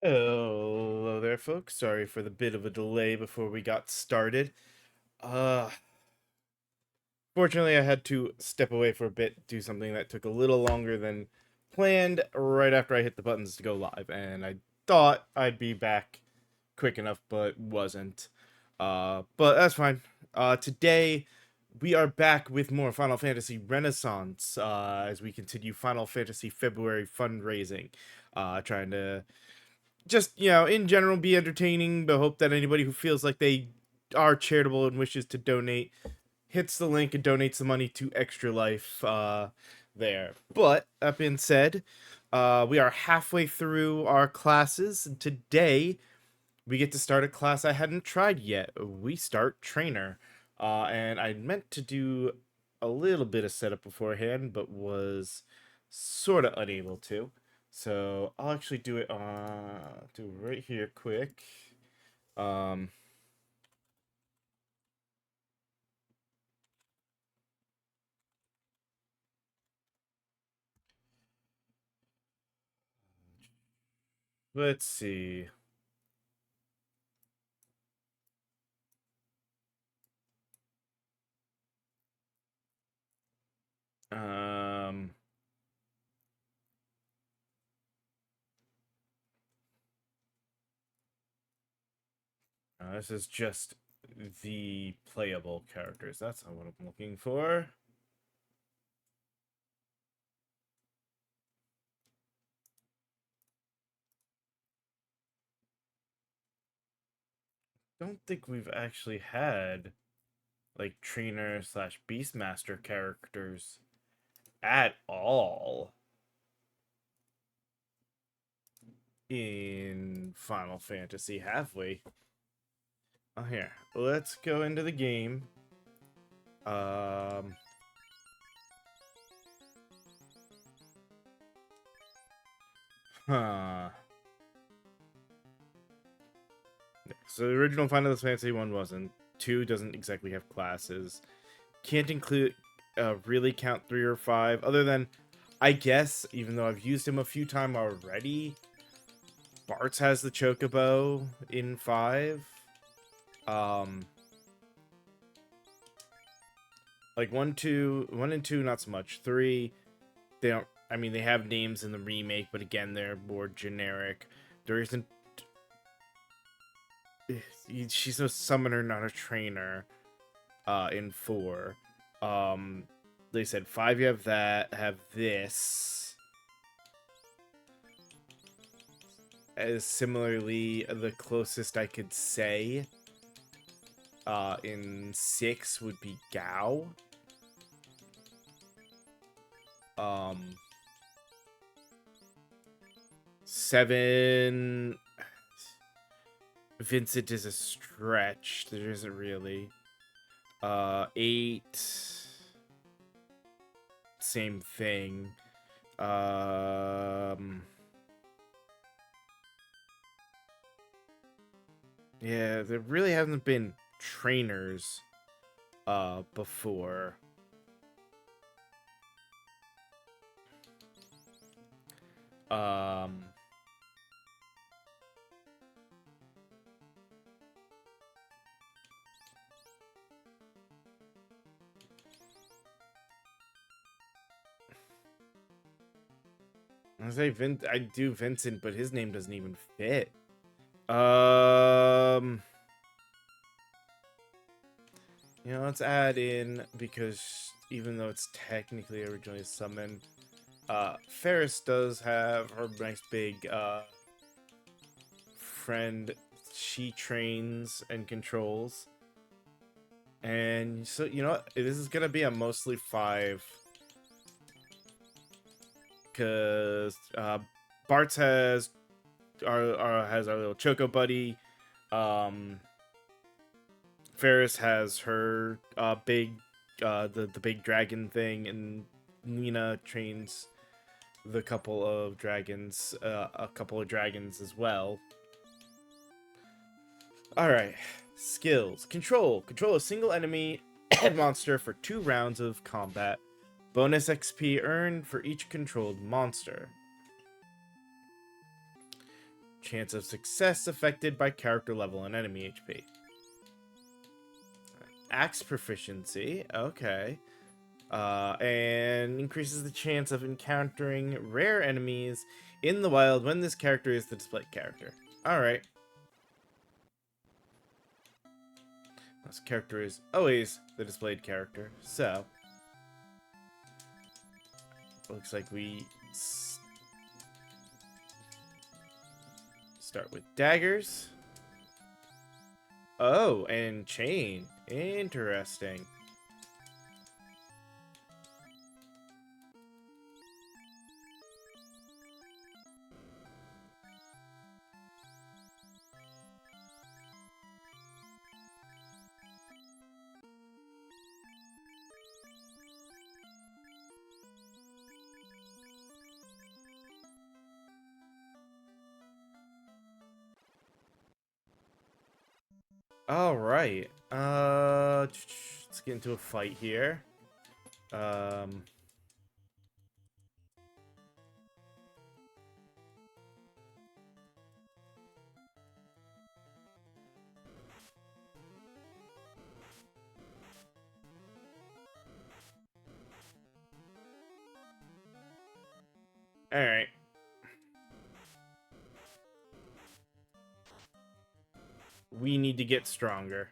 Hello there, folks. Sorry for the bit of a delay before we got started. Uh, Fortunately, I had to step away for a bit, do something that took a little longer than planned right after I hit the buttons to go live, and I thought I'd be back quick enough, but wasn't. But that's fine. Today, we are back with more Final Fantasy Renaissance, as we continue Final Fantasy February fundraising. Trying to just, in general, be entertaining, but hope that anybody who feels like they are charitable and wishes to donate hits the link and donates the money to Extra Life there. But that being said, we are halfway through our classes, and today we get to start a class I hadn't tried yet. We start Trainer. And I meant to do a little bit of setup beforehand, but was sort of unable to. So I'll actually do it right here quick. Um, let's see. Um, this is just the playable characters. That's not what I'm looking for. Don't think we've actually had like trainer slash beastmaster characters at all in Final Fantasy, have we? Oh, here. Let's go into the game. Um, huh. So the original Final Fantasy one wasn't. 2 doesn't exactly have classes. Can't include, really count 3 or 5, other than, I guess, even though I've used him a few times already, Bart's has the Chocobo in 5. Um, like 1 and 2, not so much. 3, they don't. I mean, they have names in the remake, but again, they're more generic. There isn't. She's a summoner, not a trainer. In 4, they said 5. You have that. Have this. As similarly, the closest I could say. In 6 would be Gao. Um, 7, Vincent is a stretch. There isn't really. 8, same thing. Yeah, there really hasn't been trainers before. Um I do Vincent, but his name doesn't even fit. Let's add in, because even though it's technically originally summoned, Ferris does have her nice big friend she trains and controls. And so, you know what? This is gonna be a mostly 5. Because Bart's has our little Choco buddy. Ferris has her big the big dragon thing, and Nina trains a couple of dragons as well. All right, skills. Control a single enemy monster for 2 rounds of combat. Bonus XP earned for each controlled monster. chance of success affected by character level and enemy HP. Axe proficiency, okay. And increases the chance of encountering rare enemies in the wild when this character is the displayed character. Alright. This character is always the displayed character, so... looks like we start with daggers. Oh, and chain. Interesting. All right. Let's get into a fight here. All right. We need to get stronger.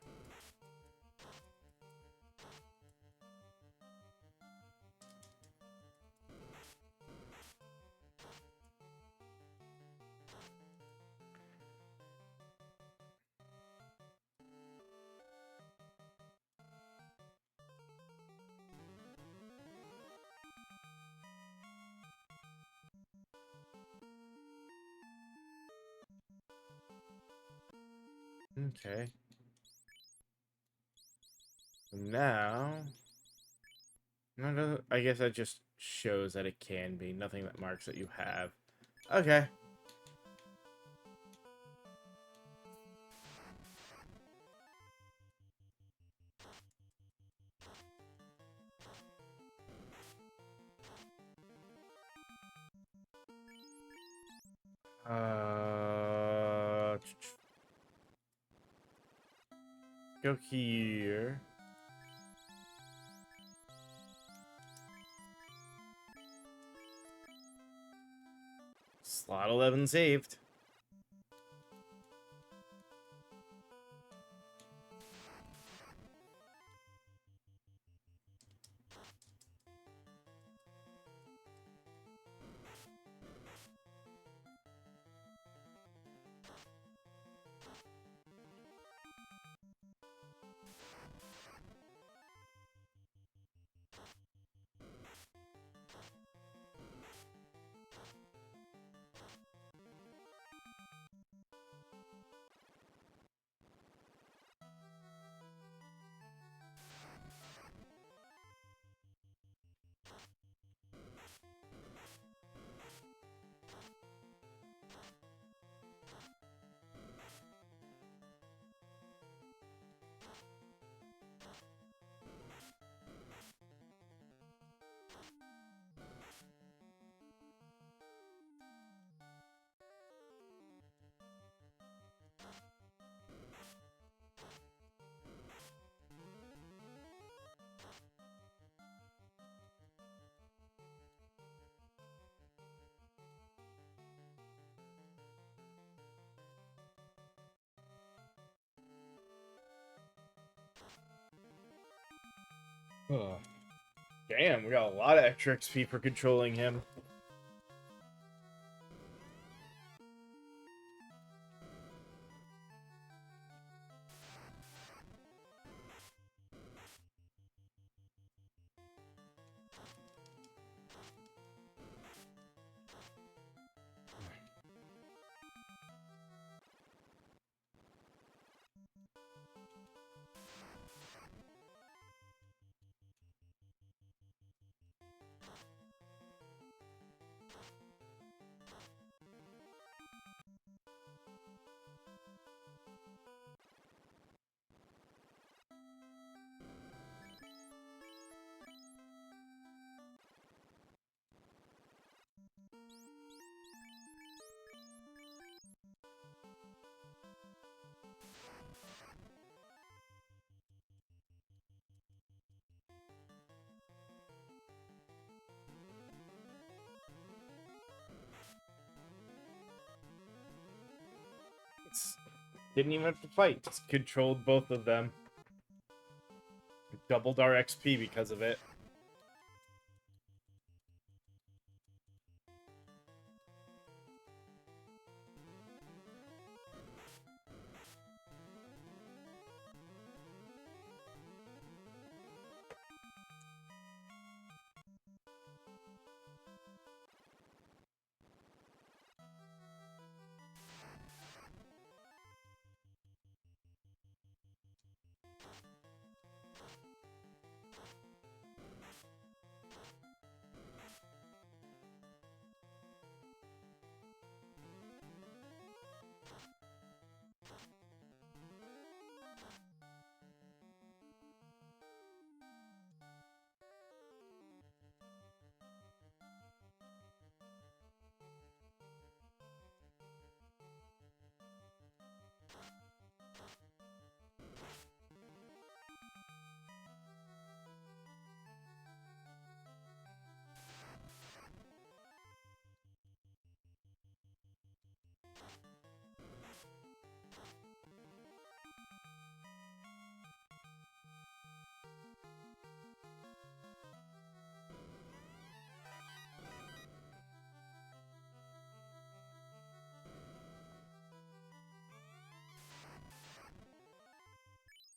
Okay. Now... I guess that just shows that it can be. Nothing that marks that you have. Okay. Uh... Go here. Slot 11 saved. Oh. Damn, we got a lot of extra XP for controlling him. Didn't even have to fight. Just controlled both of them. Doubled our XP because of it.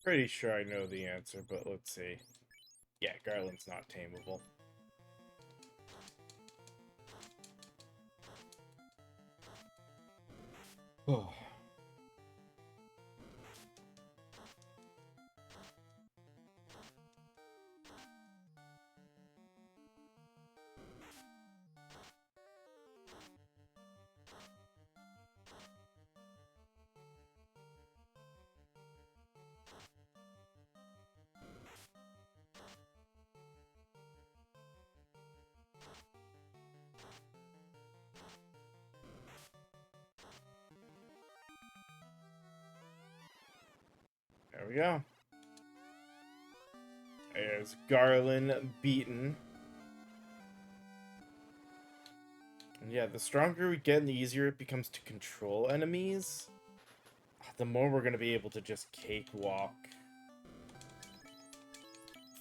Pretty sure I know the answer, but let's see. Yeah, Garland's not tameable. Oh. There we go. There's Garland beaten. And yeah, the stronger we get and the easier it becomes to control enemies, the more we're going to be able to just cakewalk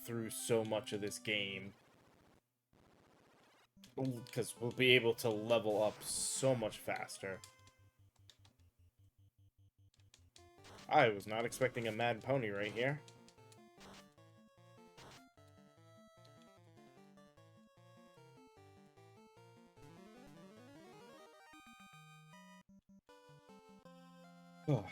through so much of this game. Because we'll be able to level up so much faster. I was not expecting a mad pony right here. Oh.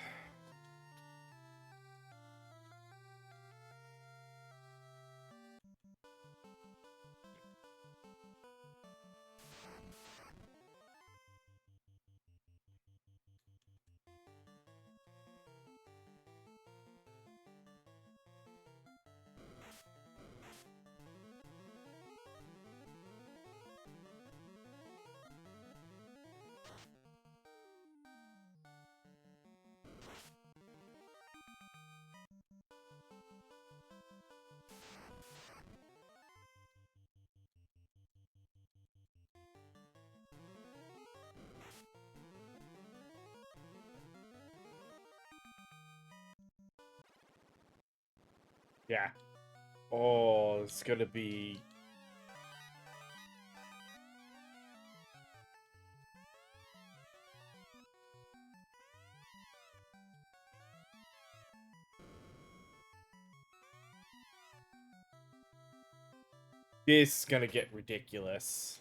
Yeah. Oh, it's gonna be... This is gonna get ridiculous.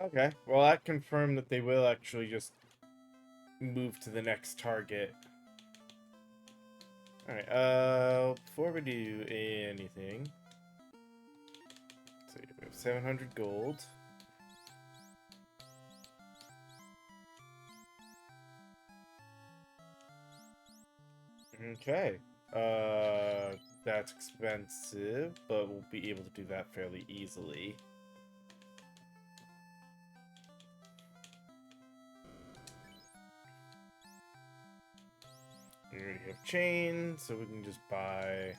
Okay, well that confirmed that they will actually just move to the next target. Alright, before we do anything, so we have 700 gold. Okay, that's expensive, but we'll be able to do that fairly easily. We already have chain, so we can just buy.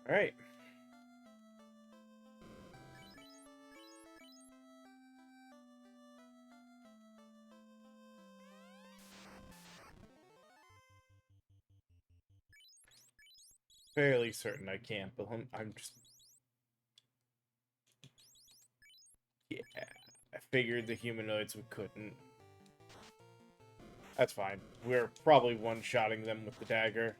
Alright. Fairly certain I can't, but I'm just... Yeah, I figured the humanoids we couldn't. That's fine. We're probably one-shotting them with the dagger.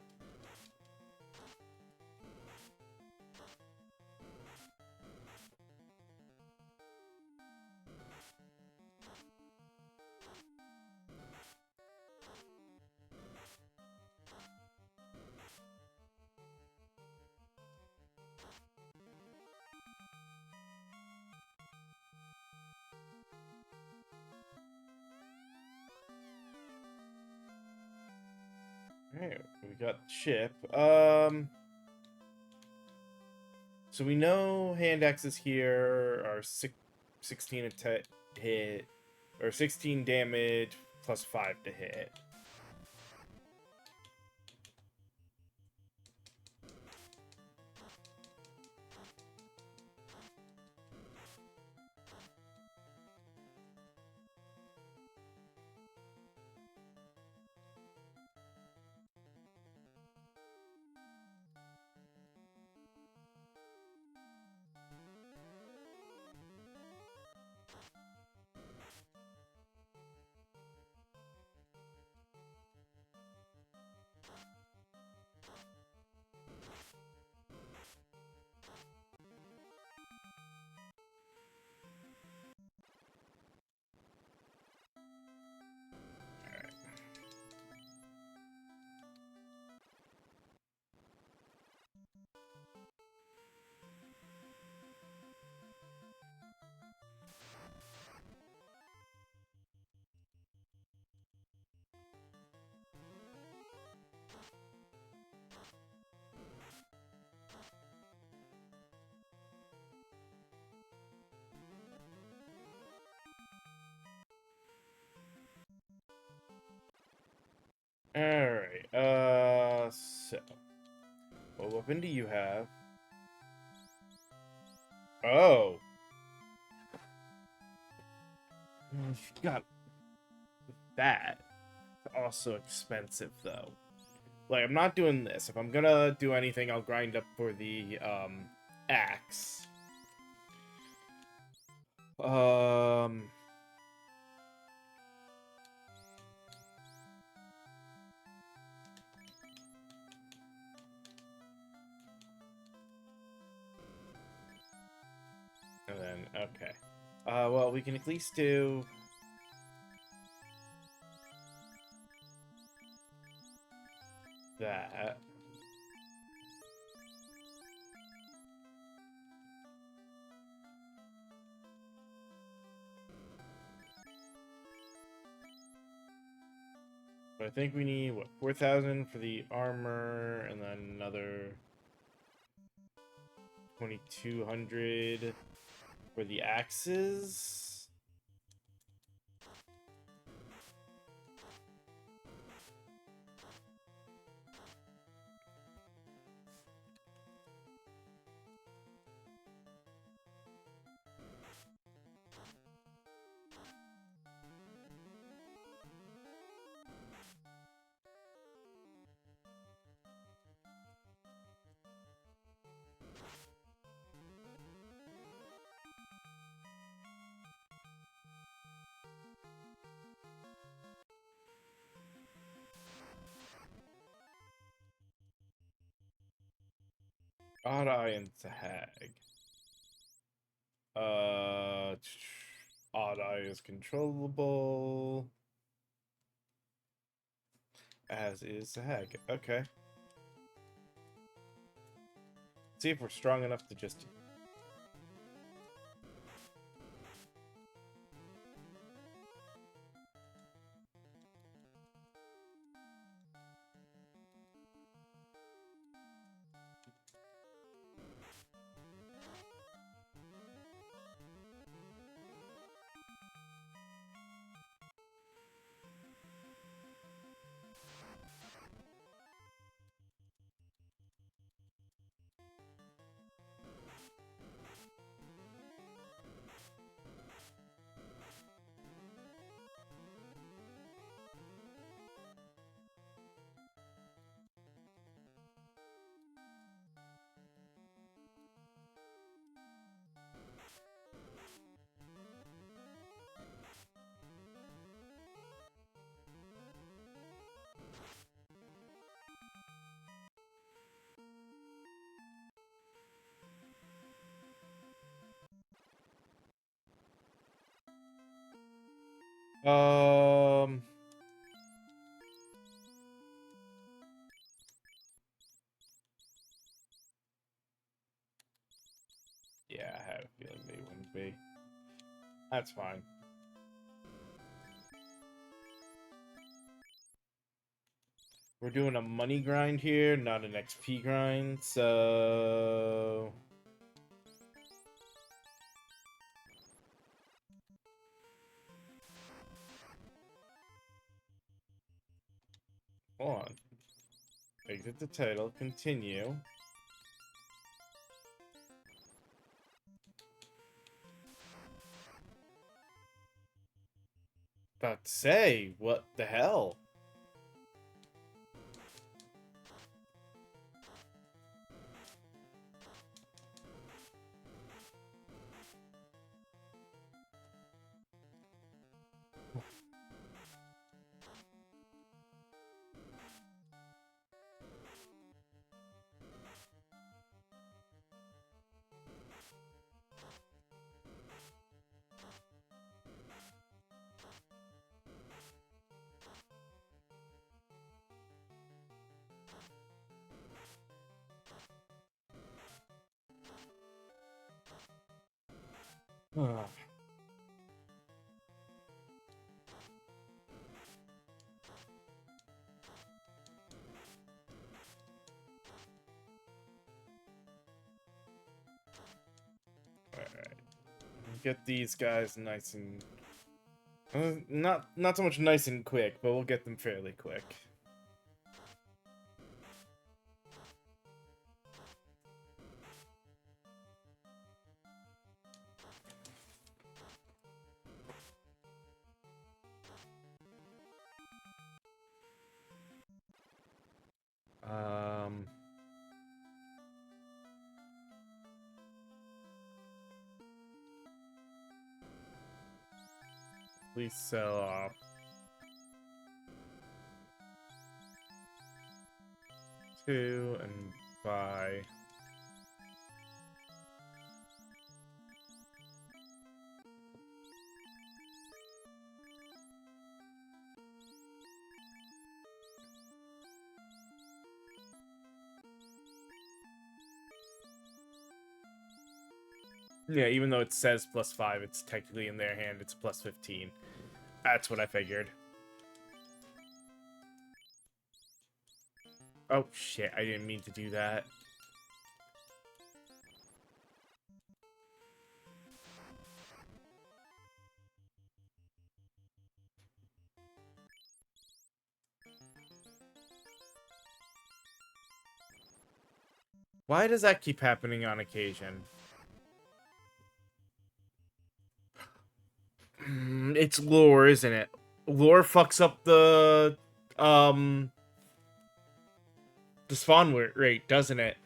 Alright, we got the ship. So we know hand axes here are 16 hit, or 16 damage plus 5 to hit. Alright, so... what weapon do you have? Oh! Got that. It's also expensive, though. Like, I'm not doing this. If I'm gonna do anything, I'll grind up for the, axe. And then, okay. Well, we can at least do... that. But I think we need, what, 4,000 for the armor, and then another 2,200 for the axes. Odd Eye and Hag. Odd Eye is controllable. As is the Hag. Okay. See if we're strong enough to just... Um... Yeah, I had a feeling they wouldn't be. That's fine. We're doing a money grind here, not an XP grind, so... Hold on. Exit the title, continue. About to say, what the hell? Alright. Get these guys nice and... not so much nice and quick, but we'll get them fairly quick. Please sell off 2 and buy. Yeah, even though it says +5, it's technically in their hand, it's +15. That's what I figured. Oh shit, I didn't mean to do that. Why does that keep happening on occasion? It's lore, isn't it? Lore fucks up the spawn rate, doesn't it?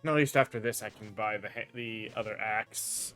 At least after this, I can buy the other axe.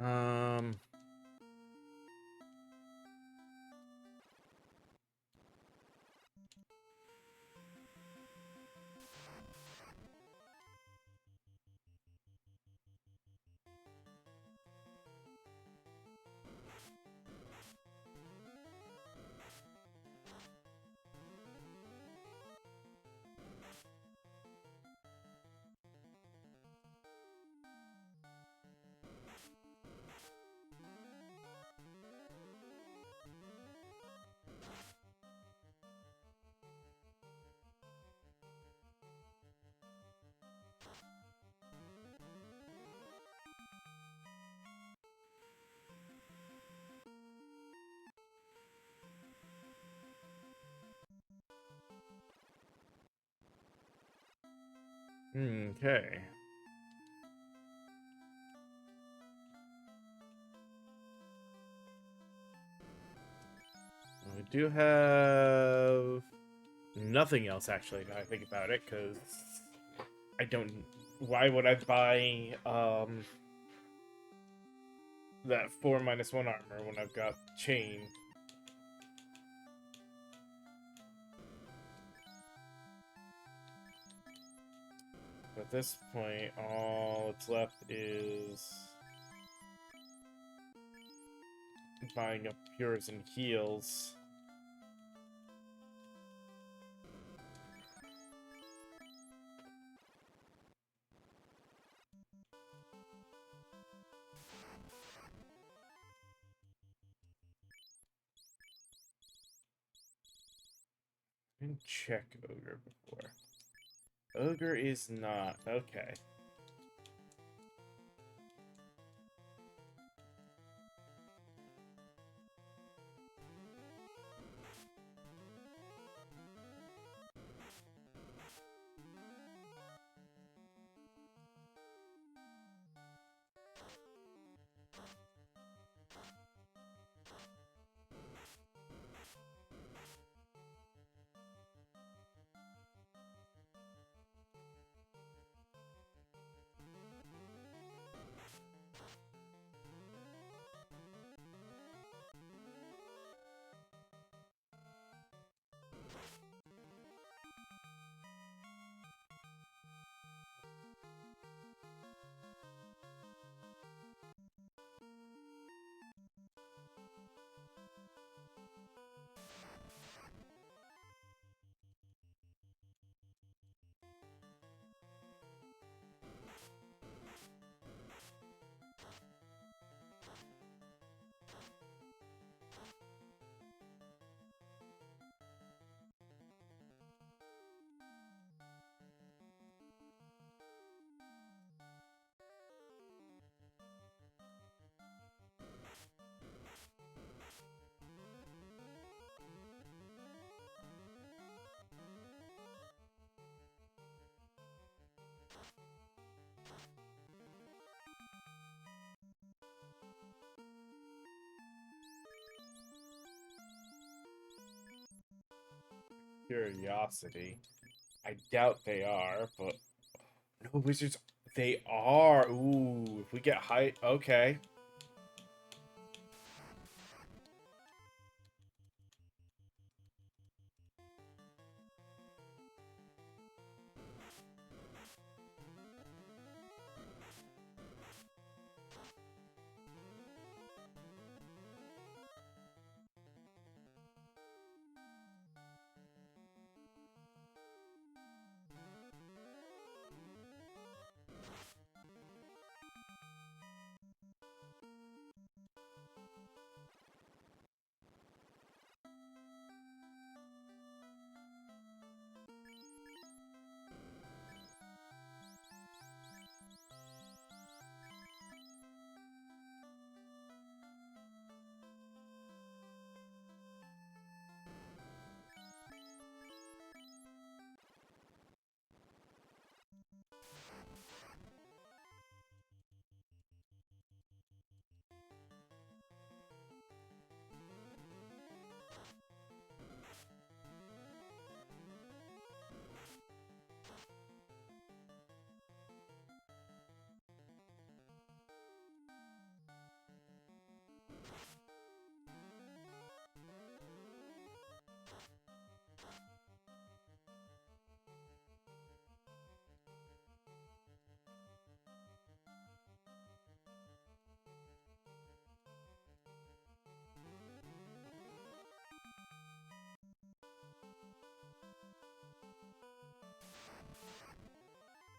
Um, okay. We do have nothing else, actually, now I think about it, because I don't... Why would I buy, that 4-1 armor when I've got chain? At this point, all that's left is buying up cures and heals. Didn't check Ogre before. Ogre is not. Okay. Curiosity. I doubt they are, but no wizards. They are. Ooh, if we get height, okay.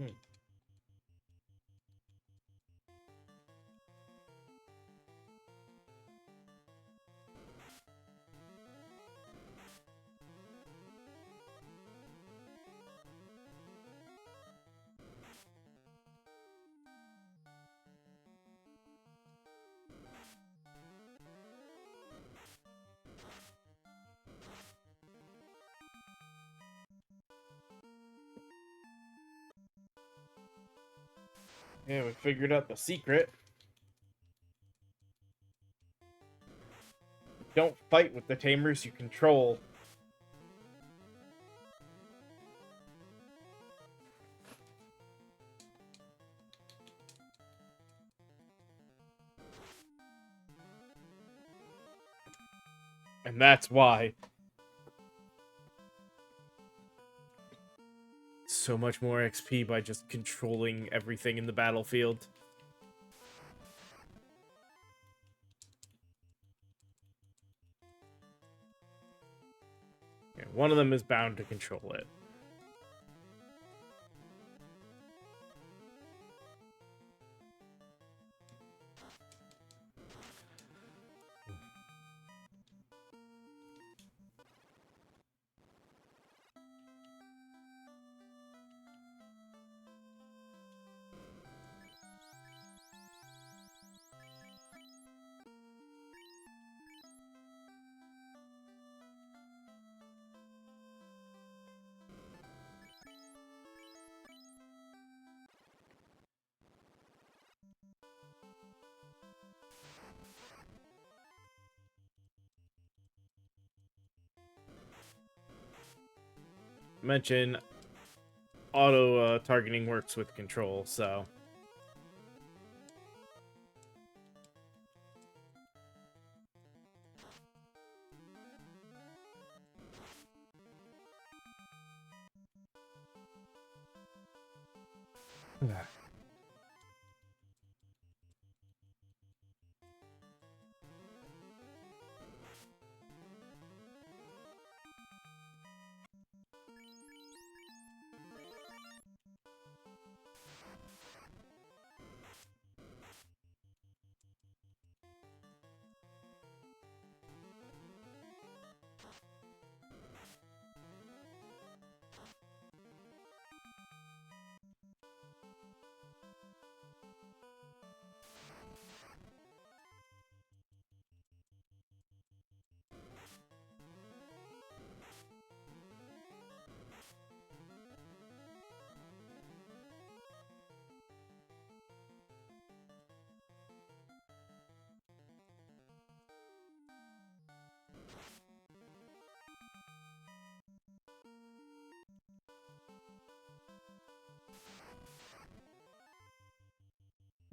Hmm. Yeah, we figured out the secret. Don't fight with the tamers you control. And that's why. So much more XP by just controlling everything in the battlefield. Yeah, one of them is bound to control it. Mention auto targeting works with control, so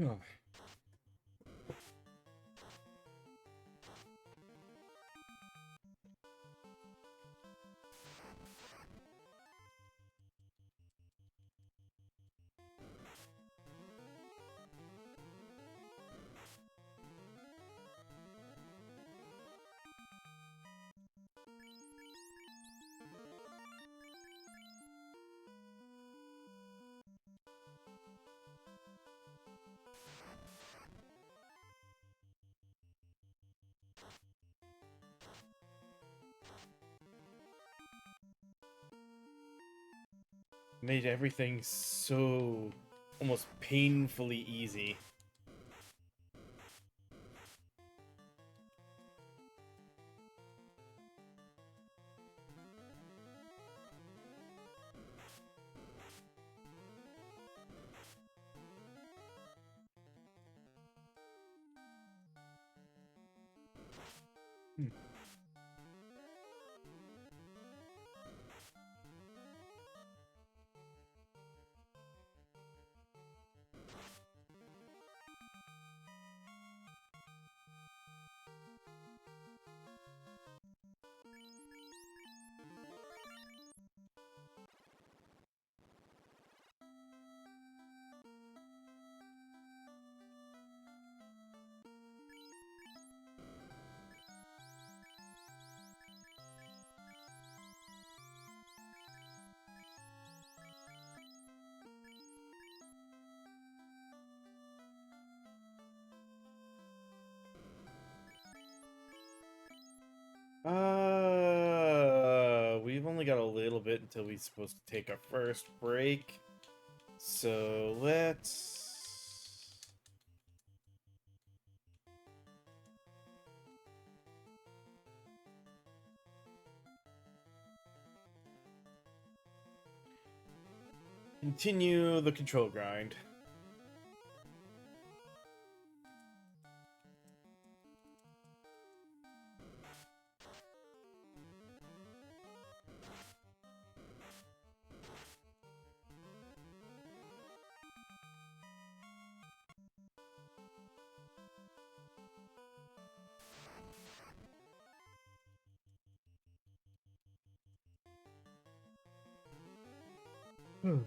Oh. Made everything so almost painfully easy. Hmm. We've only got a little bit until we're supposed to take our first break. So let's... continue the control grind. Hmm.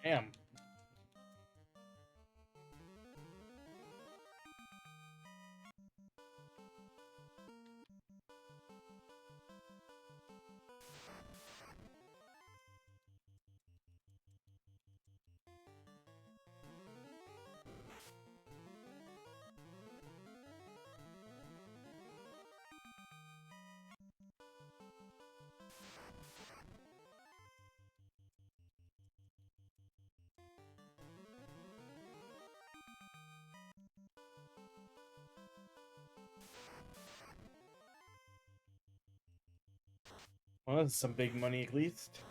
Damn. Well, that's some big money at least.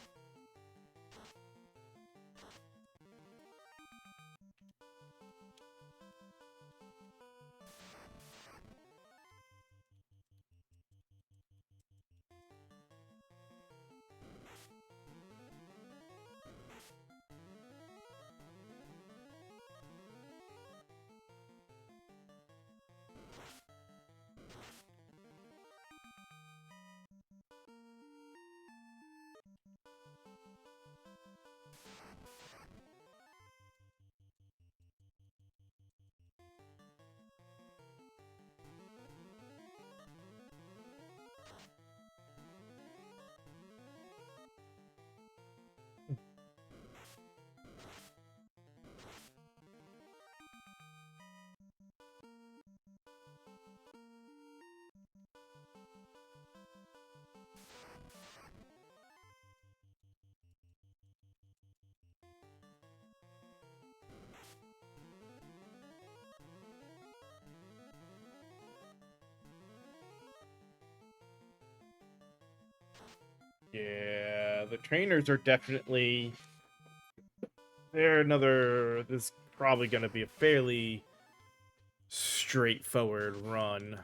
Yeah, the trainers are definitely... They're another... This is probably going to be a fairly straightforward run.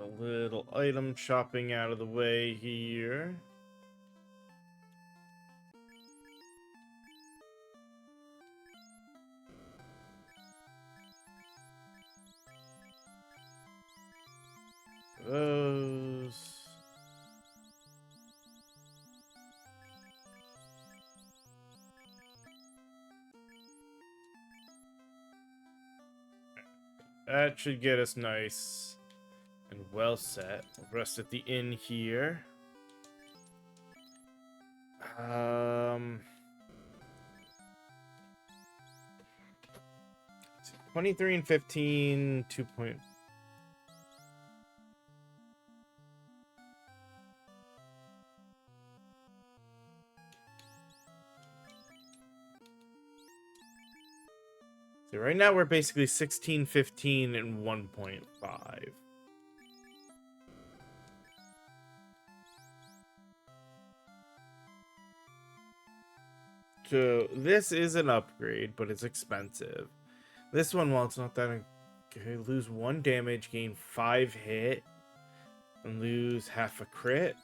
A little item shopping out of the way here. Those. That should get us nice and well set. We'll rest at the inn here. 23 and 15, 2 point. So right now we're basically 16, 15, and 1.5. So this is an upgrade, but it's expensive. This one, while it's not that okay, lose 1 damage, gain 5 hit, and lose half a crit.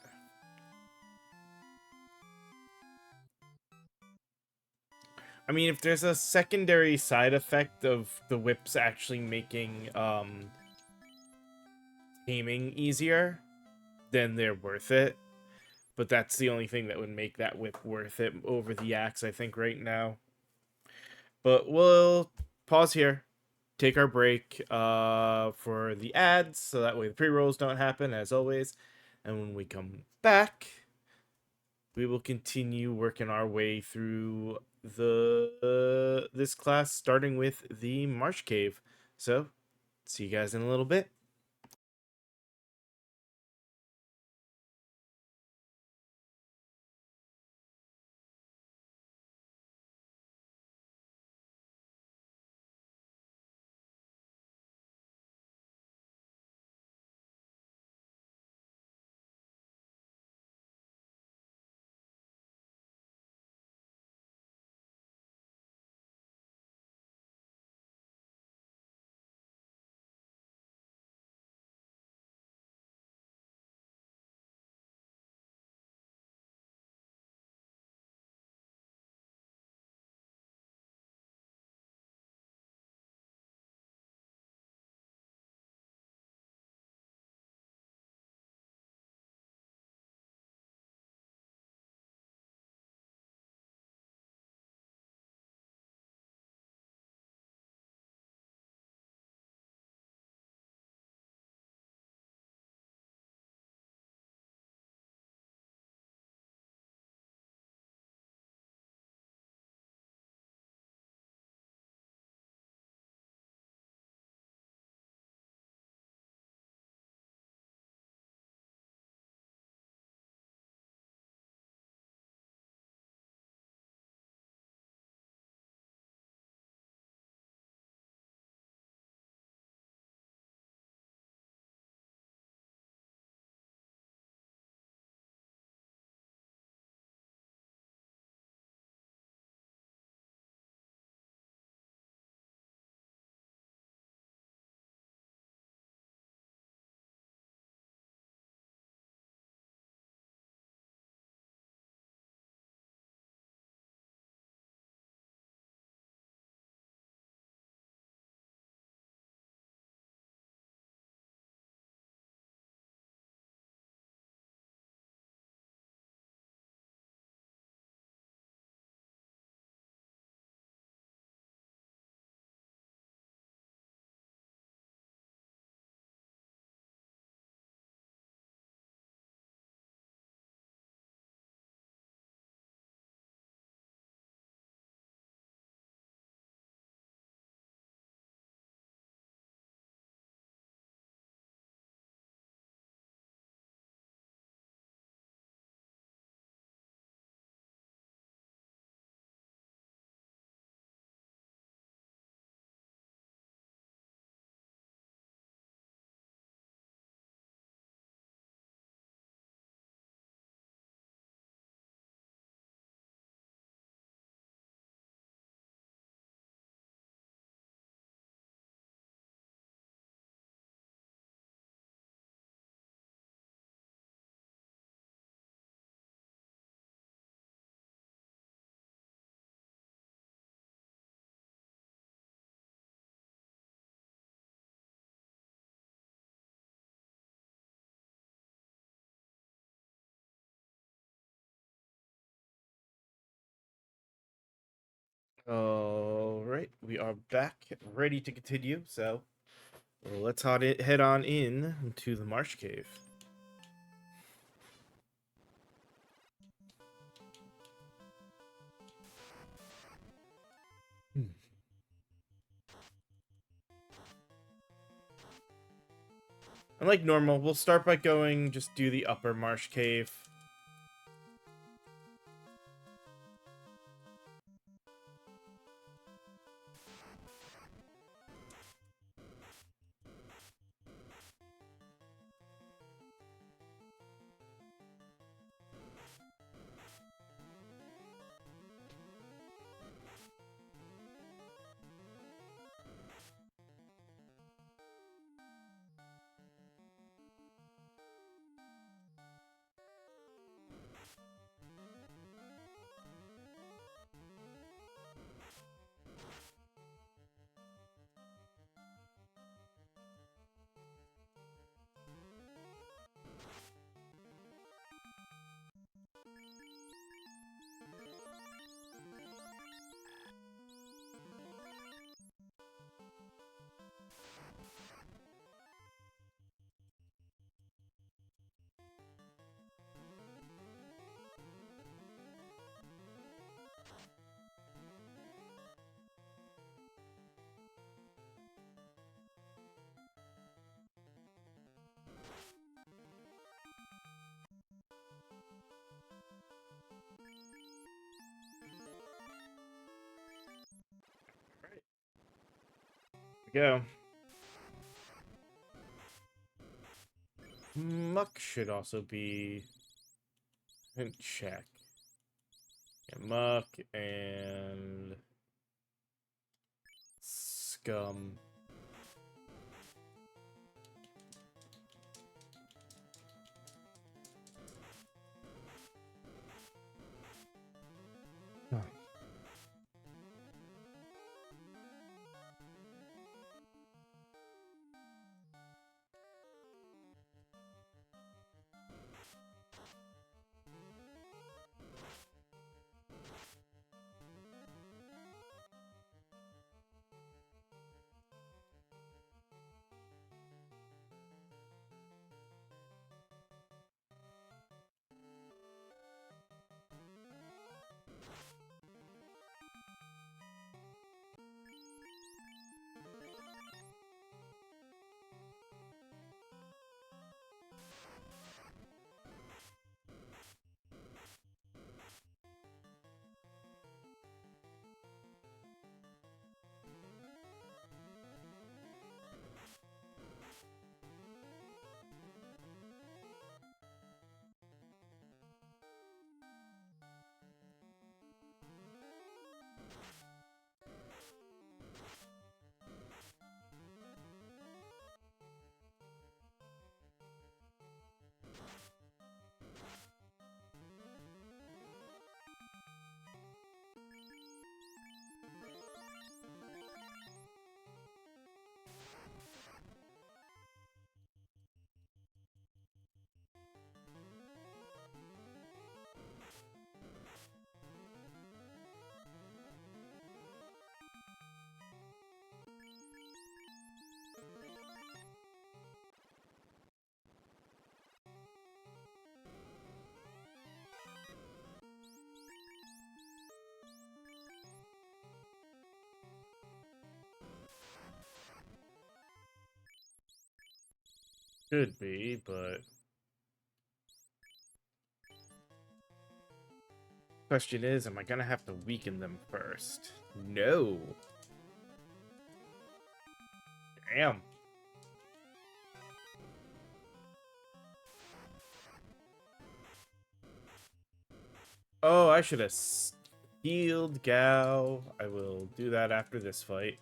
I mean, if there's a secondary side effect of the whips actually making aiming easier, then they're worth it. But that's the only thing that would make that whip worth it over the axe, I think, right now. But we'll pause here, take our break for the ads, so that way the pre-rolls don't happen, as always. And when we come back, we will continue working our way through the this class, starting with the Marsh Cave. So, see you guys in a little bit. All right, we are back, ready to continue. So, let's head on in to the Marsh Cave. And like normal, we'll start by just do the upper Marsh Cave. we go. Muck should also be in check. Yeah, muck and scum. Huh. Could be, but question is, am I gonna have to weaken them first? No. Damn. Oh, I should have healed Gao. I will do that after this fight.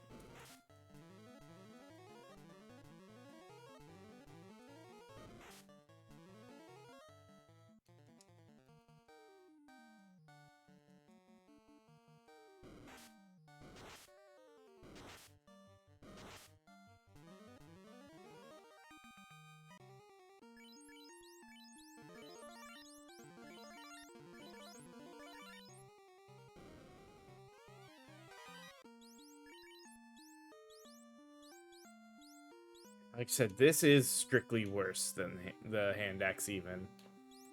Like I said, this is strictly worse than the hand axe even.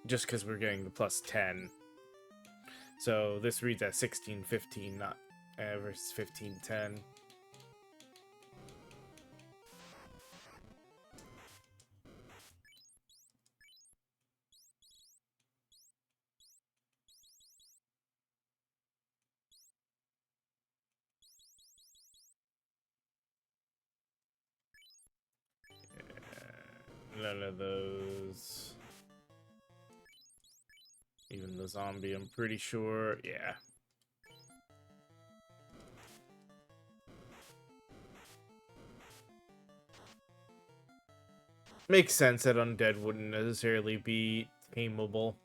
Just because we're getting the plus 10. So this reads at 16-15, not versus 15-10. None of those. Even the zombie, I'm pretty sure. Yeah. Makes sense that undead wouldn't necessarily be tameable.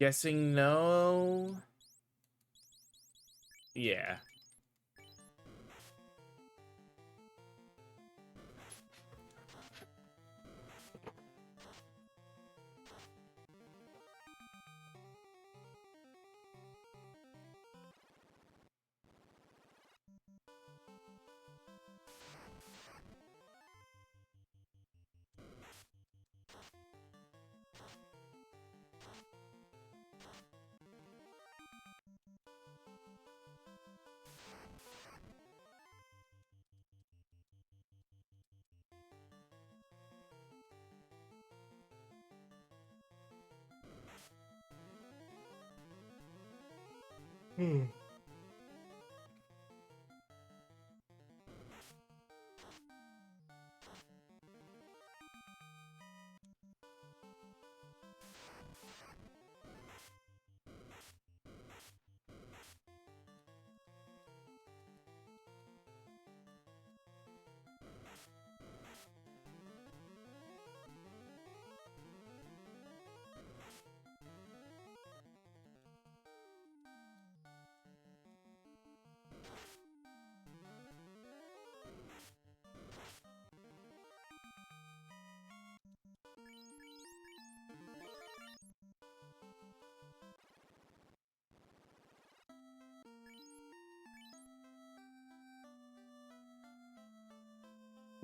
Guessing no. Yeah. Hmm.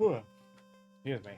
Whew. Excuse me.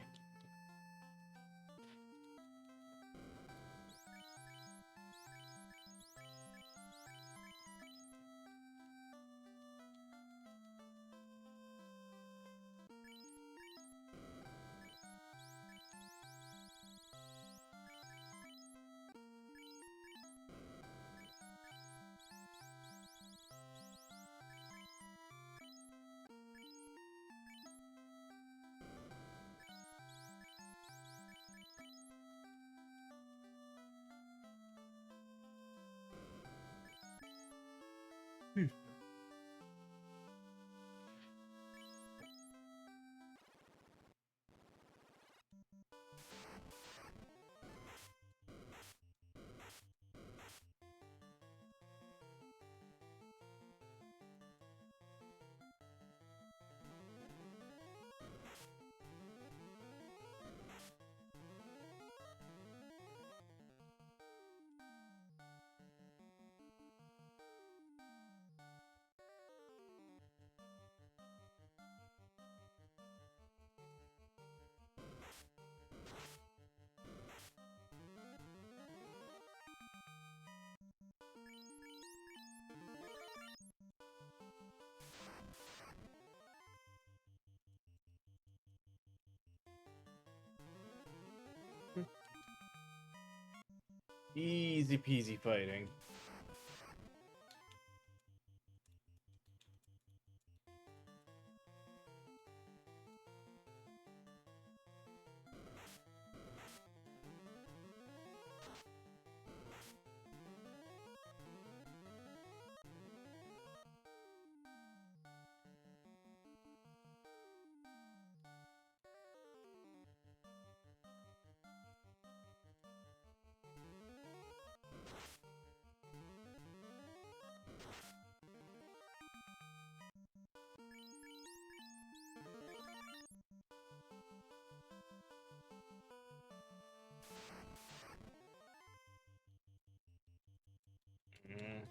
Easy peasy fighting.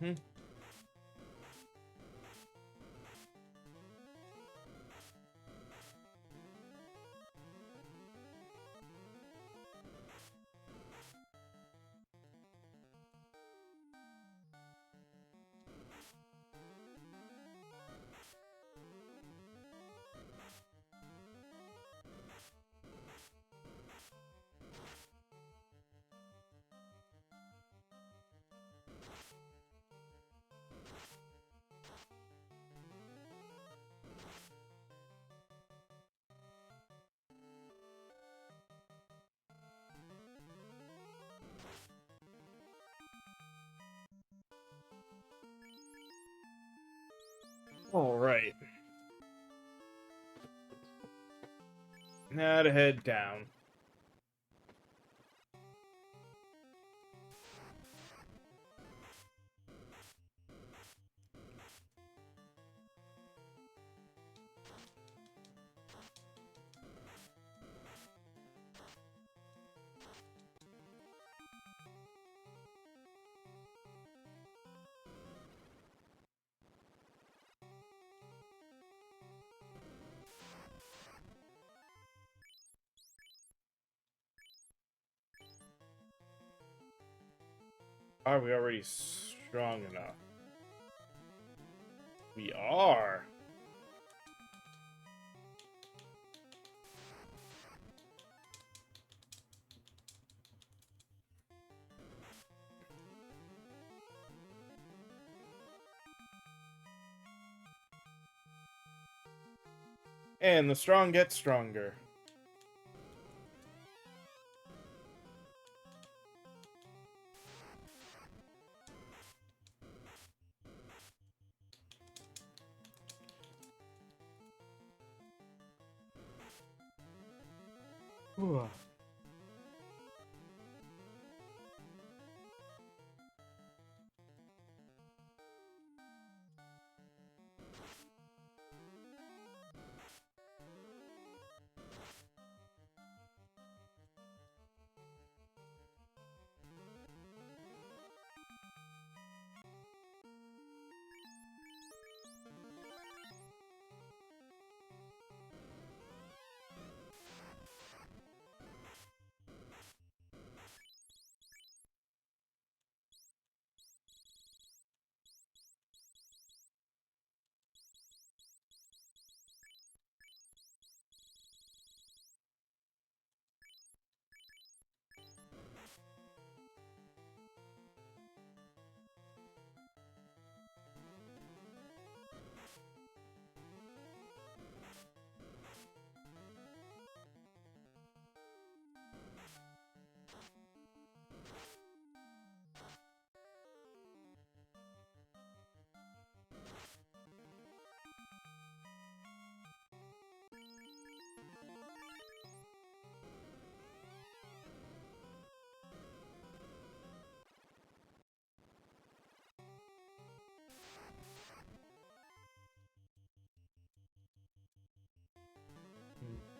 Mm-hmm. All right. Now to head down. Are we already strong enough? We are. And the strong get stronger. Ooh.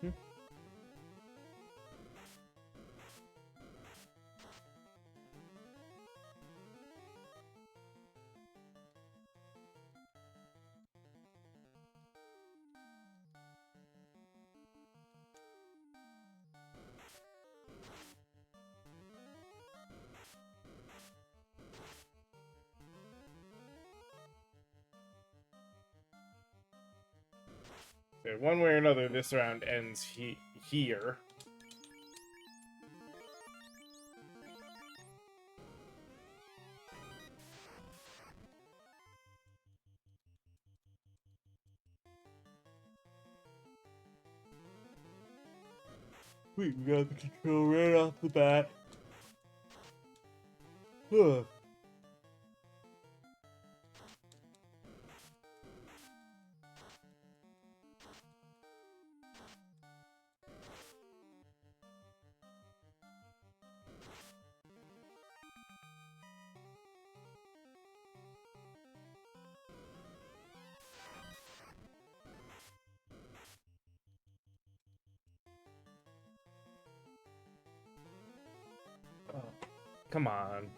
Mhm. So one way or another, this round ends here. We got the control right off the bat. Ugh. Oh, come on.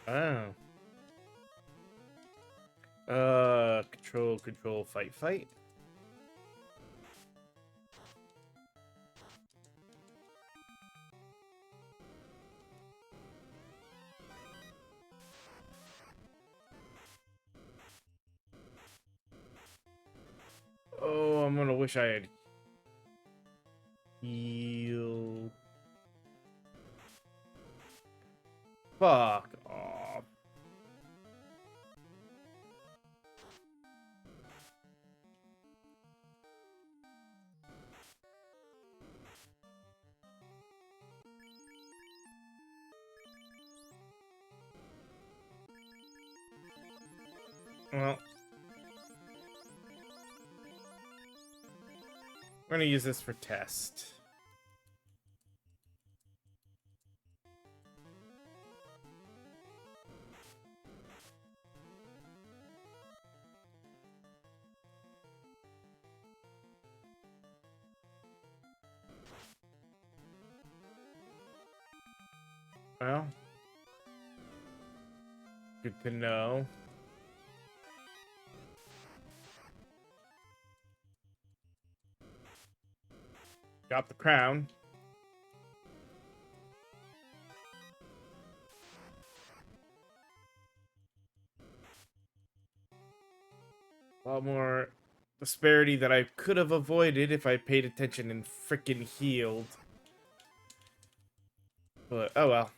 Oh. Control, fight. Oh, I'm gonna wish I had healed. Fuck off. Well, we're gonna use this for test. Well, good to know. Got the crown. lot more disparity that I could have avoided if I paid attention and frickin' healed. But, oh well.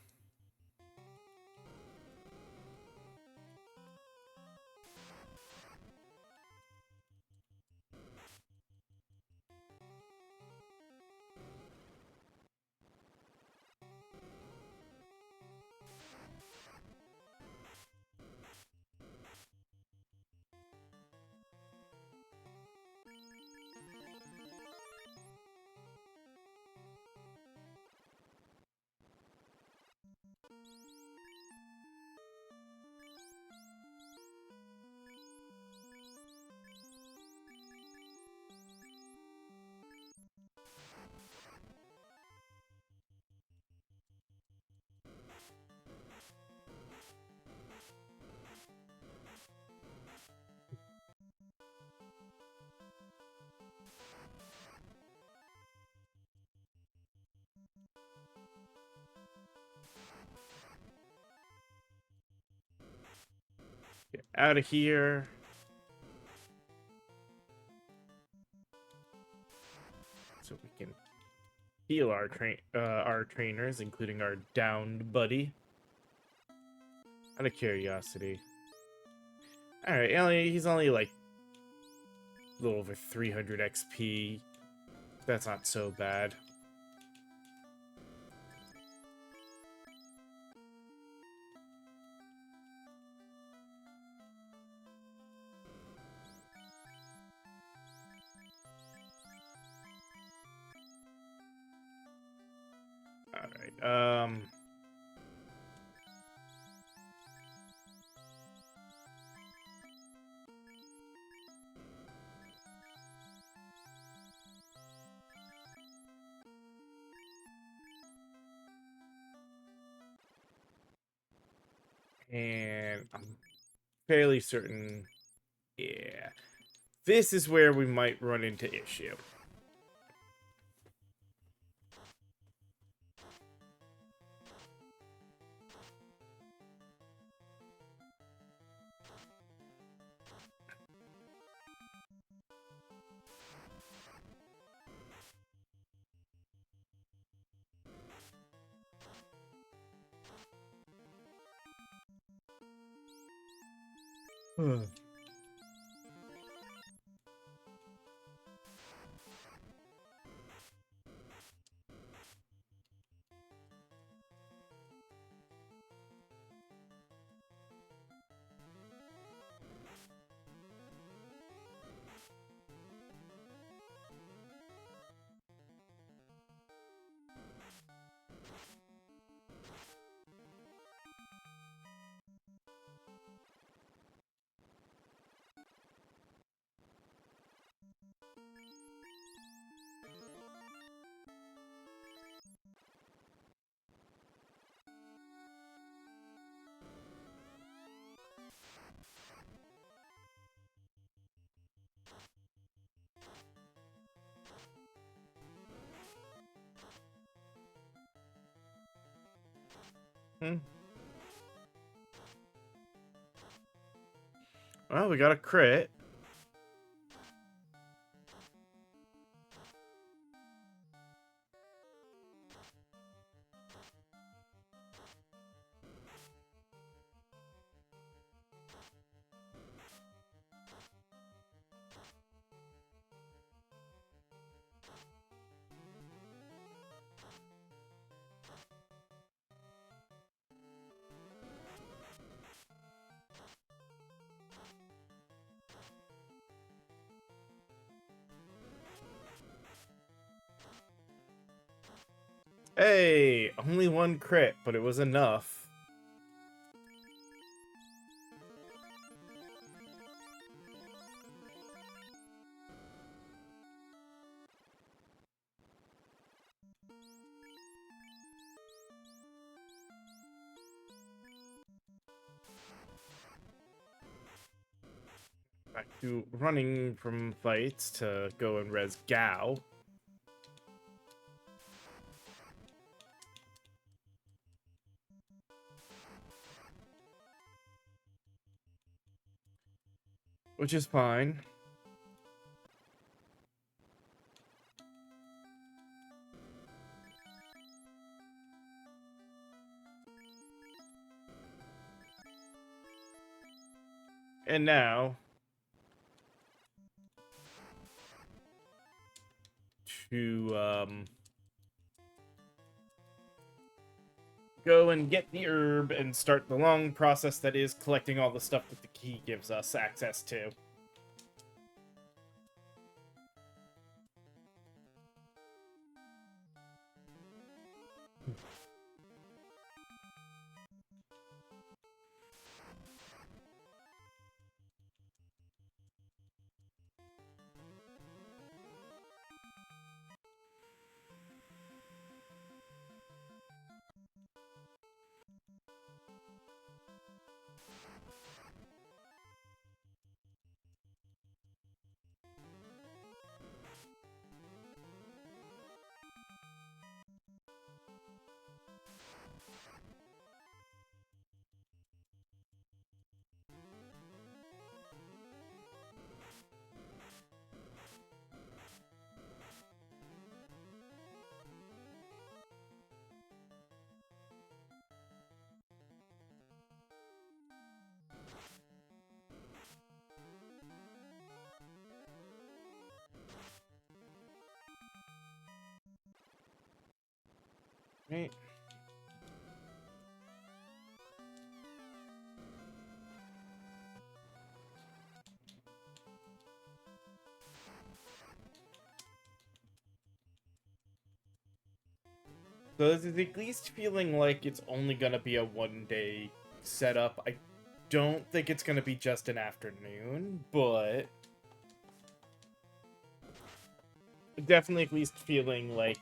Get out of here. So we can heal our trainers, including our downed buddy. Out of curiosity. Alright, he's only like a little over 300 XP. That's not so bad. Alright, and I'm fairly certain, yeah, this is where we might run into issue. Well, we got a crit. Hey, only one crit, but it was enough. Back to running from fights to go and res Gao. Which is fine. And now to go and get the herb and start the long process that is collecting all the stuff that the key gives us access to. Right. So this is at least feeling like it's only gonna be a one-day setup. I don't think it's gonna be just an afternoon, but definitely at least feeling like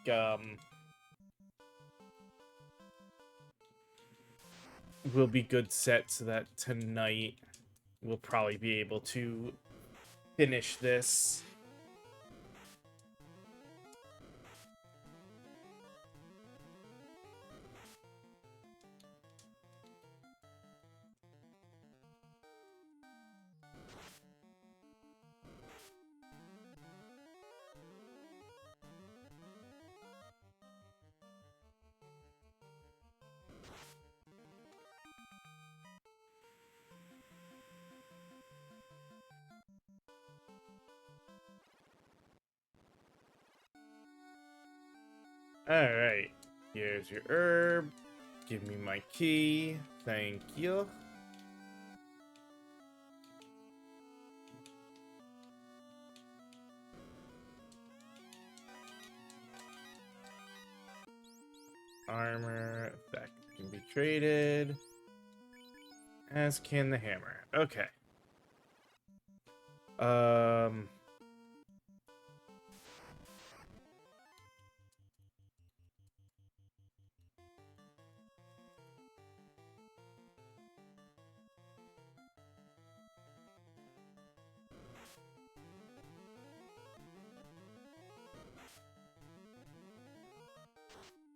we'll be good set so that tonight we'll probably be able to finish this. Alright, here's your herb. Give me my key. Thank you. Armor, that can be traded. As can the hammer. Okay.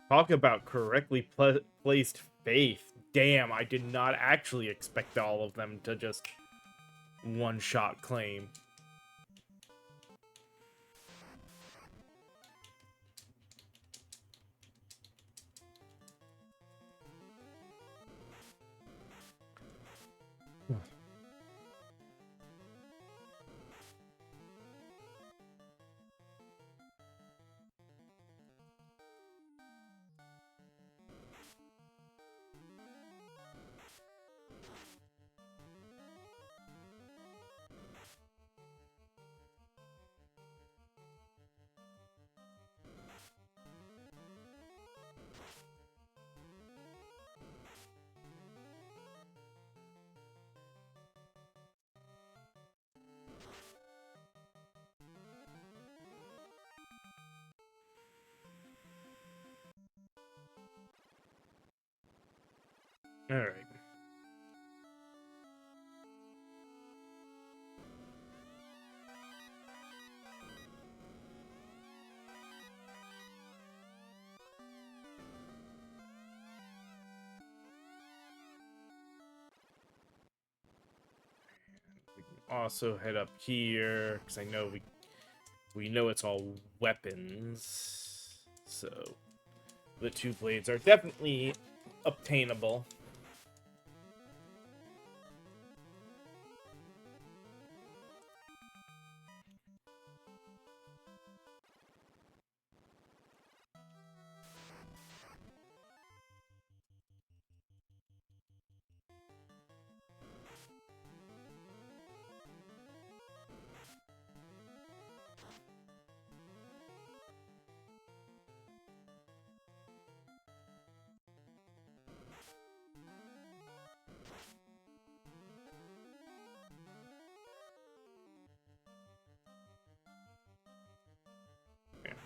Talk about correctly placed faith. Damn, I did not actually expect all of them to just one-shot claim. Alright. We can also head up here, because I know we know it's all weapons. So the two blades are definitely obtainable.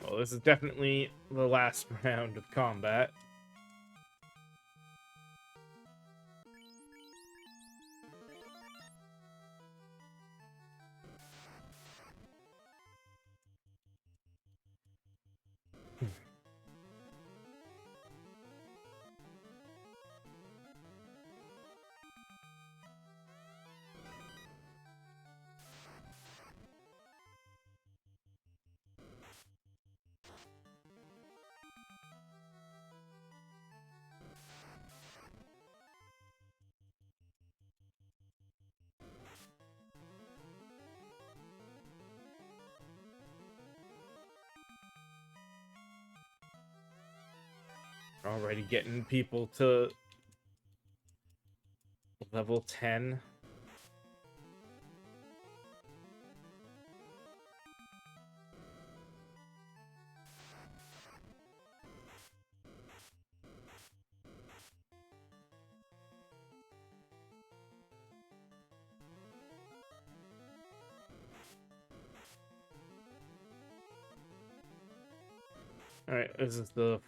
Well, this is definitely the last round of combat. Already getting people to level 10. Alright, this is the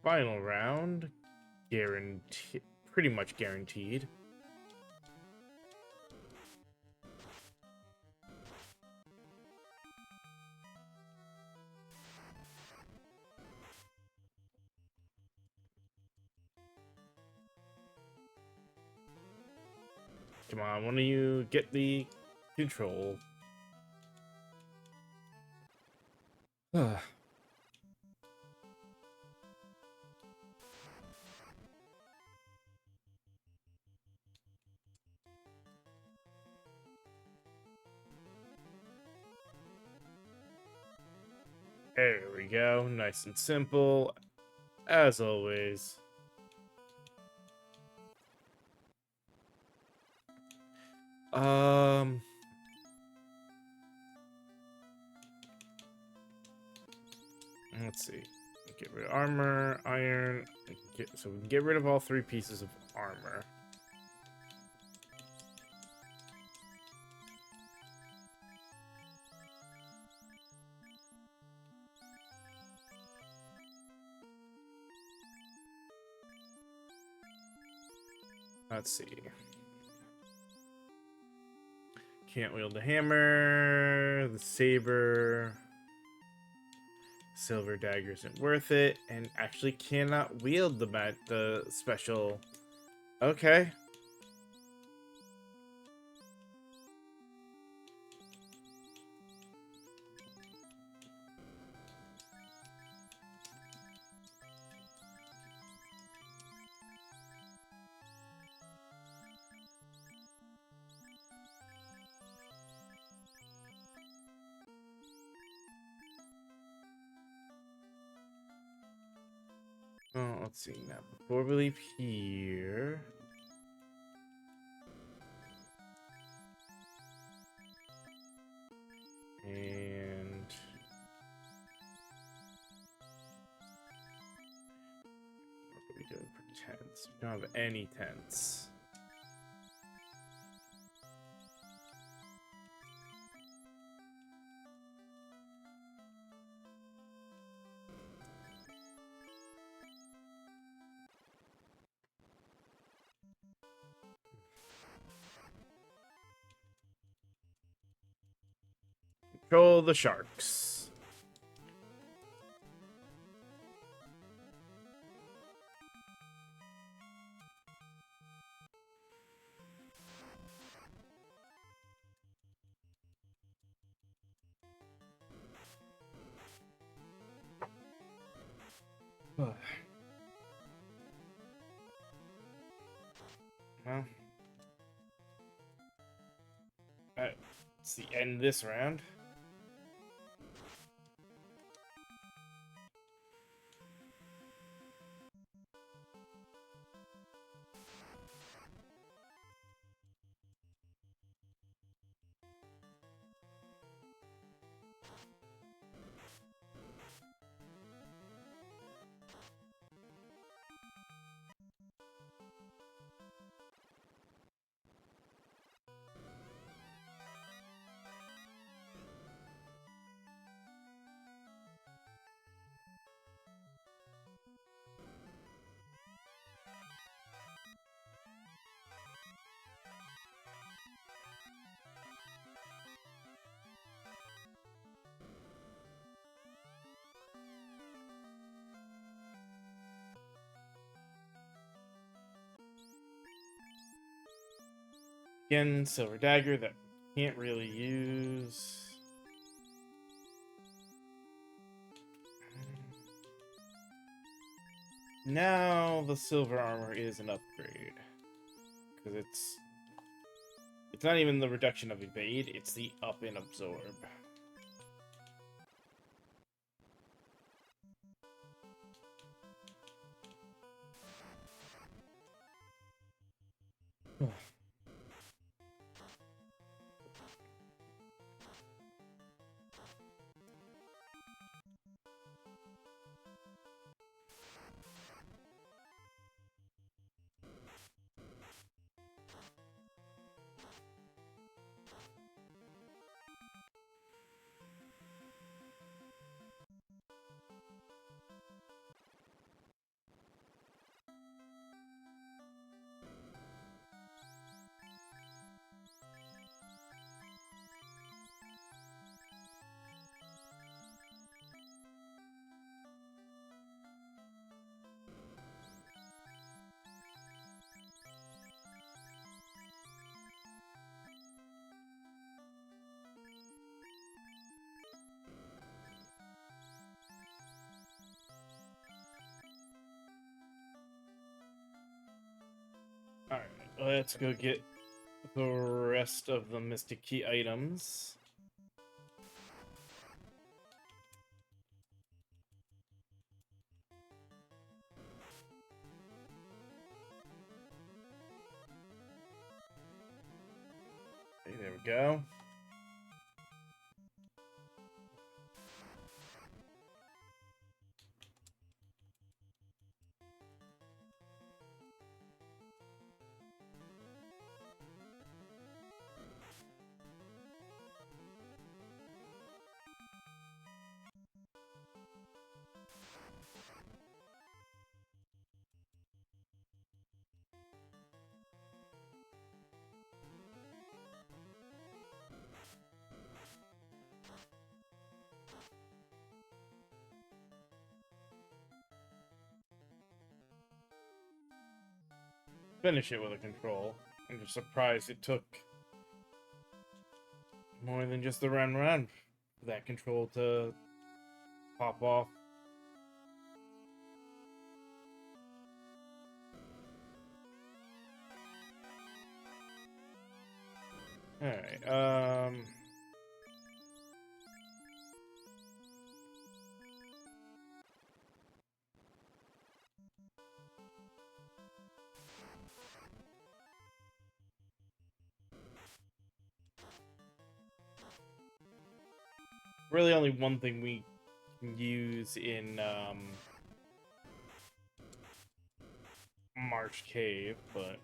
final round. Guaranteed, pretty much guaranteed. Come on, one of you get the control. There we go. Nice and simple, as always. Let's see. Get rid of armor, iron. So we can get rid of all 3 pieces of armor. Let's see. Can't wield the hammer, the saber. Silver dagger isn't worth it, and actually cannot wield the special. Okay. Oh, let's see now. Before we leave here. And what are we doing for tents? We don't have any tents. Control the sharks. Well, let's see. End this round. Again, silver dagger that we can't really use. Now the silver armor is an upgrade. Because it's not even the reduction of evade, it's the up and absorb. Alright, let's go get the rest of the Mystic Key items. Okay, there we go. Finish it with a control. I'm just surprised it took more than just the round for that control to pop off. Alright, really only one thing we can use in, March Cave, but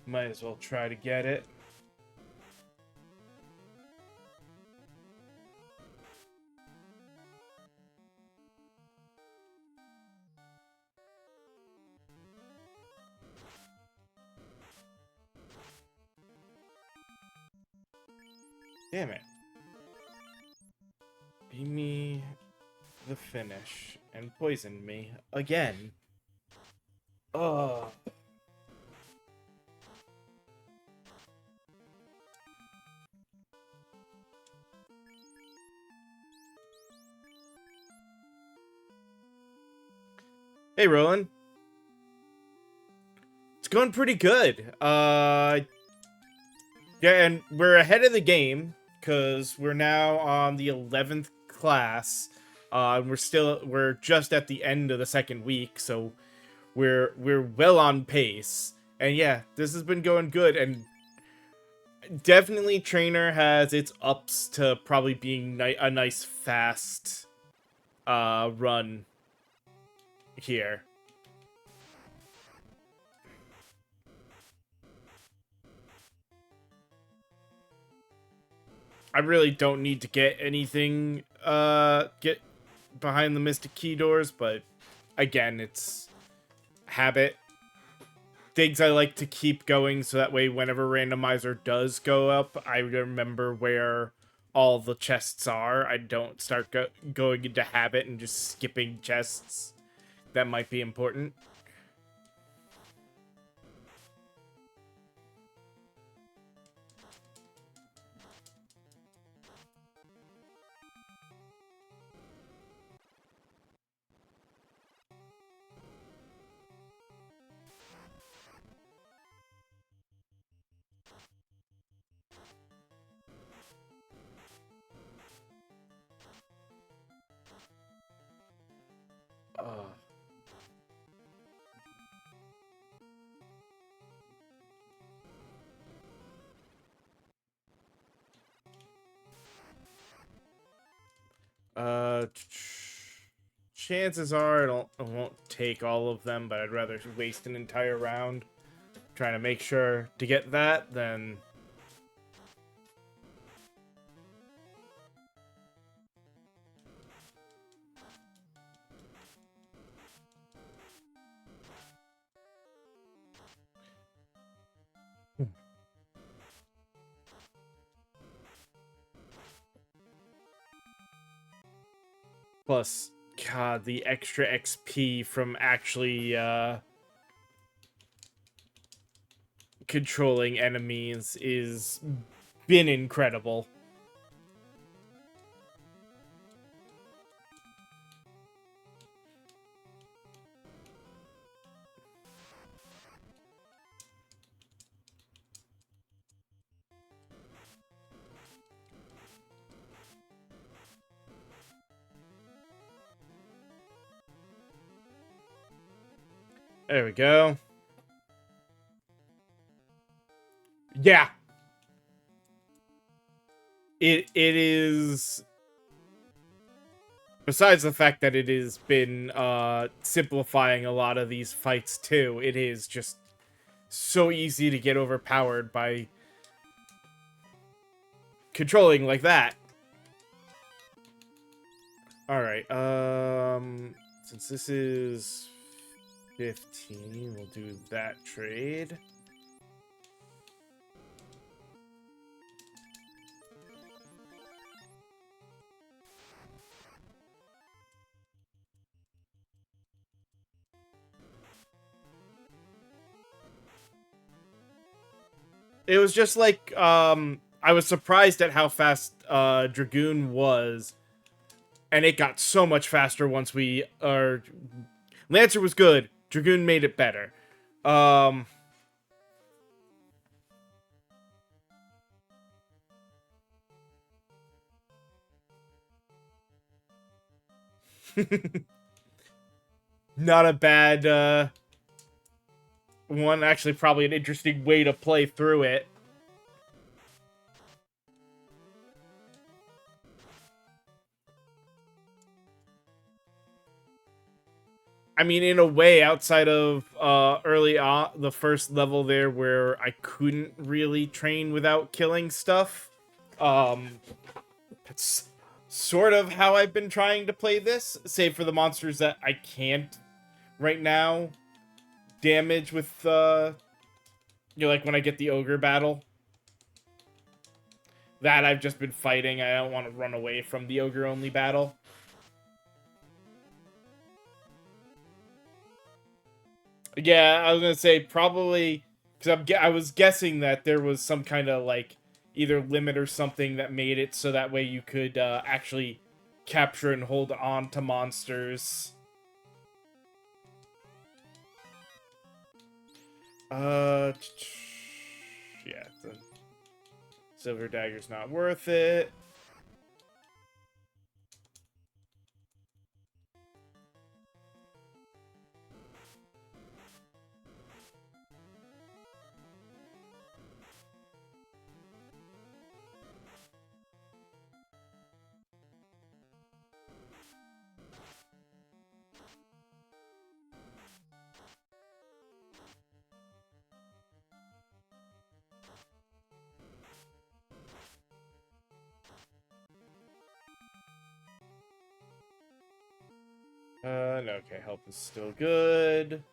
might as well try to get it. Damn it. Beat me the finish and poisoned me again. Ugh. Hey, Roland. It's going pretty good. Yeah, and we're ahead of the game because we're now on the 11th class. We're just at the end of the second week, so we're well on pace. And yeah, this has been going good, and definitely Trainer has its ups to probably being a nice fast run here. I really don't need to get anything get behind the Mystic Key doors, but again, it's habit. Things I like to keep going so that way whenever randomizer does go up, I remember where all the chests are. I don't start going into habit and just skipping chests. that might be important. Uh, chances are I won't take all of them, but I'd rather waste an entire round trying to make sure to get that than... Plus, God, the extra XP from actually, controlling enemies is been incredible. There we go. Yeah. It is, besides the fact that it has been simplifying a lot of these fights too, it is just so easy to get overpowered by controlling like that. Alright, since this is 15, we'll do that trade. It was just like, I was surprised at how fast Dragoon was, and it got so much faster once we, Lancer was good, Dragoon made it better. Not a bad, one, actually probably an interesting way to play through it. I mean, in a way, outside of early on, the first level there where I couldn't really train without killing stuff, it's sort of how I've been trying to play this, save for the monsters that I can't right now damage with, like when I get the ogre battle. That I've just been fighting. I don't want to run away from the ogre-only battle. Yeah, I was gonna say probably because I was guessing that there was some kind of like either limit or something that made it so that way you could actually capture and hold on to monsters. Yeah, the silver dagger's not worth it. No, okay, health is still good.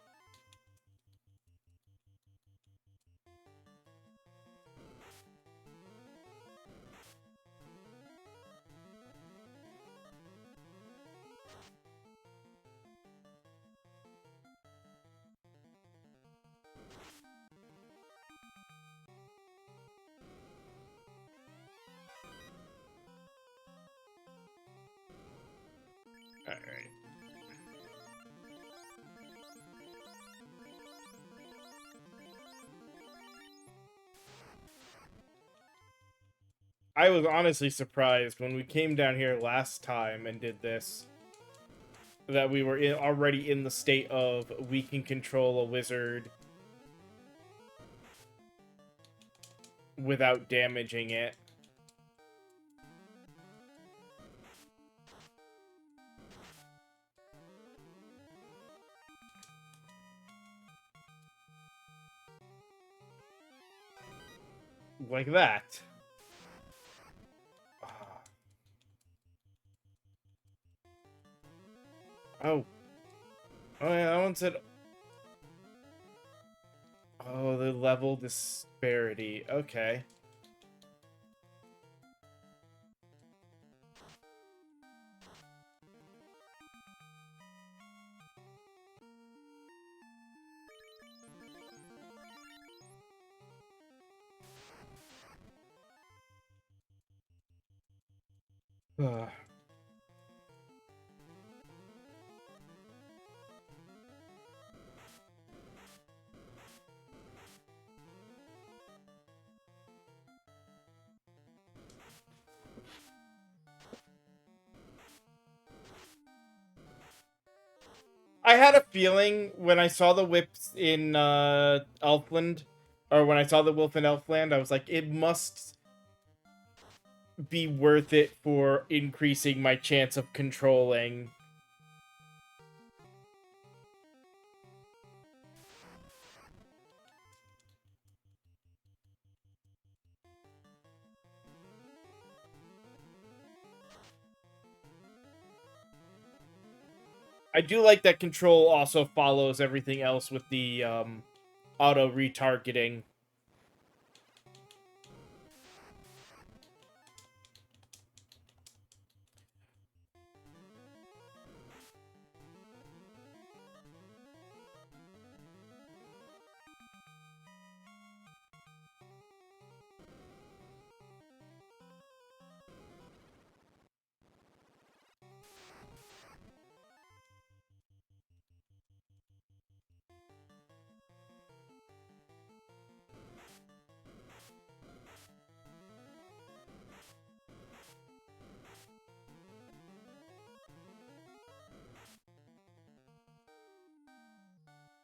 I was honestly surprised when we came down here last time and did this that we were already in the state of we can control a wizard without damaging it. Like that. Oh. Oh yeah, that one said... Oh, the level disparity. Okay. I had a feeling when I saw the whips in Elfland, or when I saw the wolf in Elfland, I was like, it must be worth it for increasing my chance of controlling. I do like that control also follows everything else with the auto retargeting.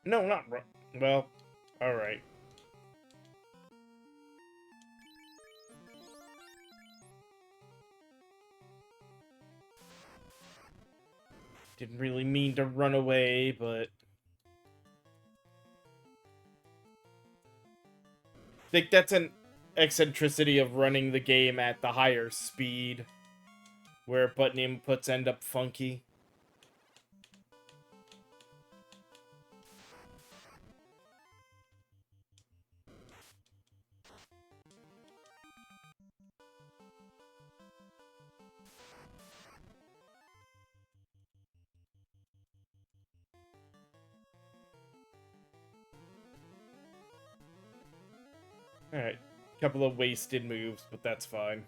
No, not well. All right. Didn't really mean to run away, but I think that's an eccentricity of running the game at the higher speed, where button inputs end up funky. Alright. Couple of wasted moves, but that's fine.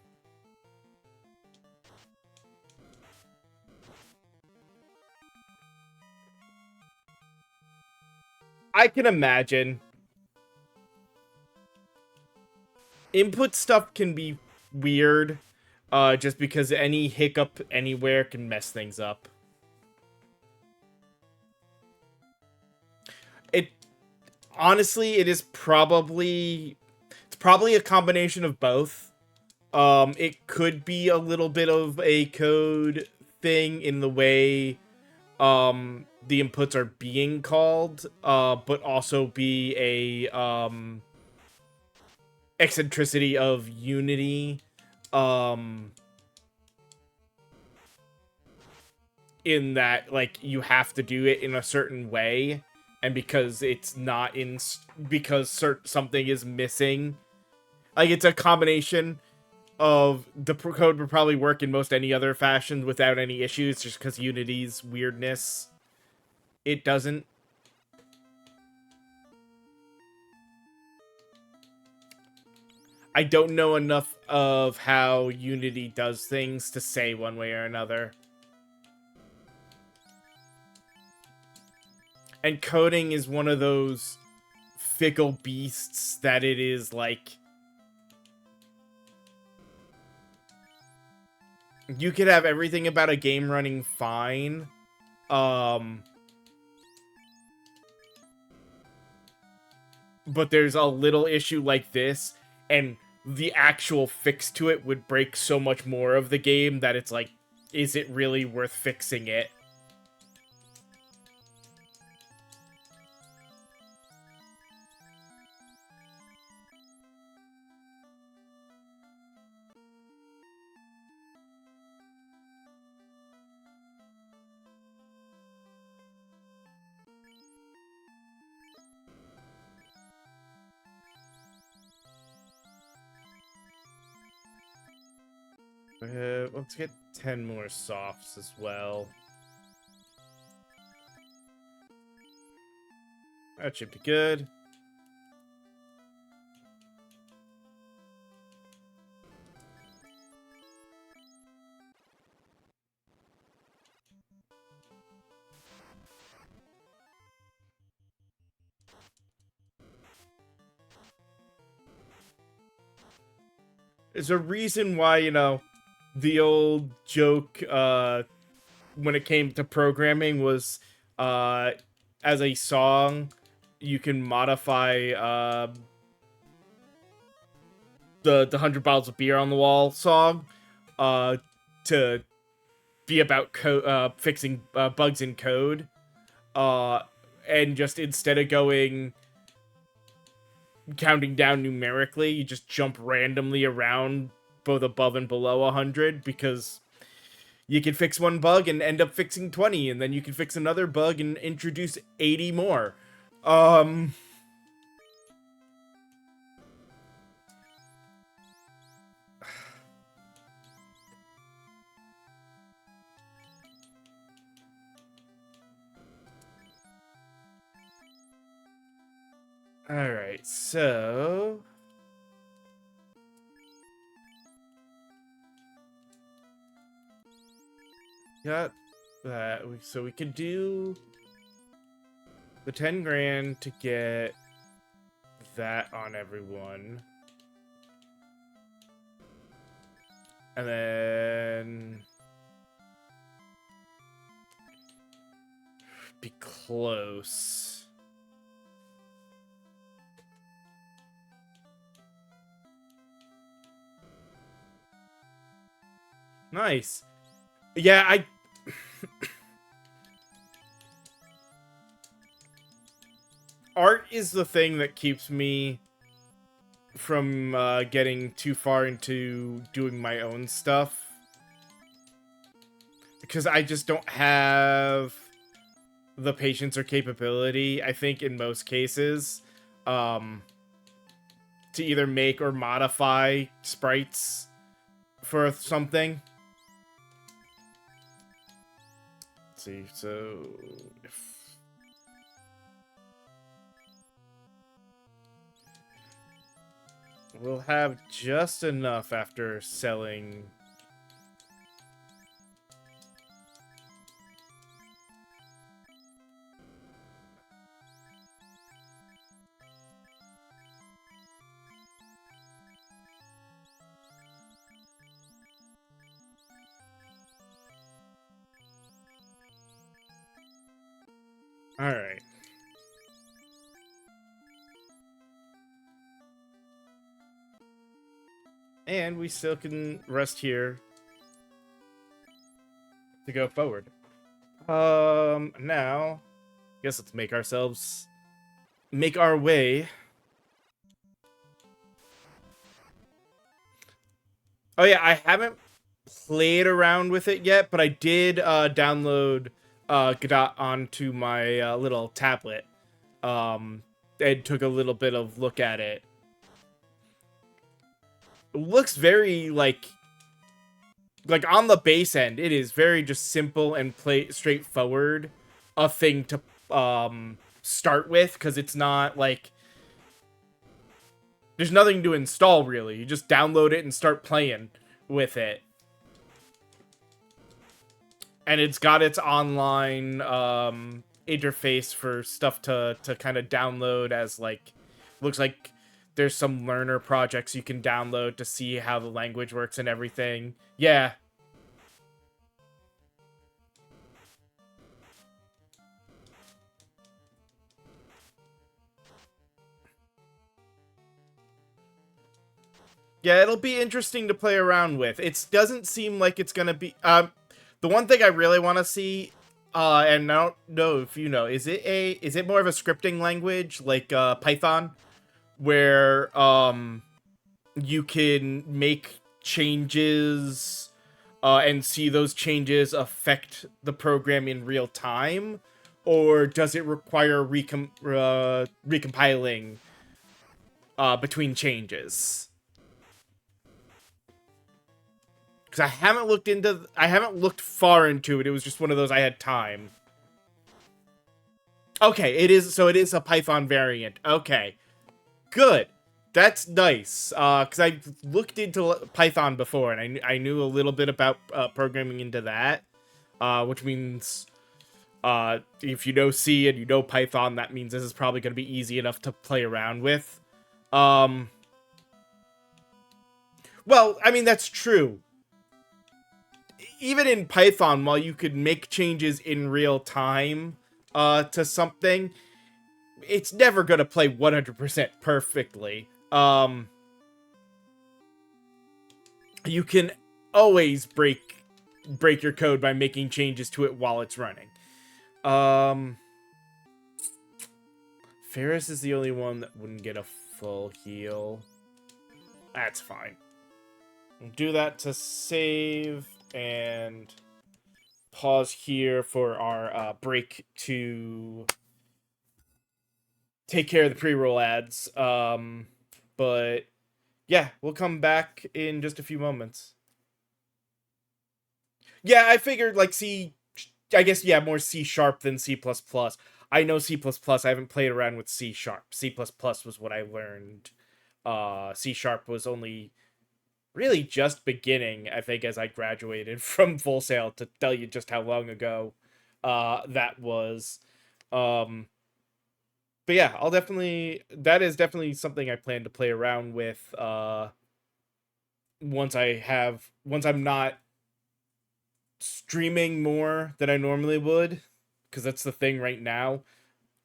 I can imagine. Input stuff can be weird, just because any hiccup anywhere can mess things up. It honestly, it's probably a combination of both. It could be a little bit of a code thing in the way the inputs are being called, but also be a eccentricity of Unity, in that like you have to do it in a certain way, and because it's not in because something is missing, like it's a combination of the code would probably work in most any other fashion without any issues, just because Unity's weirdness, it doesn't. I don't know enough of how Unity does things to say one way or another. And coding is one of those fickle beasts that it is like... you could have everything about a game running fine. But there's a little issue like this, and the actual fix to it would break so much more of the game that it's like, is it really worth fixing it? Let's get 10 more softs as well. That should be good. There's a reason why, you know, the old joke when it came to programming was as a song you can modify the 100 bottles of beer on the wall song to be about fixing bugs in code, and just instead of going counting down numerically, you just jump randomly around both above and below 100, because you can fix one bug and end up fixing 20, and then you can fix another bug and introduce 80 more. Alright, so got that. So we could do the 10 grand to get that on everyone. And then be close. Nice. Yeah, art is the thing that keeps me from getting too far into doing my own stuff, because I just don't have the patience or capability, I think, in most cases, to either make or modify sprites for something. Let's see, so if we'll have just enough after selling. All right. And we still can rest here to go forward. Now, I guess let's make our way. Oh yeah, I haven't played around with it yet, but I did download Godot onto my little tablet. And took a little bit of look at it. It looks very like on the base end, it is very just simple and straightforward a thing to start with, because it's not like there's nothing to install really. You just download it and start playing with it. And it's got its online interface for stuff to kind of download, as like, looks like there's some learner projects you can download to see how the language works and everything. Yeah. Yeah, it'll be interesting to play around with. It doesn't seem like it's gonna be. The one thing I really want to see, and I don't know if you know, is it more of a scripting language like Python, where you can make changes, and see those changes affect the program in real time, or does it require recompiling between changes? Because I haven't looked far into it. It was just one of those I had time. Okay, it is. So it is a Python variant. Okay, good. That's nice. Because I looked into Python before, and I knew a little bit about programming into that. Which means if you know C and you know Python, that means this is probably going to be easy enough to play around with. Um, well, I mean that's true. Even in Python, while you could make changes in real time to something, it's never going to play 100% perfectly. You can always break your code by making changes to it while it's running. Um, Ferris is the only one that wouldn't get a full heal. That's fine. We'll do that to save and pause here for our break to take care of the pre-roll ads. But yeah, we'll come back in just a few moments. Yeah, I figured like I guess yeah, more C sharp than C++. I know C++. I haven't played around with C sharp. C++ was what I learned. C sharp was only really just beginning, I think, as I graduated from Full Sail, to tell you just how long ago that was. Um, but yeah, that is definitely something I plan to play around with once I'm not streaming more than I normally would, because that's the thing right now.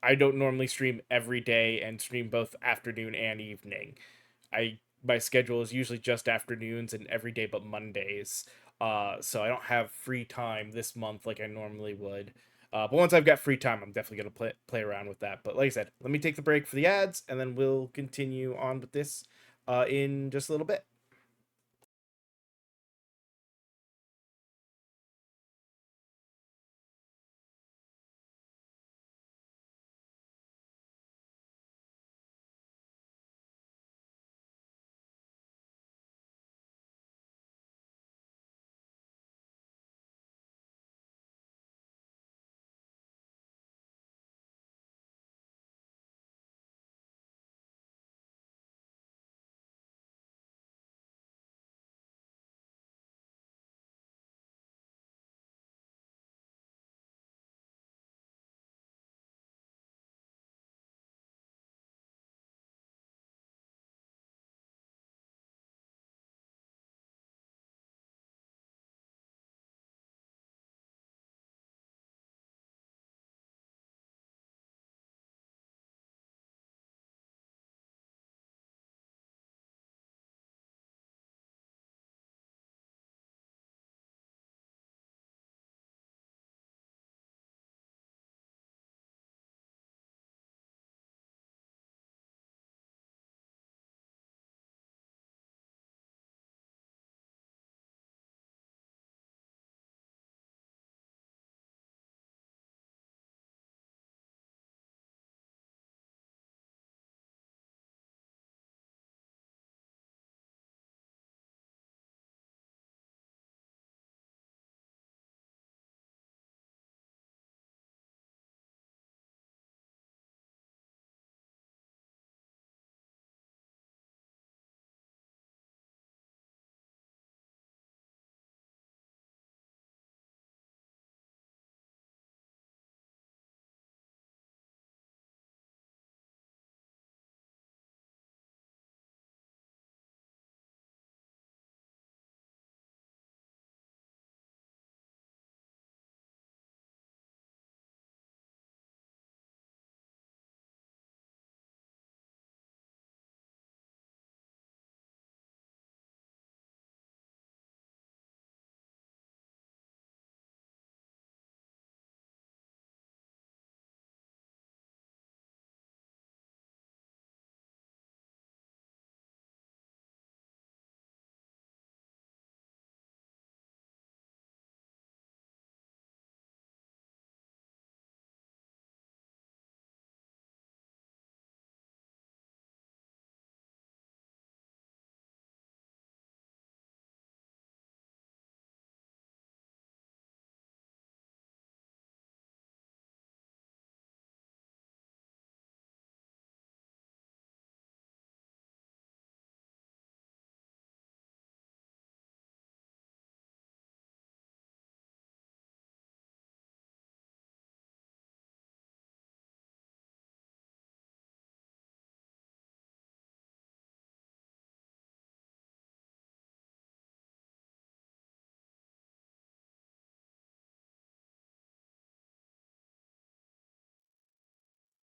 I don't normally stream every day and stream both afternoon and evening. My schedule is usually just afternoons and every day but Mondays. So I don't have free time this month like I normally would. But once I've got free time, I'm definitely gonna play around with that. But like I said, let me take the break for the ads, and then we'll continue on with this in just a little bit.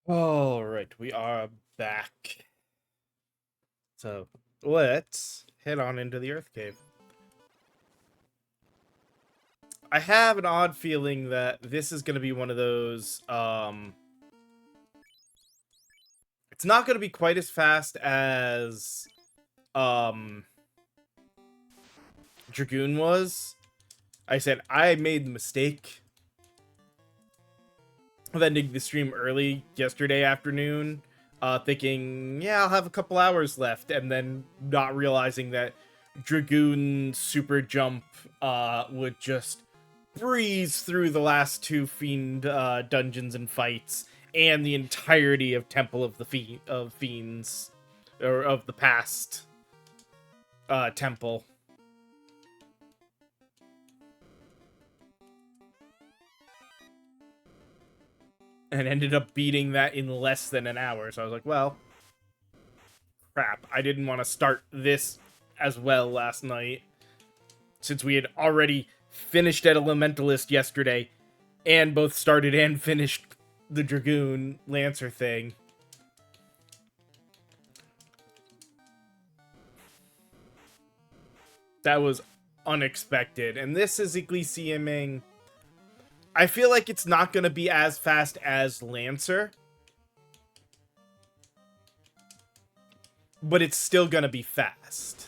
All right, we are back. So let's head on into the Earth Cave. I have an odd feeling that this is going to be one of those. It's not going to be quite as fast as Dragoon was. I said I made the mistake of ending the stream early yesterday afternoon, thinking, yeah, I'll have a couple hours left, and then not realizing that Dragoon Super Jump would just breeze through the last two Fiend dungeons and fights, and the entirety of Temple of the Fiends, or of the past temple. And ended up beating that in less than an hour. So I was like, well, crap. I didn't want to start this as well last night, since we had already finished at Elementalist yesterday, and both started and finished the Dragoon Lancer thing. That was unexpected. And this is Ecclesiaming. I feel like it's not going to be as fast as Lancer, but it's still going to be fast.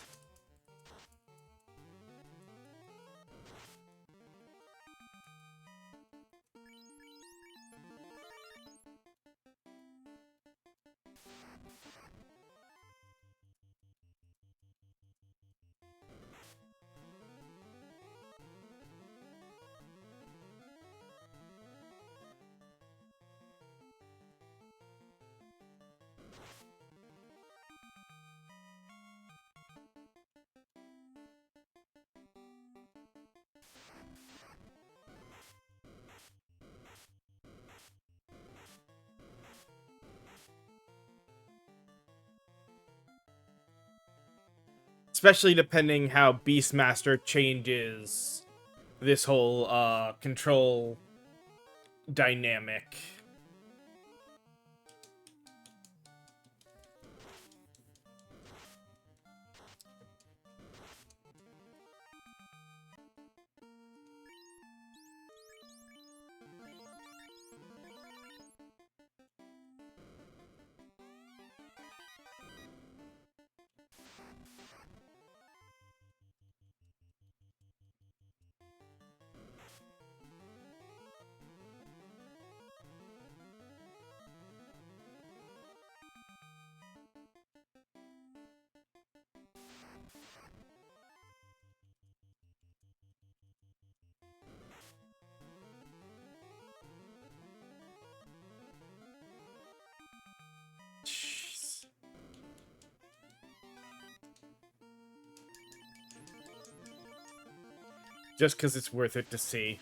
Especially depending how Beastmaster changes this whole control dynamic. Jeez. Just because it's worth it to see.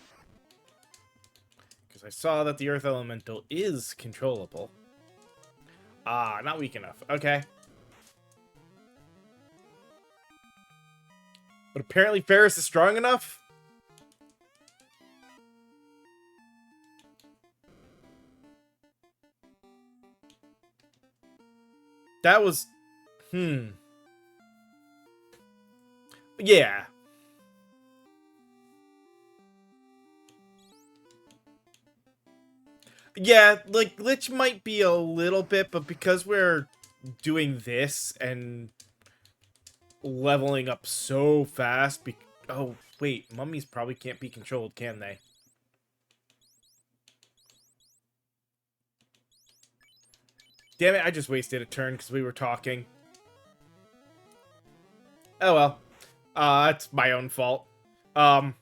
Because I saw that the Earth Elemental is controllable. Ah, not weak enough. Okay. But apparently Ferris is strong enough? That was... Yeah. Yeah, like, Lich might be a little bit, but because we're doing this and leveling up so fast... Oh, wait, mummies probably can't be controlled, can they? Damn it, I just wasted a turn because we were talking. Oh well. It's my own fault. But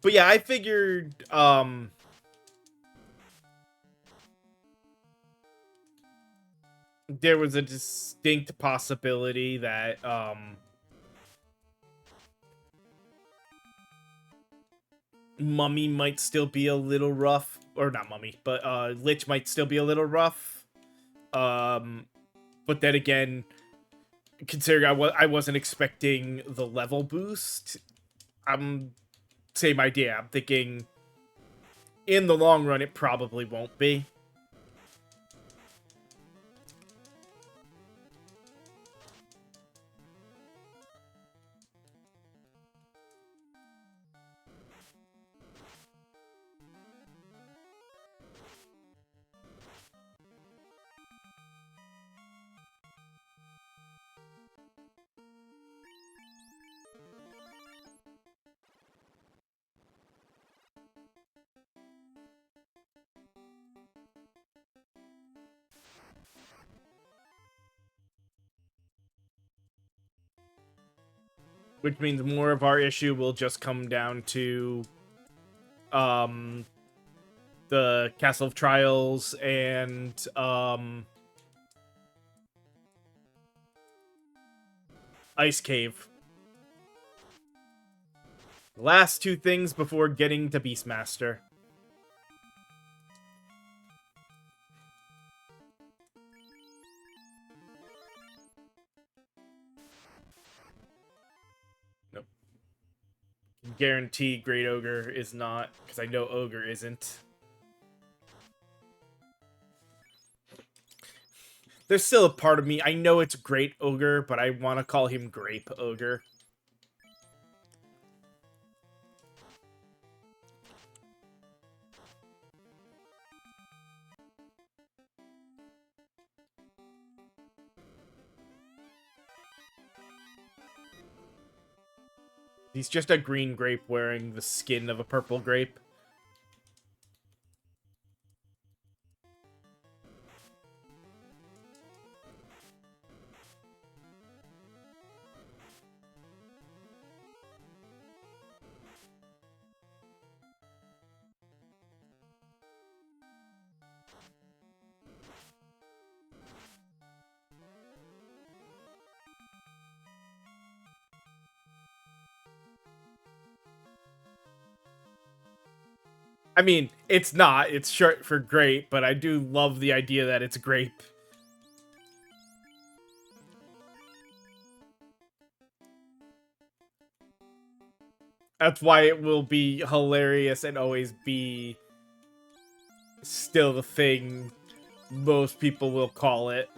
yeah, I figured, there was a distinct possibility that, Mummy might still be a little rough. Or not Mummy, but, Lich might still be a little rough. But then again, considering I wasn't expecting the level boost, same idea. I'm thinking, in the long run, it probably won't be. which means more of our issue will just come down to the Castle of Trials and Ice Cave. Last two things before getting to Beastmaster. Nope. Guarantee Great Ogre is not, because I know Ogre isn't. There's still a part of me, I know it's Great Ogre, but I want to call him Grape Ogre. He's just a green grape wearing the skin of a purple grape. I mean, it's not. It's short for grape, but I do love the idea that it's grape. That's why it will be hilarious and always be still the thing most people will call it.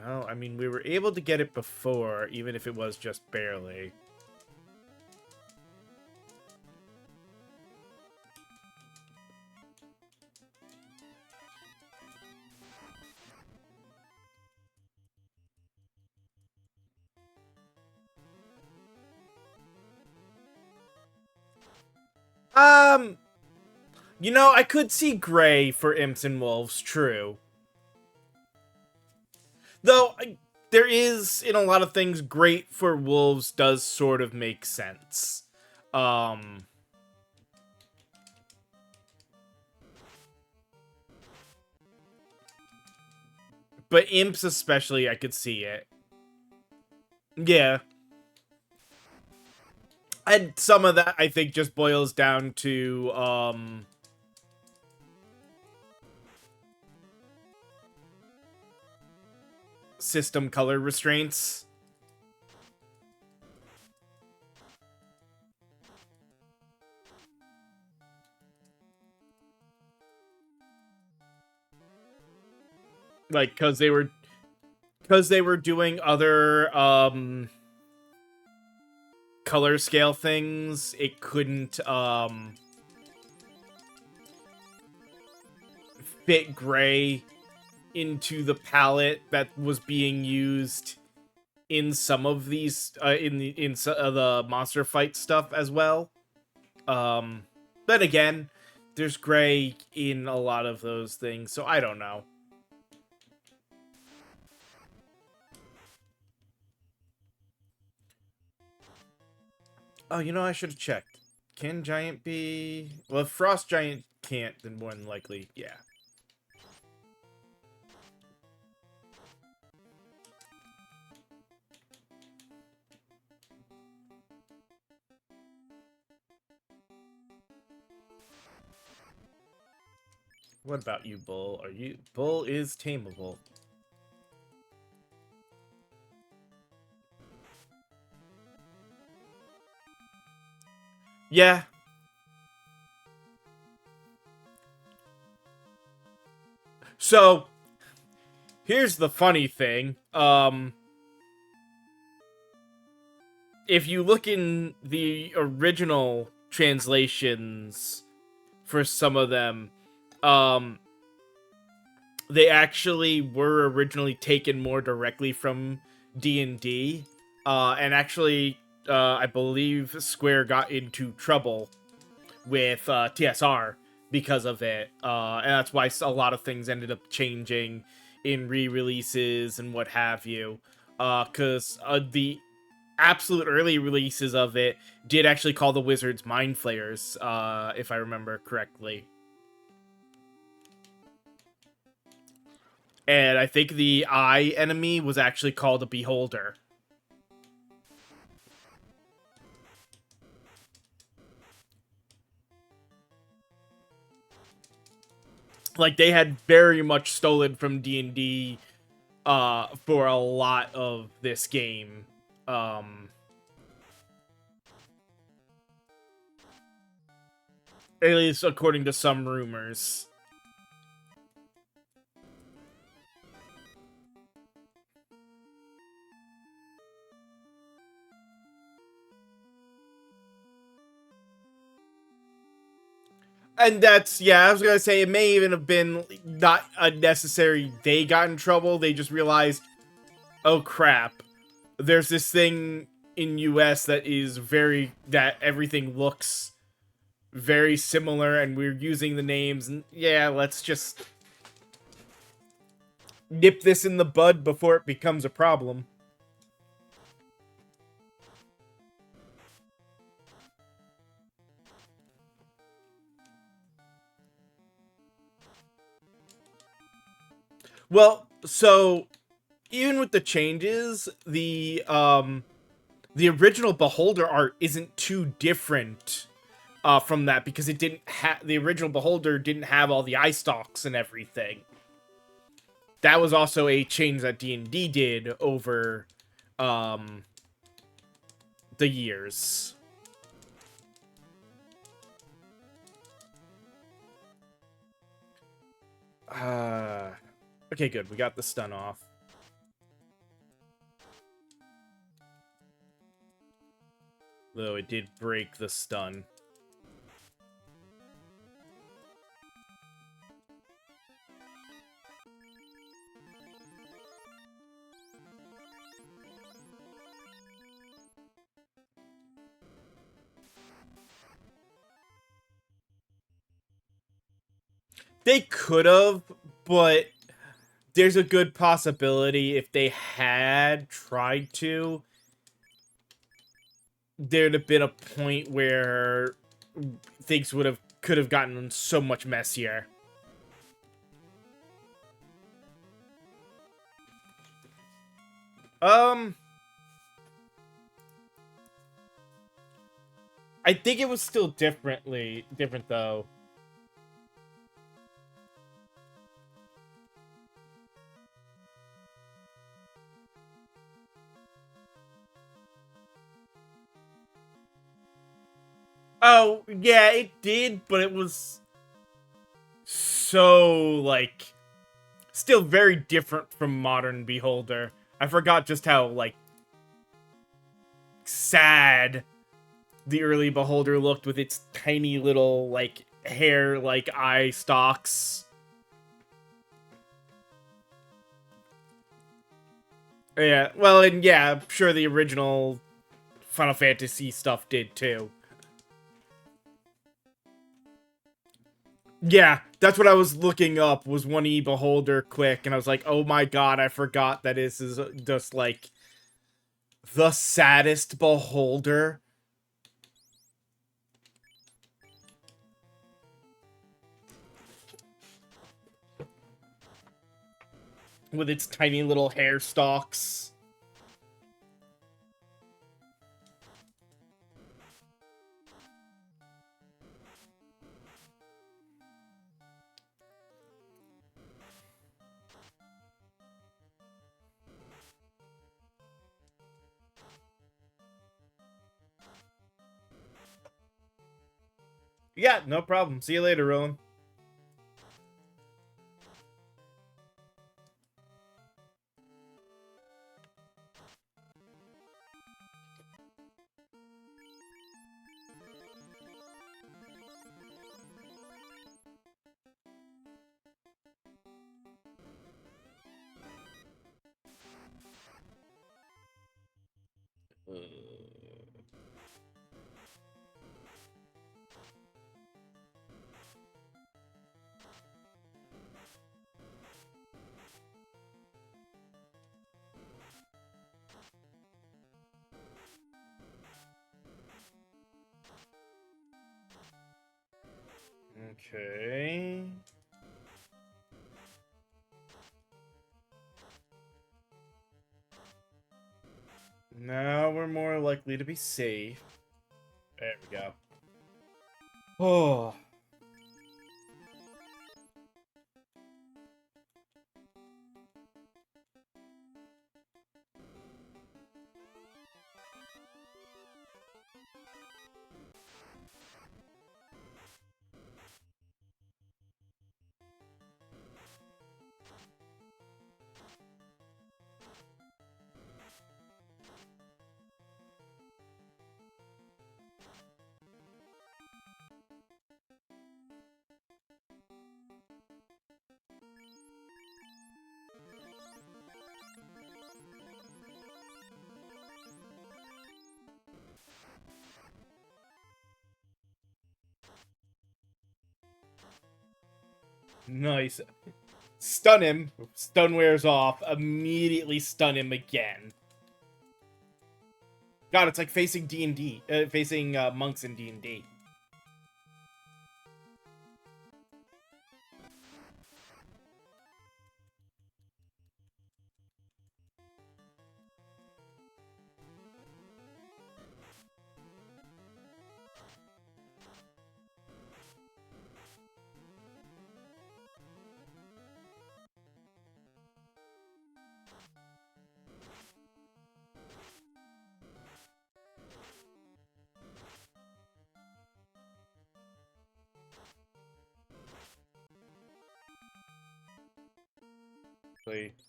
Well, I mean, we were able to get it before, even if it was just barely. You know, I could see gray for imps and wolves, true. Though, there is, in a lot of things, great for wolves does sort of make sense. But imps especially, I could see it. Yeah. And some of that, I think, just boils down to, system color restraints. Like, because they were doing other, color scale things, it couldn't, fit gray into the palette that was being used in some of these in the monster fight stuff as well. Then again, there's gray in a lot of those things, so I don't know. Oh, you know, I should have checked. Can Giant be... Well, if Frost Giant can't, then more than likely, yeah. What about you, Bull? Bull is tameable. Yeah. So, here's the funny thing. If you look in the original translations for some of them, they actually were originally taken more directly from D&D. And actually, I believe Square got into trouble with TSR because of it. And that's why a lot of things ended up changing in re-releases and what have you. Because the absolute early releases of it did actually call the wizards mind flayers, if I remember correctly. And I think the eye enemy was actually called a beholder. Like, they had very much stolen from D&D for a lot of this game. At least according to some rumors. And that's, yeah, I was gonna say, it may even have been not unnecessary they got in trouble. They just realized, oh crap, there's this thing in US that everything looks very similar, and we're using the names, and yeah, let's just nip this in the bud before it becomes a problem. Well, so even with the changes, the original Beholder art isn't too different from that, because it didn't have the original Beholder didn't have all the eye stalks and everything. That was also a change that D&D did over the years. Okay, good. We got the stun off. Though it did break the stun. They could have, but there's a good possibility if they had tried to, there'd have been a point where things could have gotten so much messier. I think it was still different though. Oh, yeah, it did, but it was so, like, still very different from modern Beholder. I forgot just how, like, sad the early Beholder looked with its tiny little, like, hair, like, eye stalks. Yeah, well, and yeah, I'm sure the original Final Fantasy stuff did too. Yeah, that's what I was looking up, was 1E Beholder quick, and I was like, oh my god, I forgot that this is just, like, the saddest Beholder. With its tiny little hair stalks. Yeah, no problem. See you later, Rowan. Okay. Now we're more likely to be safe. There we go. Oh. Nice. Stun him. Stun wears off. Immediately stun him again. God, it's like facing D&D. Facing monks in D&D.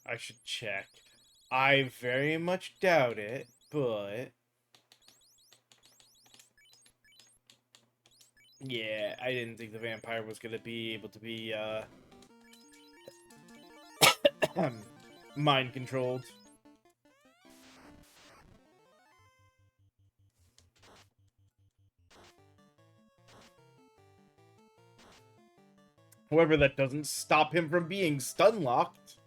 I should check. I very much doubt it, but... Yeah, I didn't think the vampire was gonna be able to be, mind controlled. However, that doesn't stop him from being stun locked.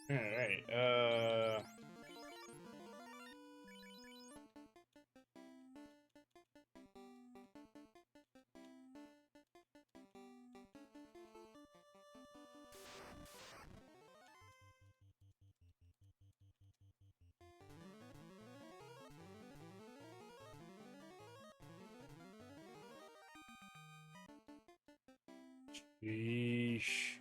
Alright, Yeesh.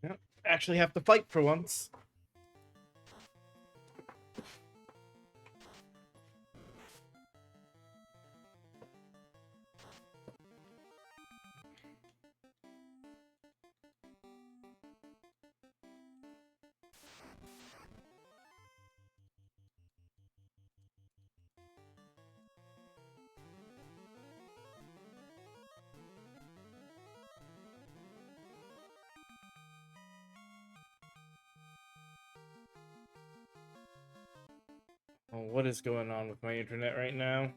Yep. Actually have to fight for once. what is going on with my internet right now?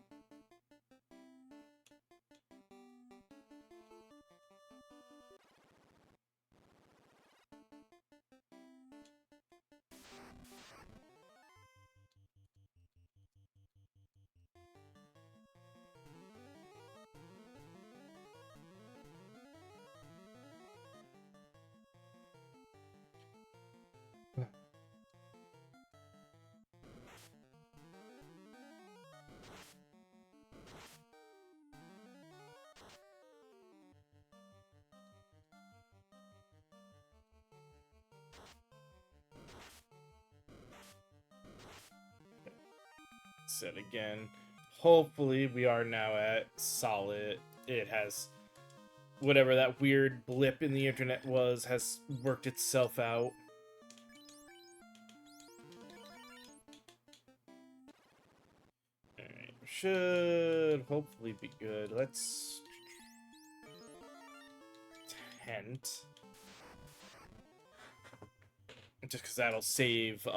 Set again. Hopefully we are now at solid. It has whatever that weird blip in the internet was has worked itself out. Alright, should hopefully be good. Let's tent. Just because that'll save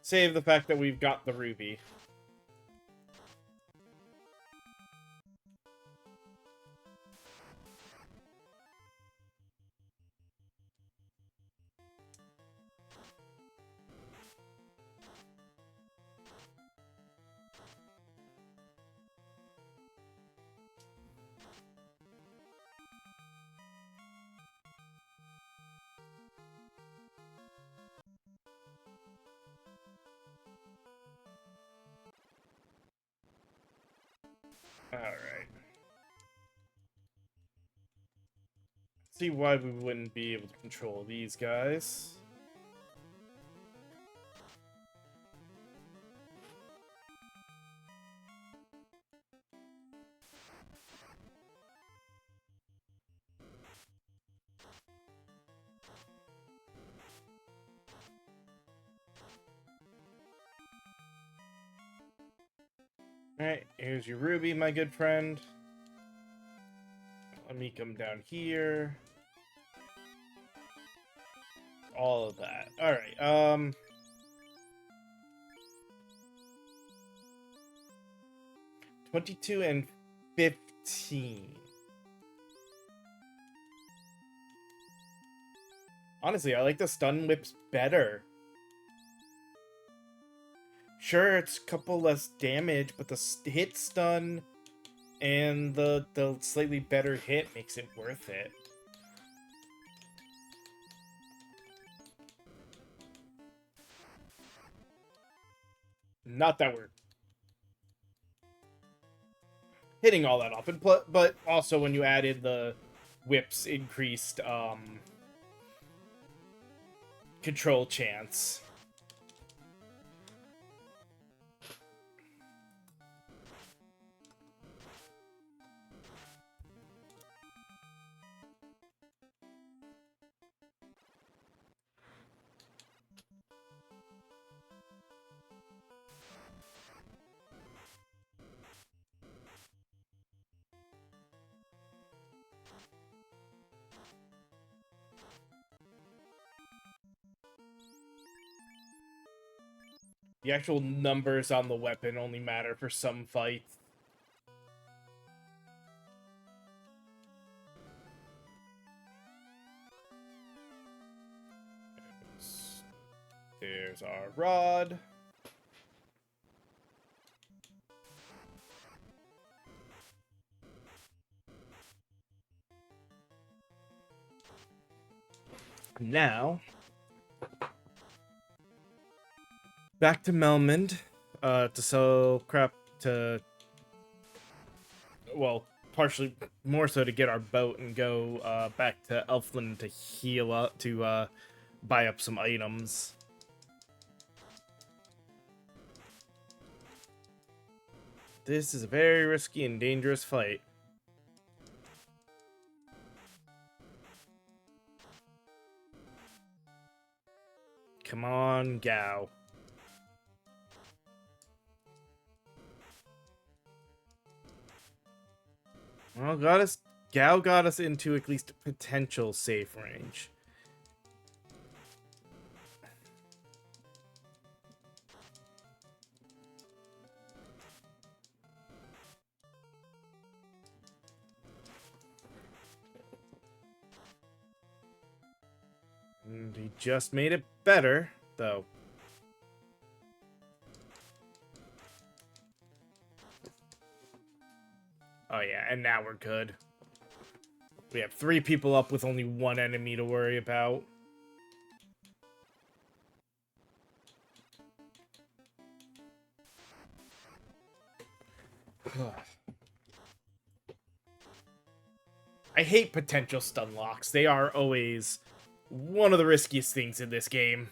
save the fact that we've got the ruby. Alright. See why we wouldn't be able to control these guys. Alright, here's your ruby, my good friend. Let me come down here. All of that. Alright, 22 and 15. Honestly, I like the stun whips better. Sure, it's a couple less damage, but the hit stun and the slightly better hit makes it worth it. Not that we're hitting all that often, but also when you added the whips increased control chance. The actual numbers on the weapon only matter for some fights. There's our rod. Now, back to Melmond, to sell crap to, well, partially more so to get our boat and go back to Elfland to heal up, to buy up some items. This is a very risky and dangerous fight. Come on, Gao. Well, Gao got us into at least potential safe range. And he just made it better, though. Oh yeah, and now we're good. We have 3 people up with only 1 enemy to worry about. I hate potential stun locks. They are always one of the riskiest things in this game.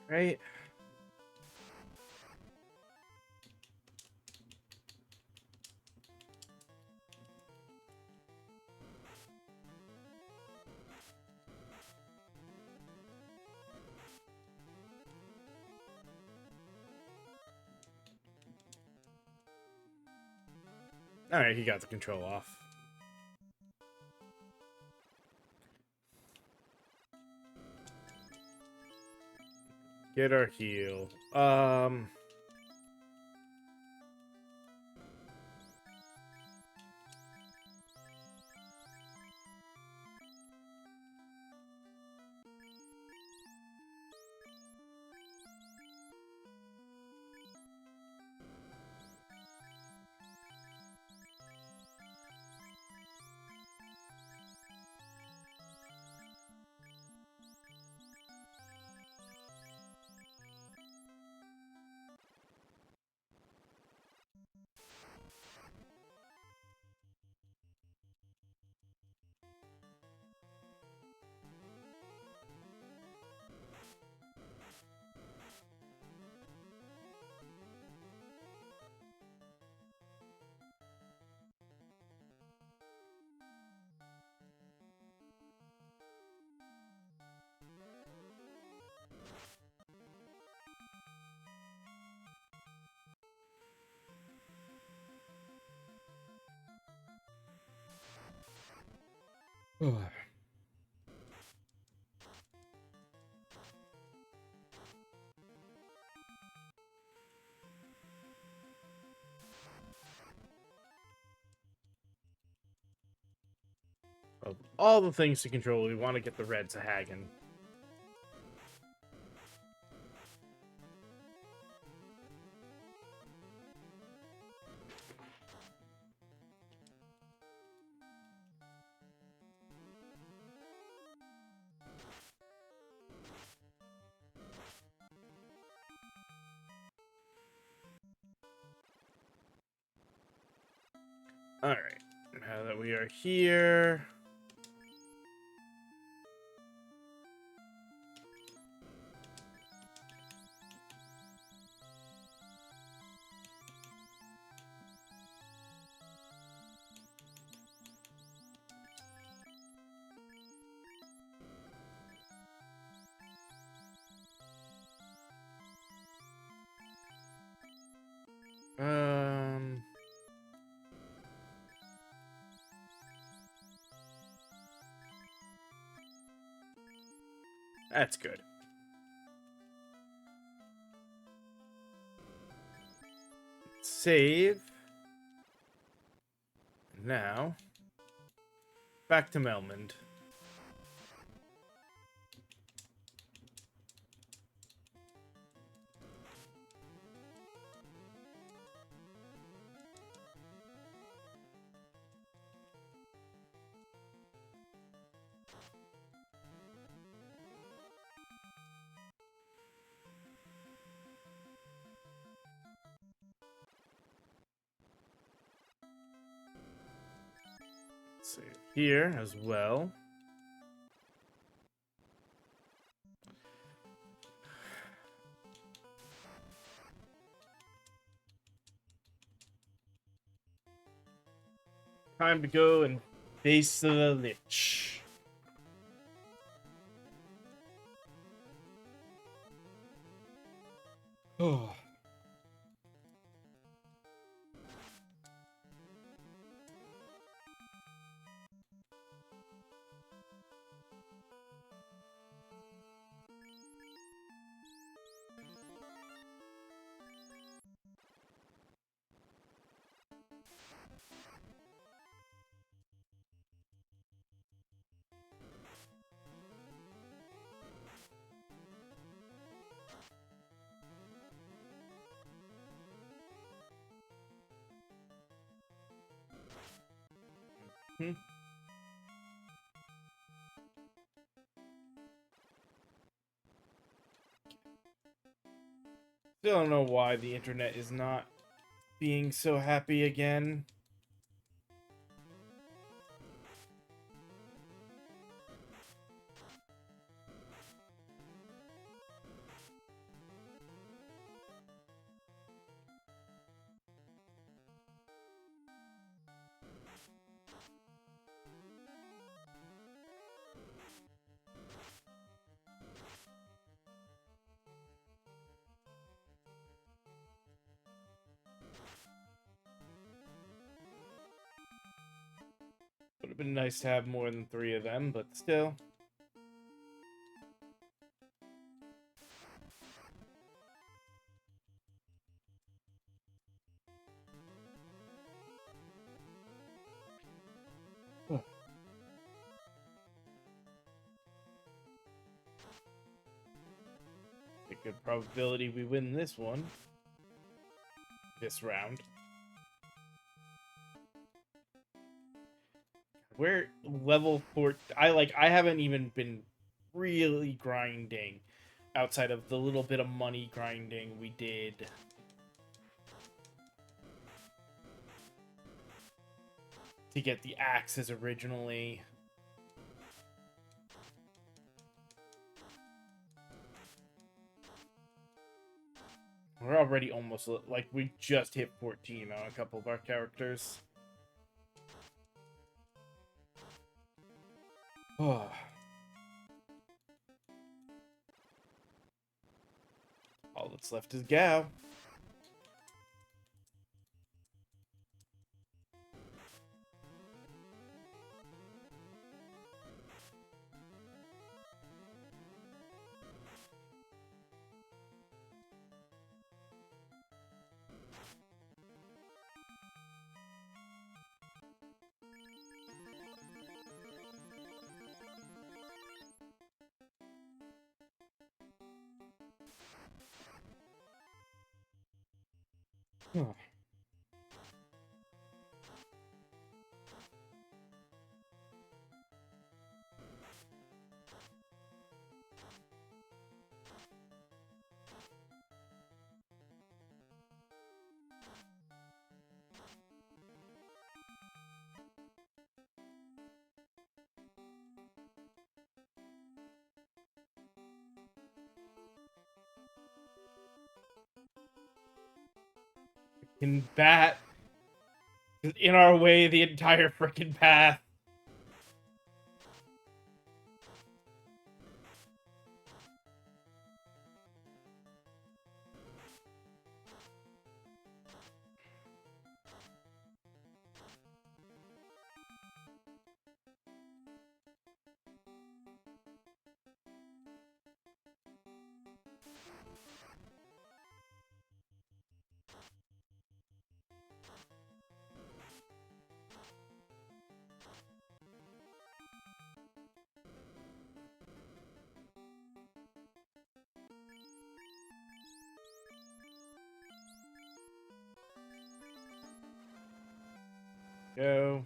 Right? Alright, he got the control off. Get our heal. Of all the things to control, we want to get the red to Hagen. Alright, now that we are here... That's good. Save. Now, back to Melmond. Save here as well. Time to go and face the Lich. Oh. Still don't know why the internet is not being so happy again. Would have been nice to have more than 3 of them, but still. A good probability we win this one. This round. We're level 4. I haven't even been really grinding outside of the little bit of money grinding we did. To get the axes originally. We're already almost, like, we just hit 14 on a couple of our characters. Oh. All that's left is Gao. Oh. In that, in our way the entire frickin' path. Go.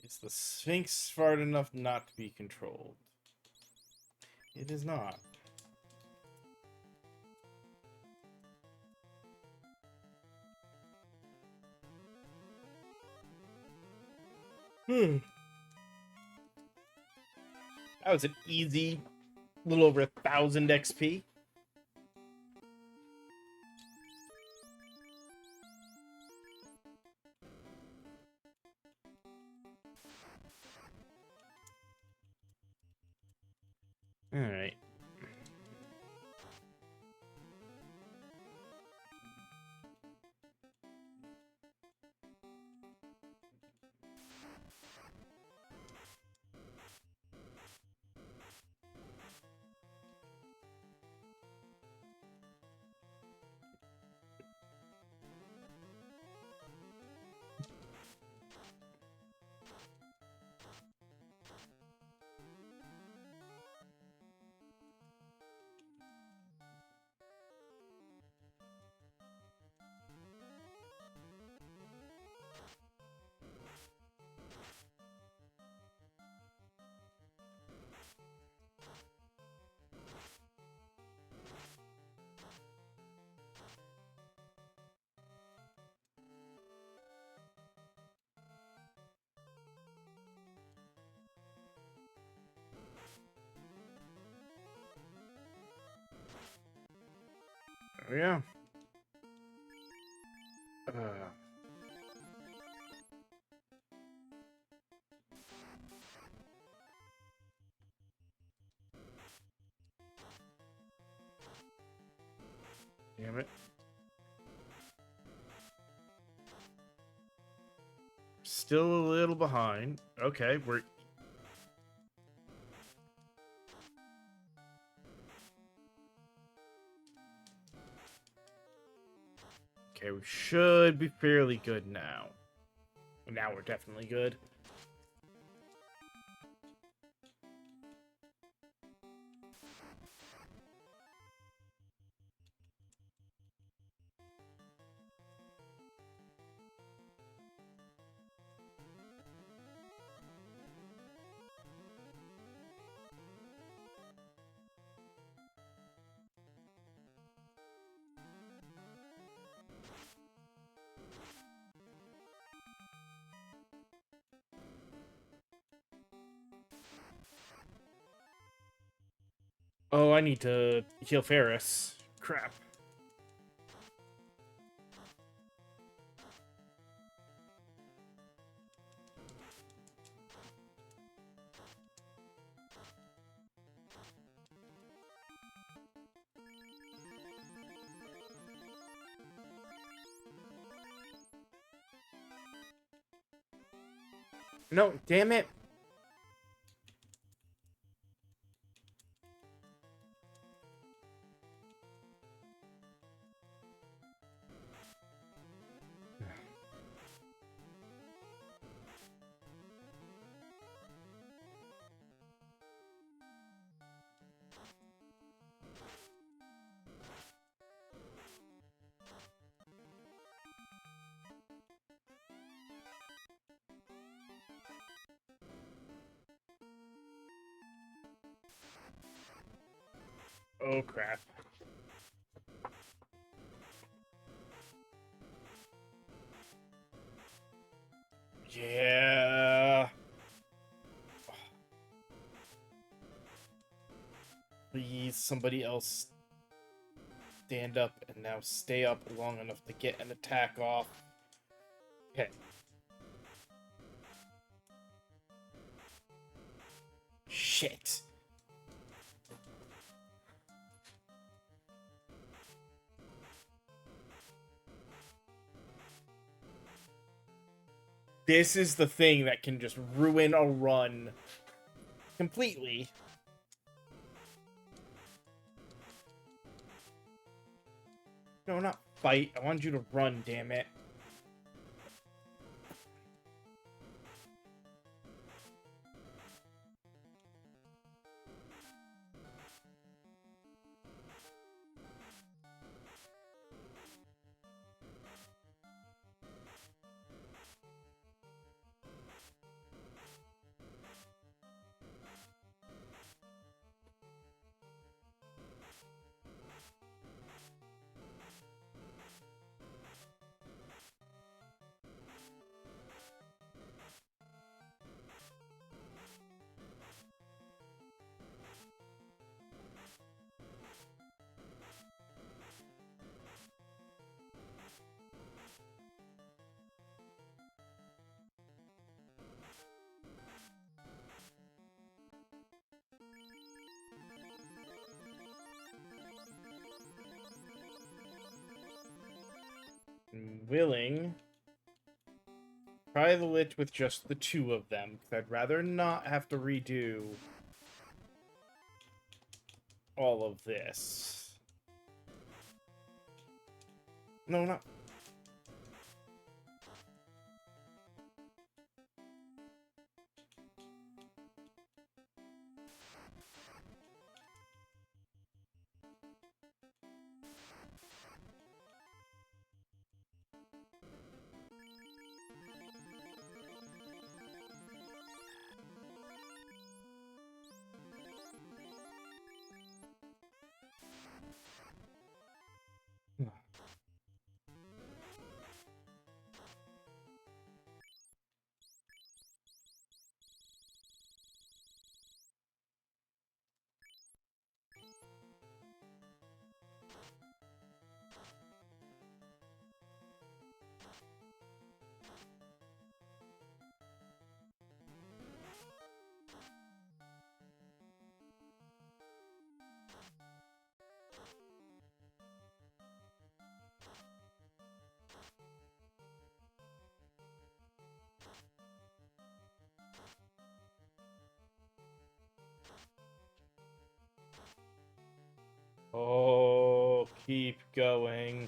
Is the Sphinx smart enough not to be controlled? It is not. That was an easy little over 1,000 XP. Alright. Oh, yeah. Damn it. Still a little behind. Okay, we're... Okay, we should be fairly good now. Now we're definitely good. Oh, I need to heal Ferris. Crap. No, damn it. Oh, crap. Yeah. Please, somebody else stand up and now stay up long enough to get an attack off. Okay. Shit. This is the thing that can just ruin a run completely. No, not fight. I wanted you to run, damn it. I'm willing. Try the Lich with just the 2 of them, because I'd rather not have to redo all of this. No, not. Oh, keep going.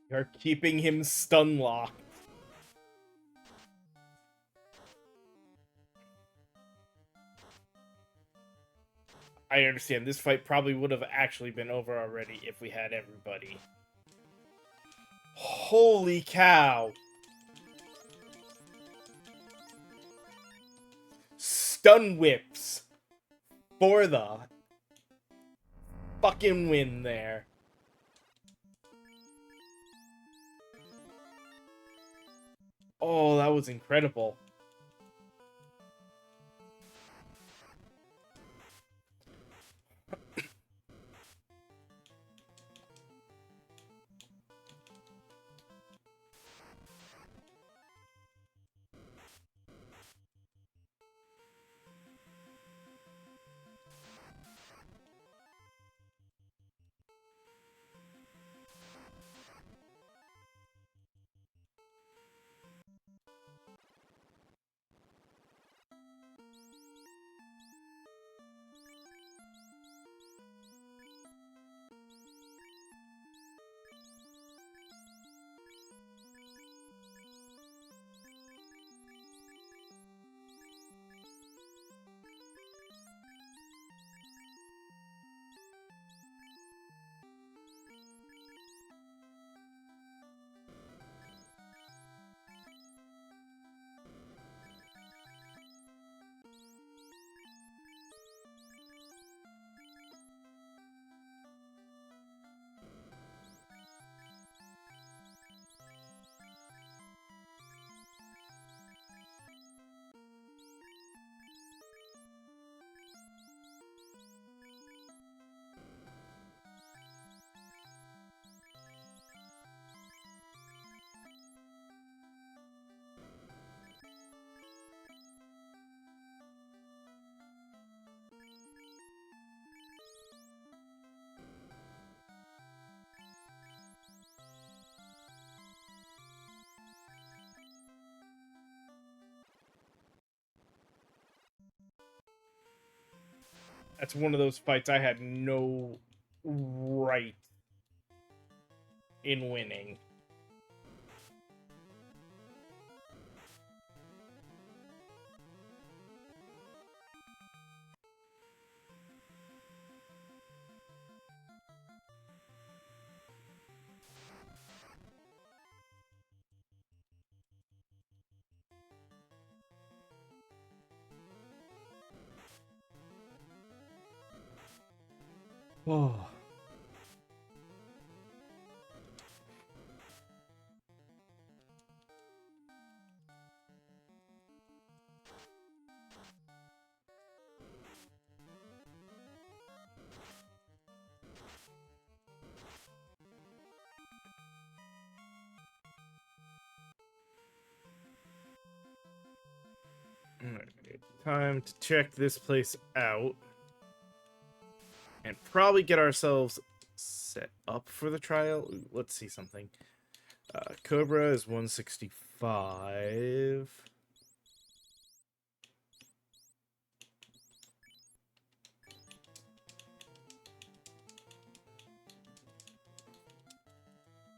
You're keeping him stun locked. I understand. This fight probably would have actually been over already if we had everybody. Holy cow! Stun whips for the fucking win there. Oh, that was incredible. That's one of those fights I had no right in winning. Oh. Alright, time to check this place out. And probably get ourselves set up for the trial. Ooh, let's see something. Cobra is 165.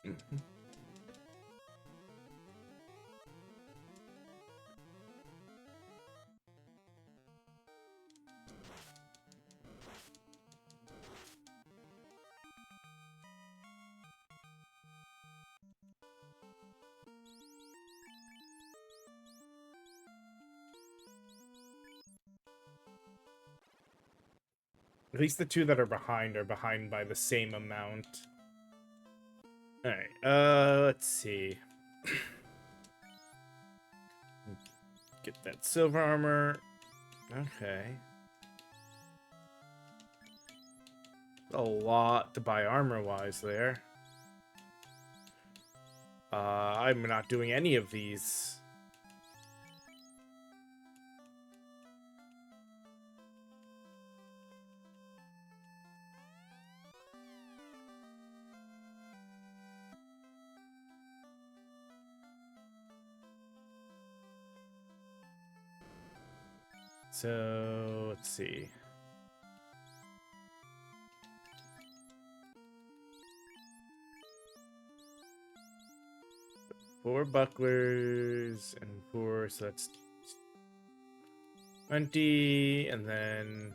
Mhm. At least the two that are behind by the same amount. Alright, let's see. Get that silver armor. Okay. A lot to buy armor-wise there. I'm not doing any of these. So, let's see. Four bucklers and four, so that's 20, and then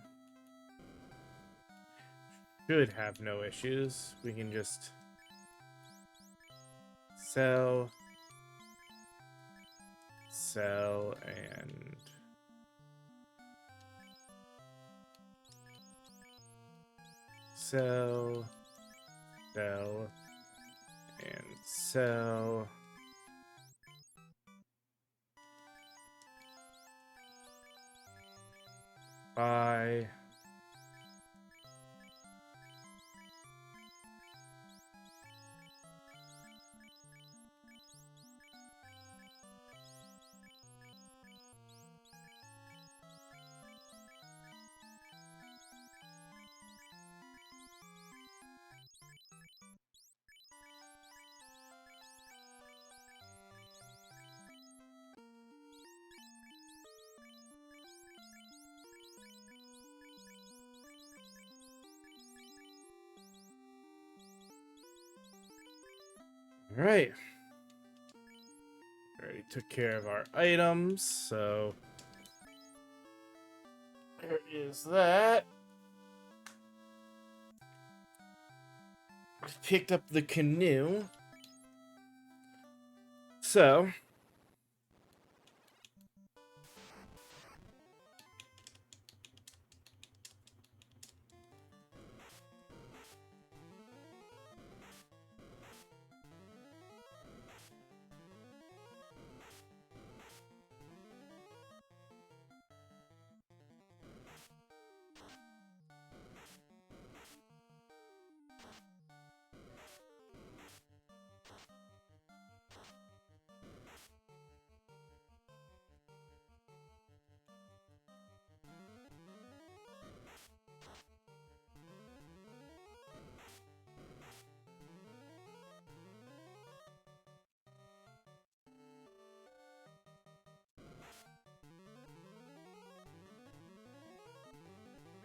should have no issues. We can just sell, and sell, and sell. Buy. All right. Already took care of our items, so there is that. Picked up the canoe. So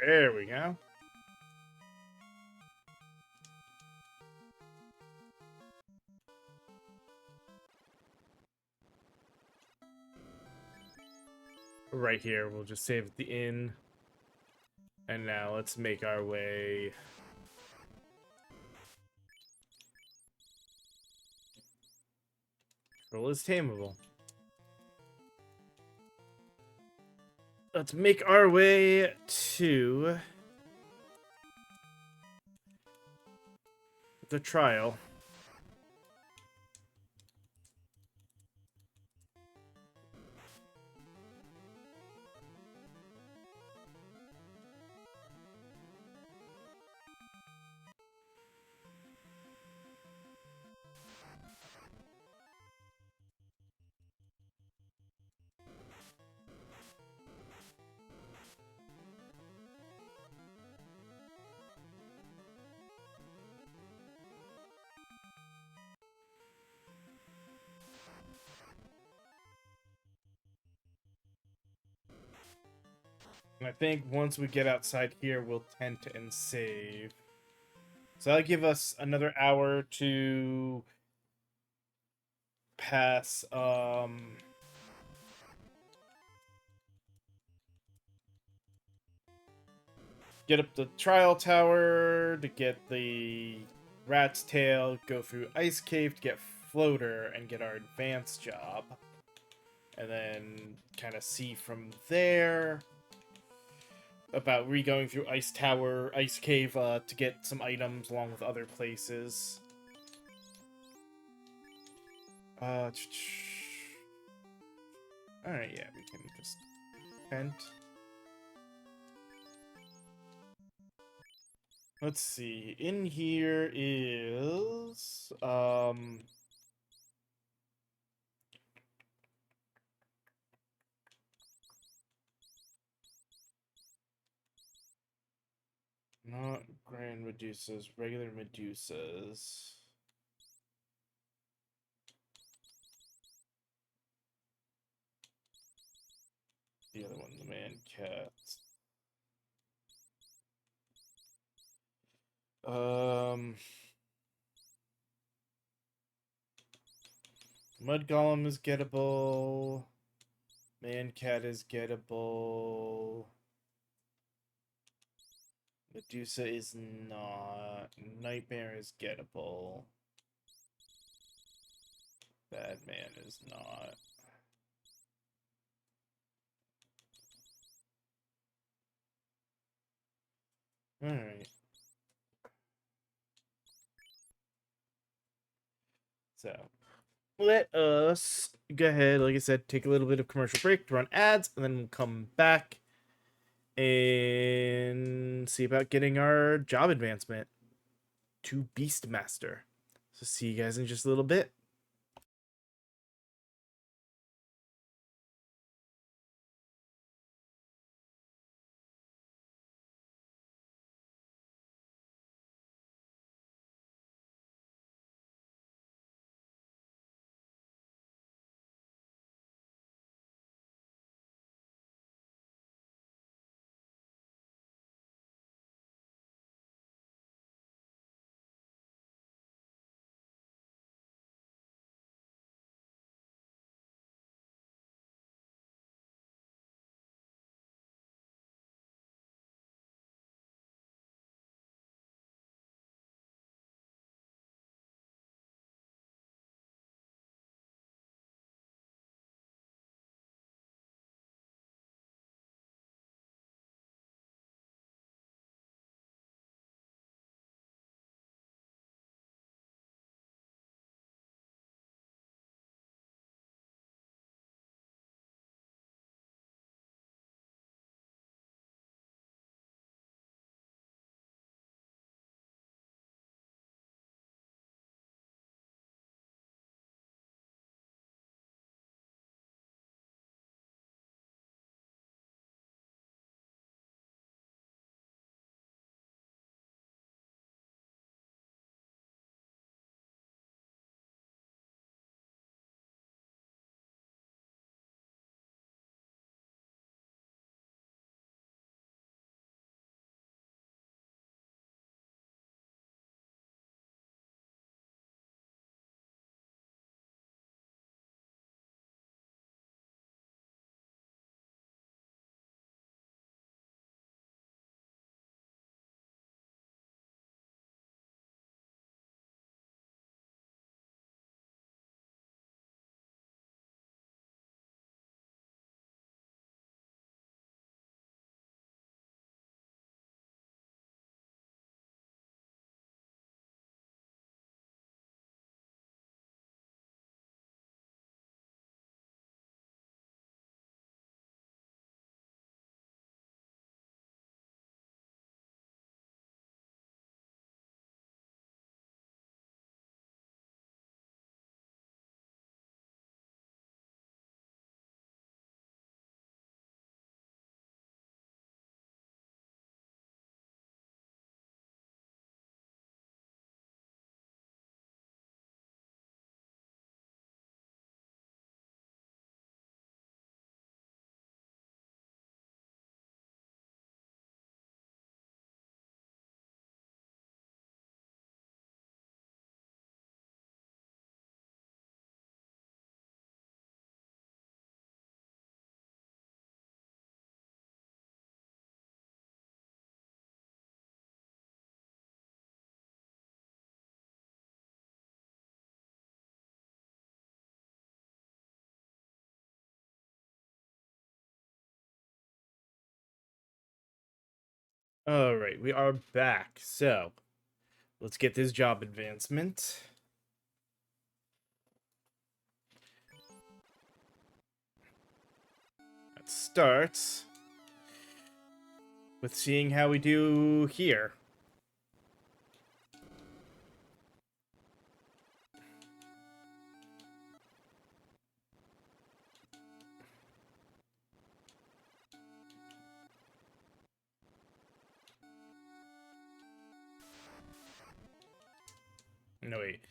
there we go. Right here, we'll just save at the inn. And now let's make our way. Control is tameable. Let's make our way to the trial. And I think once we get outside here, we'll tent and save. So that'll give us another hour to pass, get up the trial tower, to get the rat's tail, go through ice cave to get floater and get our advanced job. And then kind of see from there about re-going through ice tower, ice cave, to get some items along with other places. Alright, yeah, we can just tent. Let's see. In here is not grand medusas, regular medusas. The other one, the man cats. Mud Golem is gettable. Man cat is gettable. Medusa is not. Nightmare is gettable. Badman is not. Alright. So, let us go ahead, like I said, take a little bit of commercial break to run ads, and then we'll come back and see about getting our job advancement to Beastmaster. So, see you guys in just a little bit. All right, we are back. So, let's get this job advancement. That starts with seeing how we do here. No, wait.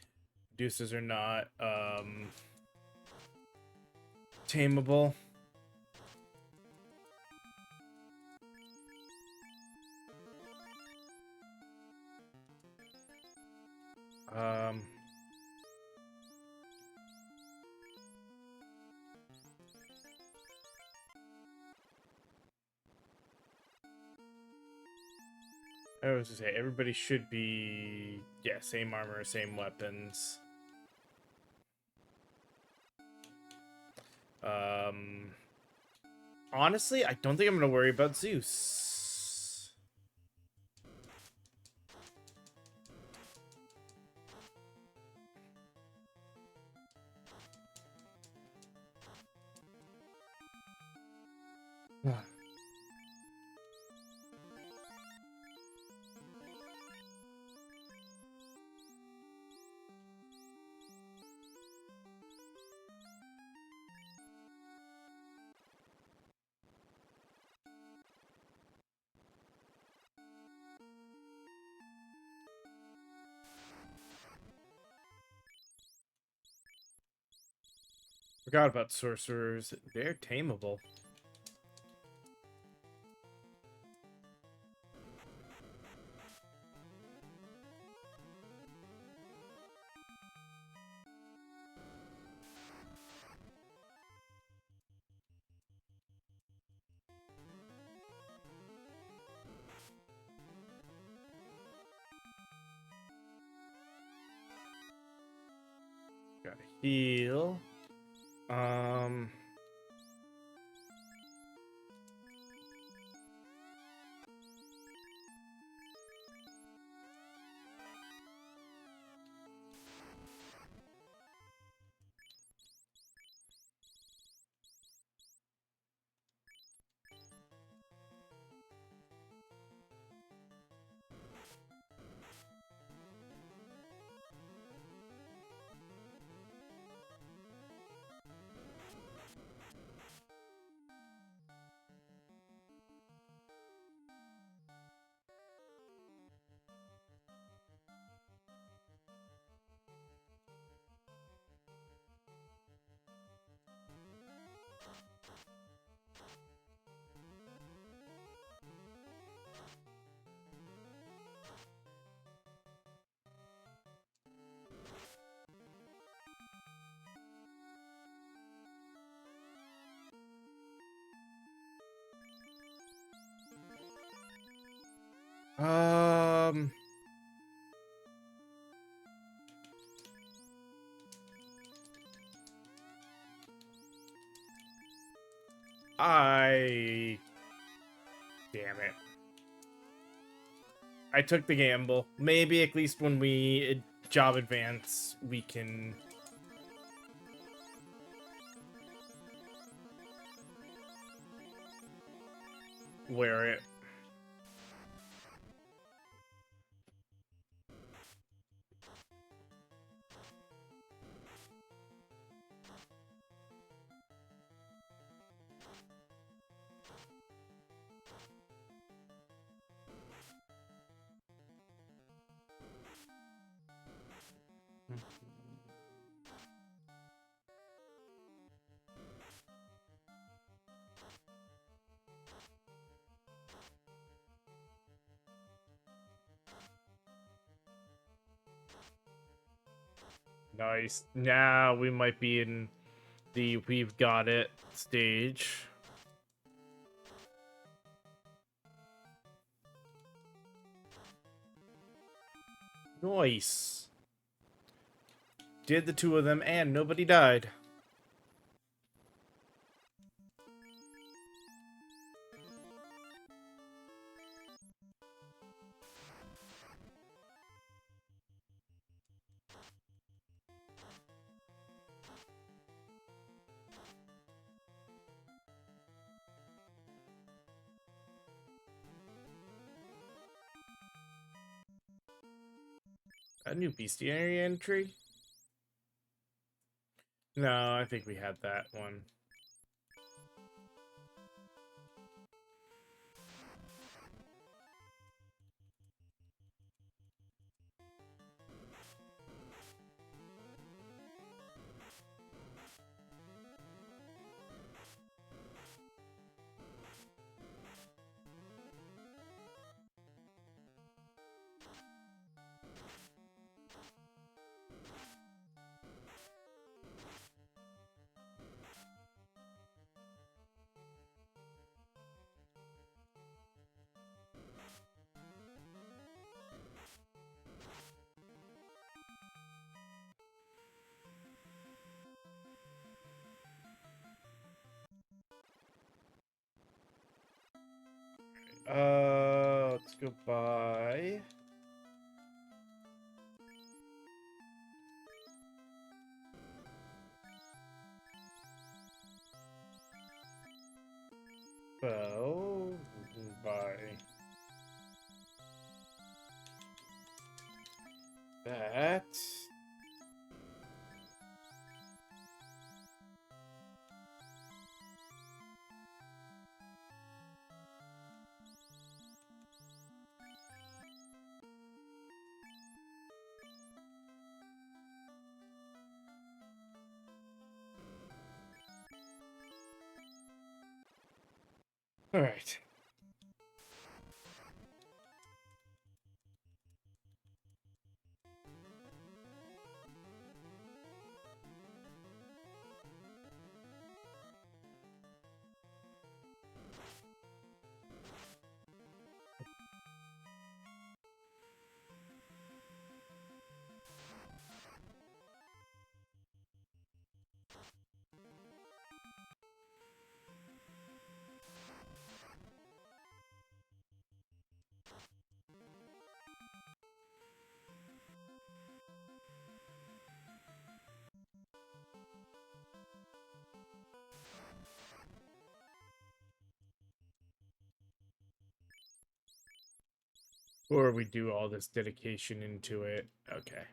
Deuces are not, tameable. Um... I was to say, everybody should be, yeah, same armor, same weapons. Um, honestly, I don't think I'm gonna worry about Zeus. Forgot about sorcerers. They're tameable. Gotta heal. Um... Um... I... Damn it. I took the gamble. Maybe at least when we job advance, we can... wear it. Nice. Now we might be in the we've got it stage. Nice. Did the two of them and nobody died. A new bestiary entry? No, I think we had that one. Let's go by. Well, we can buy that. All right. Or we do all this dedication into it. Okay.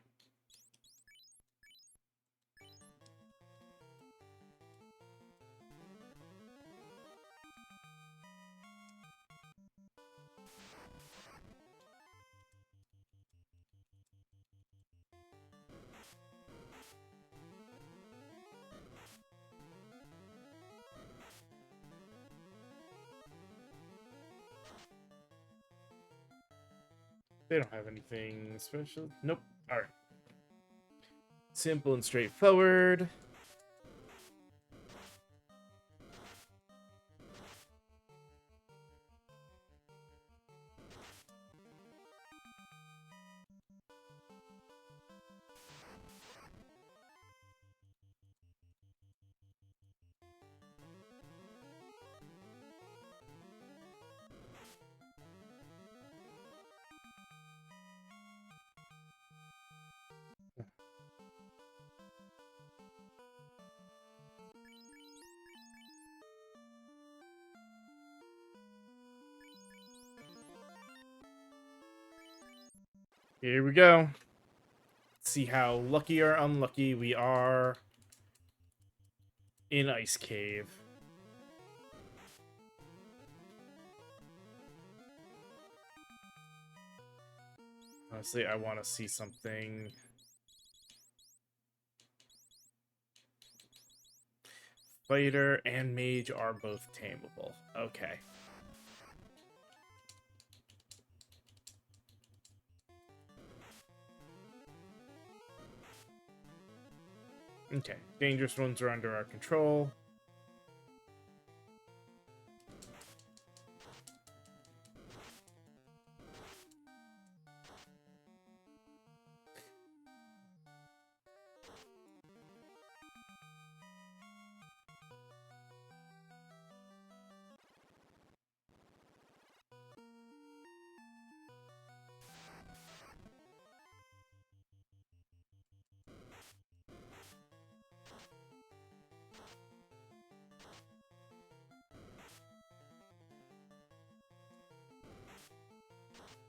They don't have anything special. Nope. All right. Simple and straightforward. Here we go. Let's see how lucky or unlucky we are in Ice Cave. Honestly, I want to see something. Fighter and mage are both tameable. Okay. Okay. Dangerous ones are under our control.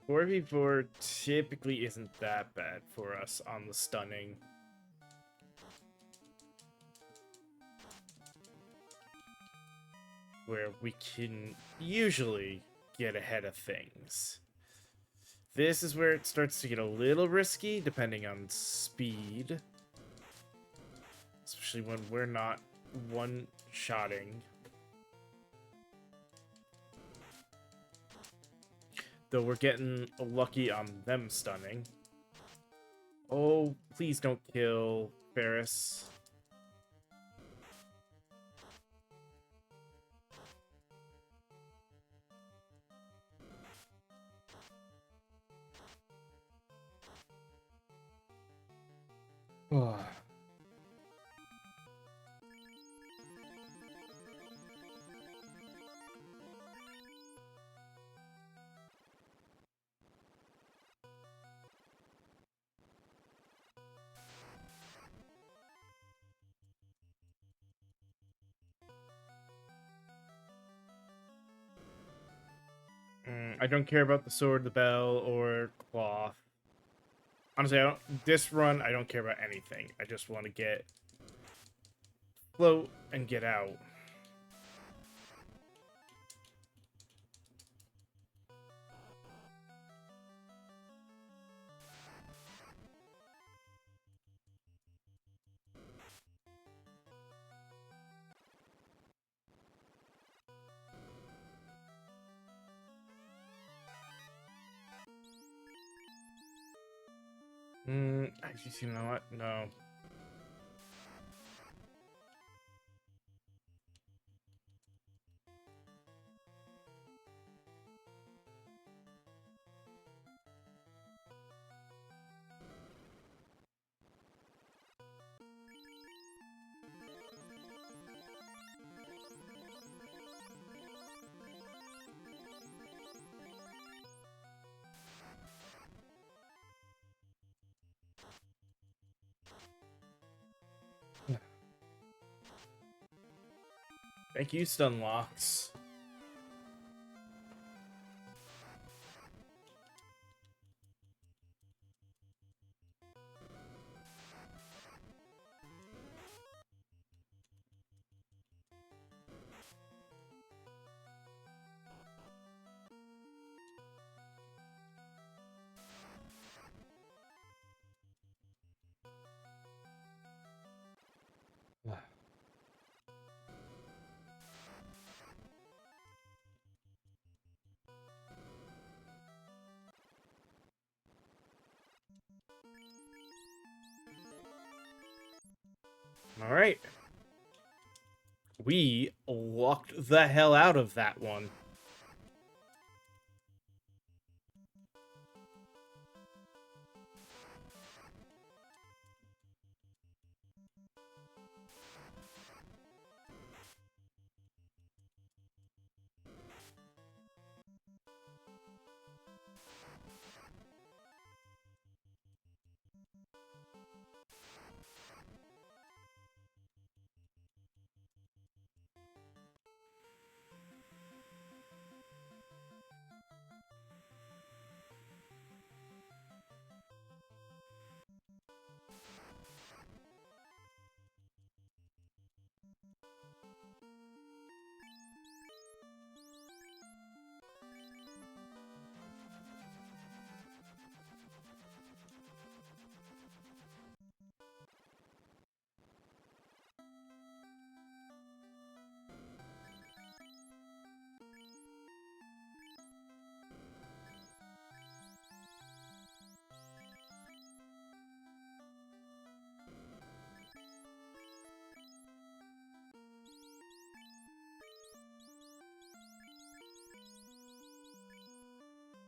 4v4 typically isn't that bad for us on the stunning. Where we can usually get ahead of things. This is where it starts to get a little risky, depending on speed. Especially when we're not one-shotting. Though we're getting lucky on them stunning. Oh, please don't kill Ferris. Oh. I don't care about the sword, the bell, or cloth. Honestly, this run, I don't care about anything. I just want to get float and get out. Actually, you know what? No. Thank you, Stunlocks. Alright. We walked the hell out of that one.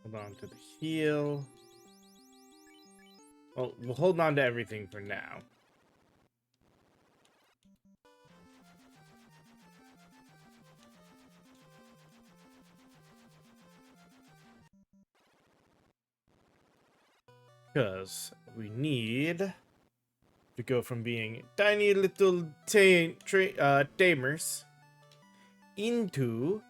Hold on to the heal. Well, we'll hold on to everything for now. Because we need to go from being tiny little tamers into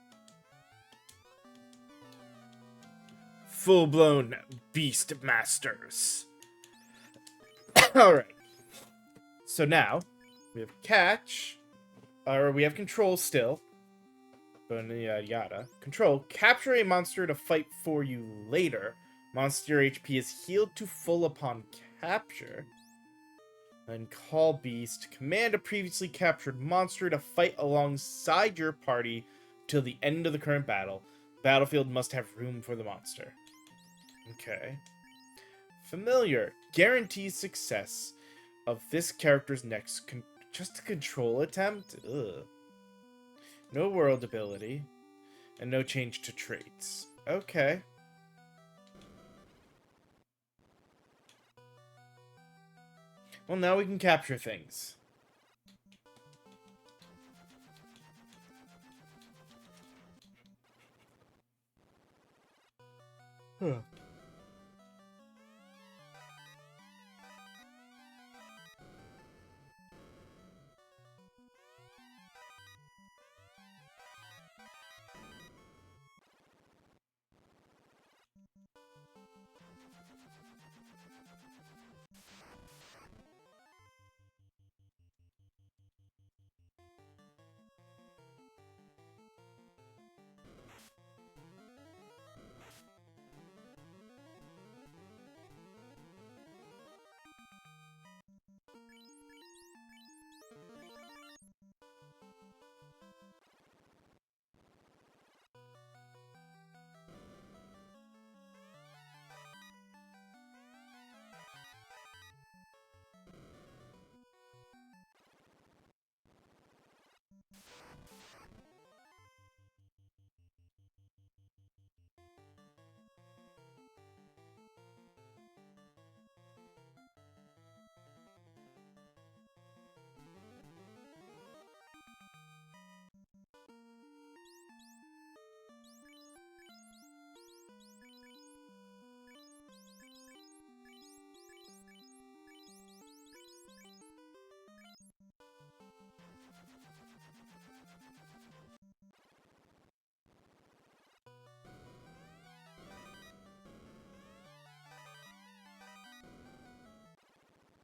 full-blown Beastmasters. Alright. So now, we have catch, or we have control still. But yada yada. Control, capture a monster to fight for you later. Monster HP is healed to full upon capture. And call Beast, command a previously captured monster to fight alongside your party till the end of the current battle. Battlefield must have room for the monster. Okay. Familiar, guarantees success of this character's next just a control attempt? Ugh. No world ability, and no change to traits. Okay. Well, now we can capture things. Huh.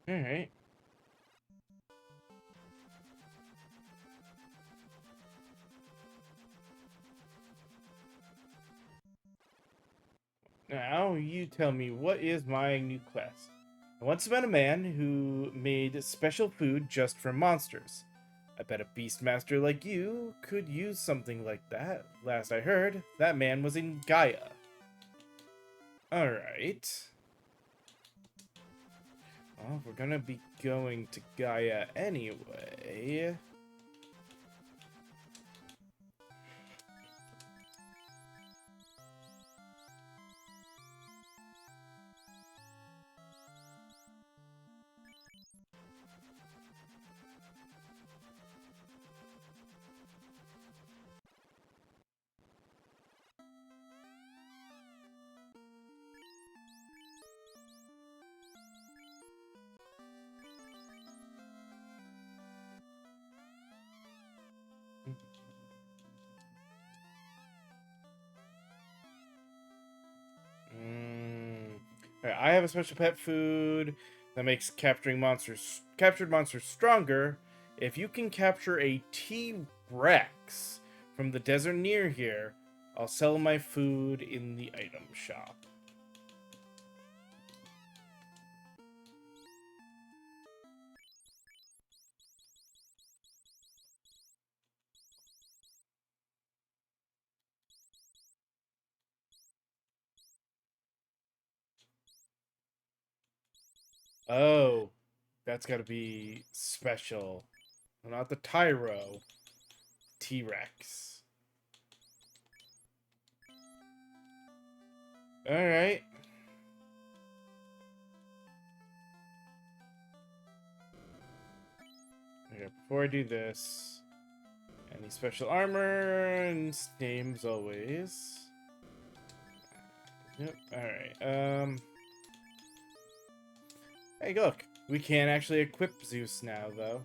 Alright. Now, you tell me, what is my new quest? I once met a man who made special food just for monsters. I bet a Beastmaster like you could use something like that. Last I heard, that man was in Gaia. Alright. Well, we're gonna be going to Gaia anyway. Alright, I have a special pet food that makes captured monsters stronger. If you can capture a T-Rex from the desert near here, I'll sell my food in the item shop. Oh, that's gotta be special. Not the Tyro. T-Rex. Alright. Okay, before I do this, any special armor and names always. Yep, alright. Hey, look. We can actually equip Zeus now, though.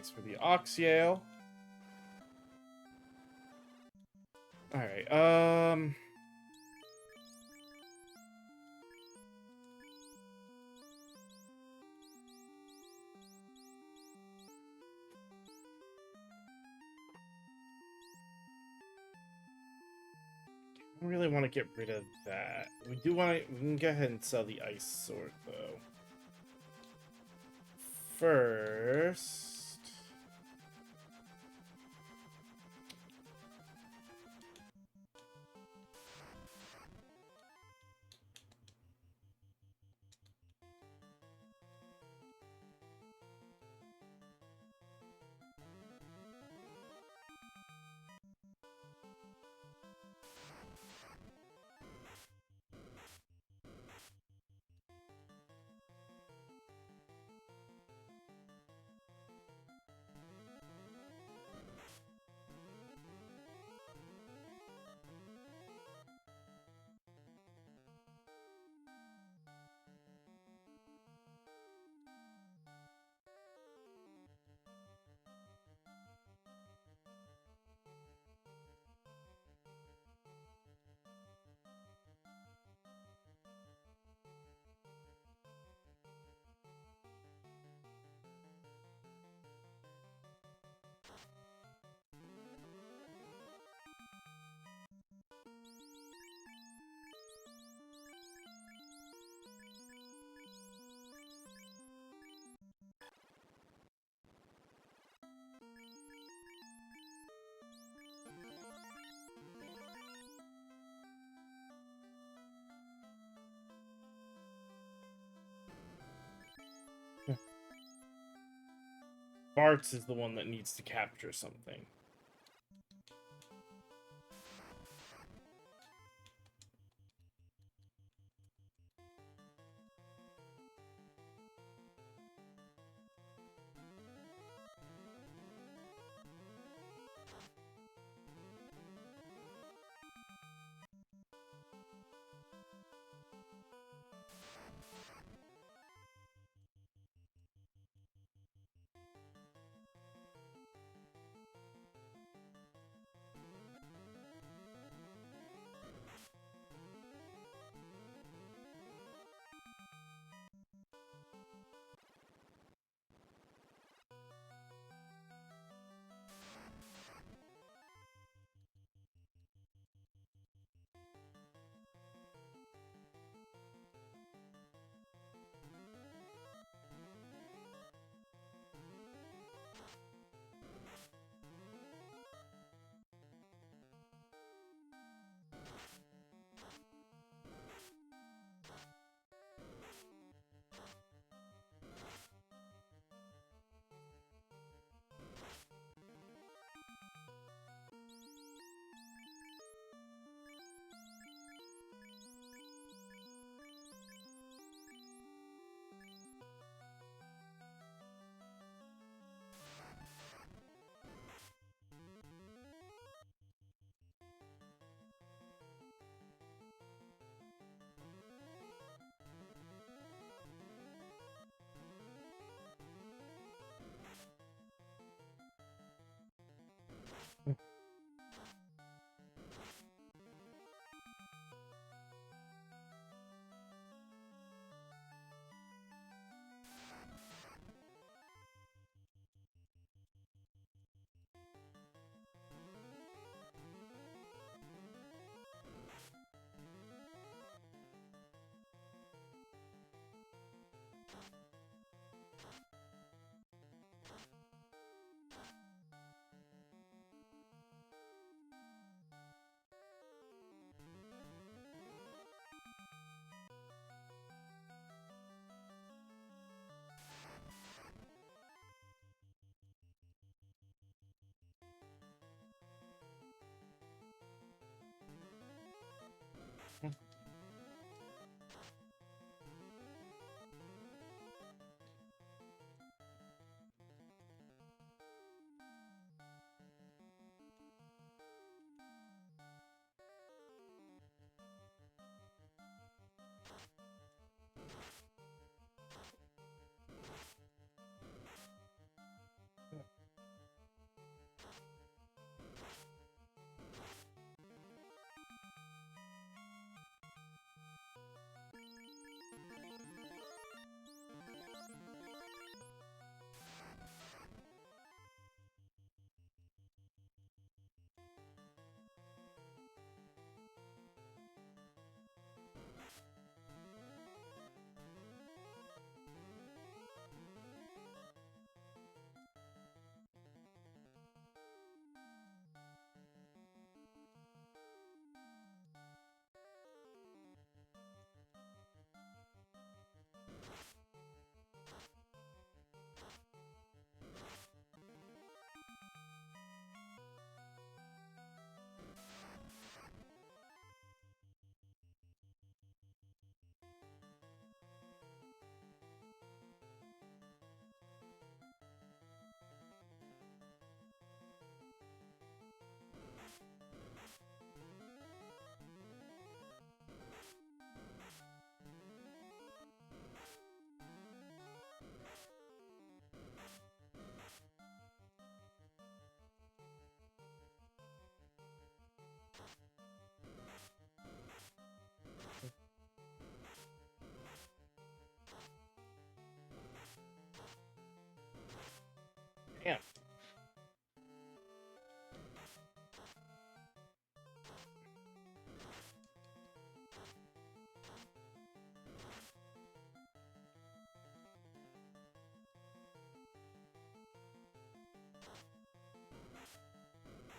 Thanks for the ox yale. Alright, I really want to get rid of that. We can go ahead and sell the ice sword, though. First... Bart's is the one that needs to capture something.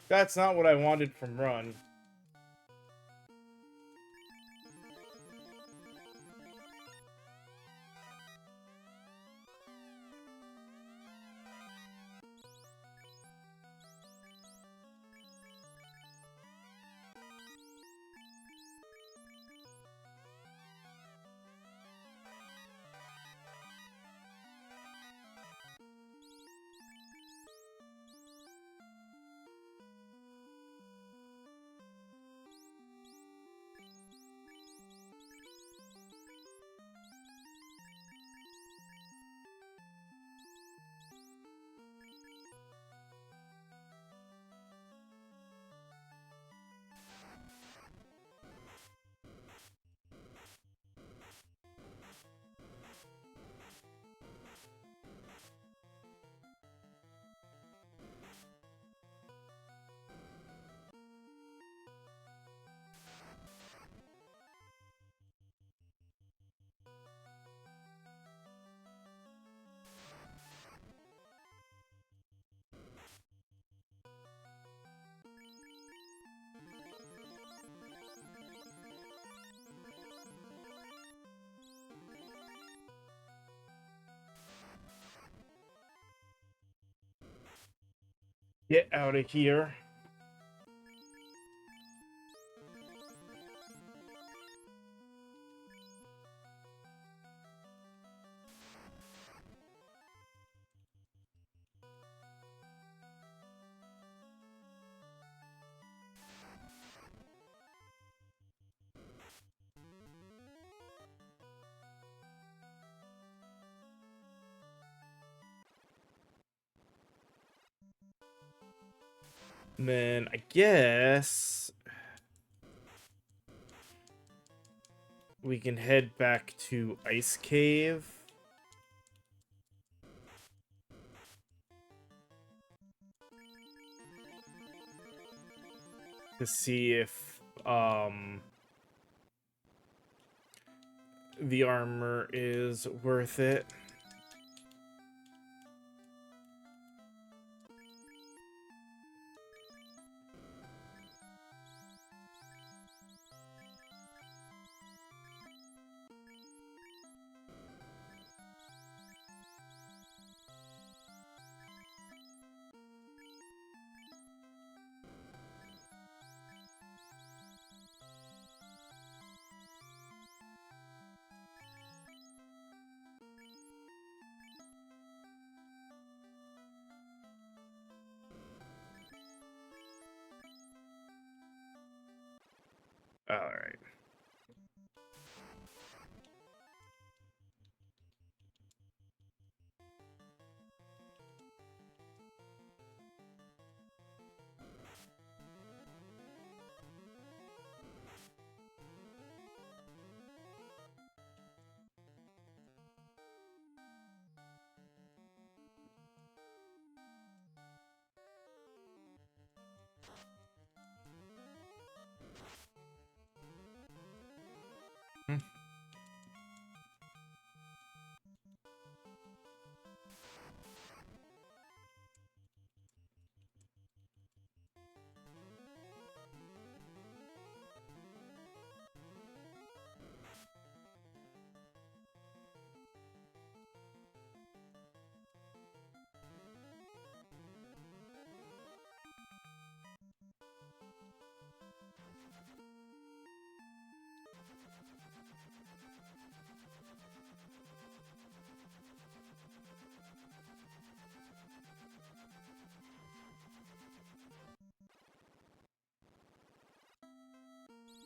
That's not what I wanted from Run. Get out of here. And then I guess we can head back to Ice Cave. To see if the armor is worth it. All right.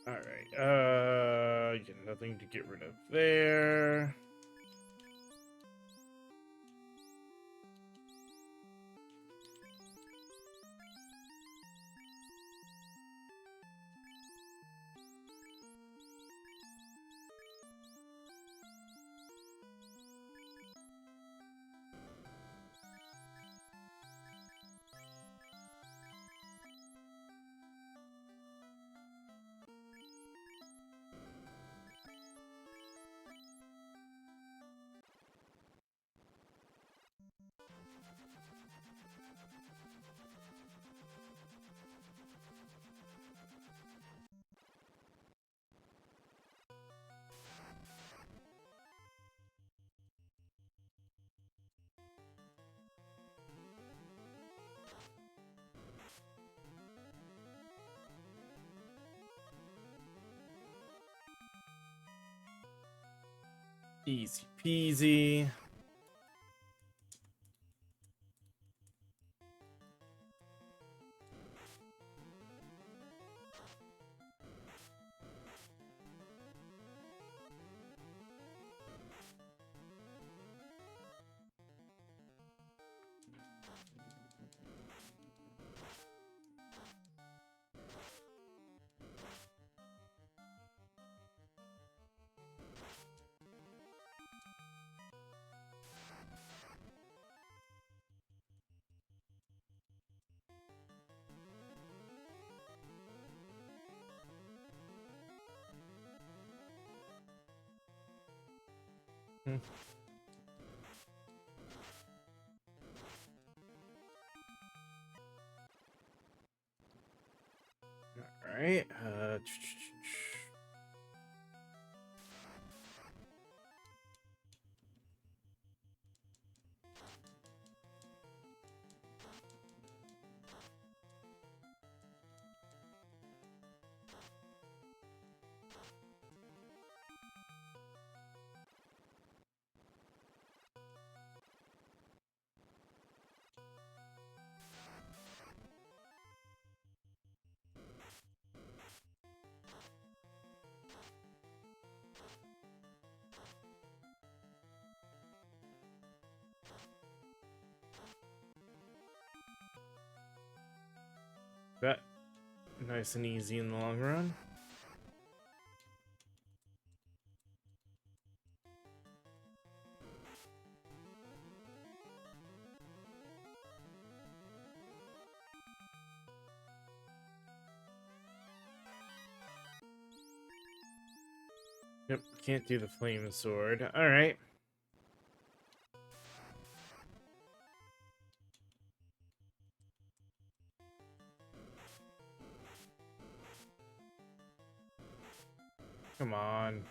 All right. Yeah, nothing to get rid of there. Easy peasy. Hmm. All right. That nice and easy in the long run. Yep, can't do the flame sword. All right. Come on.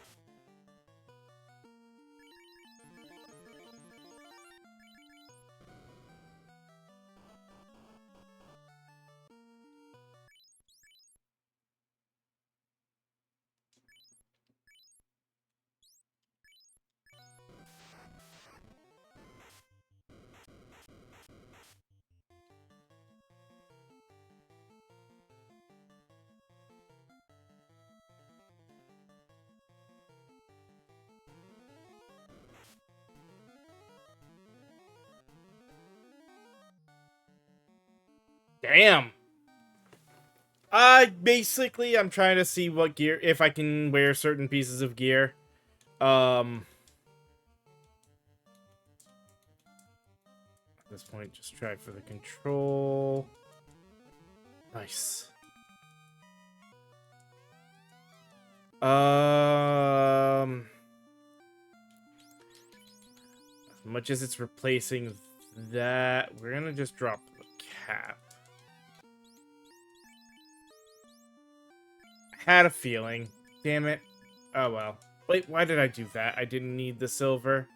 Damn. Basically, I'm trying to see what gear, if I can wear certain pieces of gear. At this point, just try for the control. Nice. As much as it's replacing that, we're gonna just drop the cap. Had a feeling. Damn it. Oh well. Wait, why did I do that? I didn't need the silver.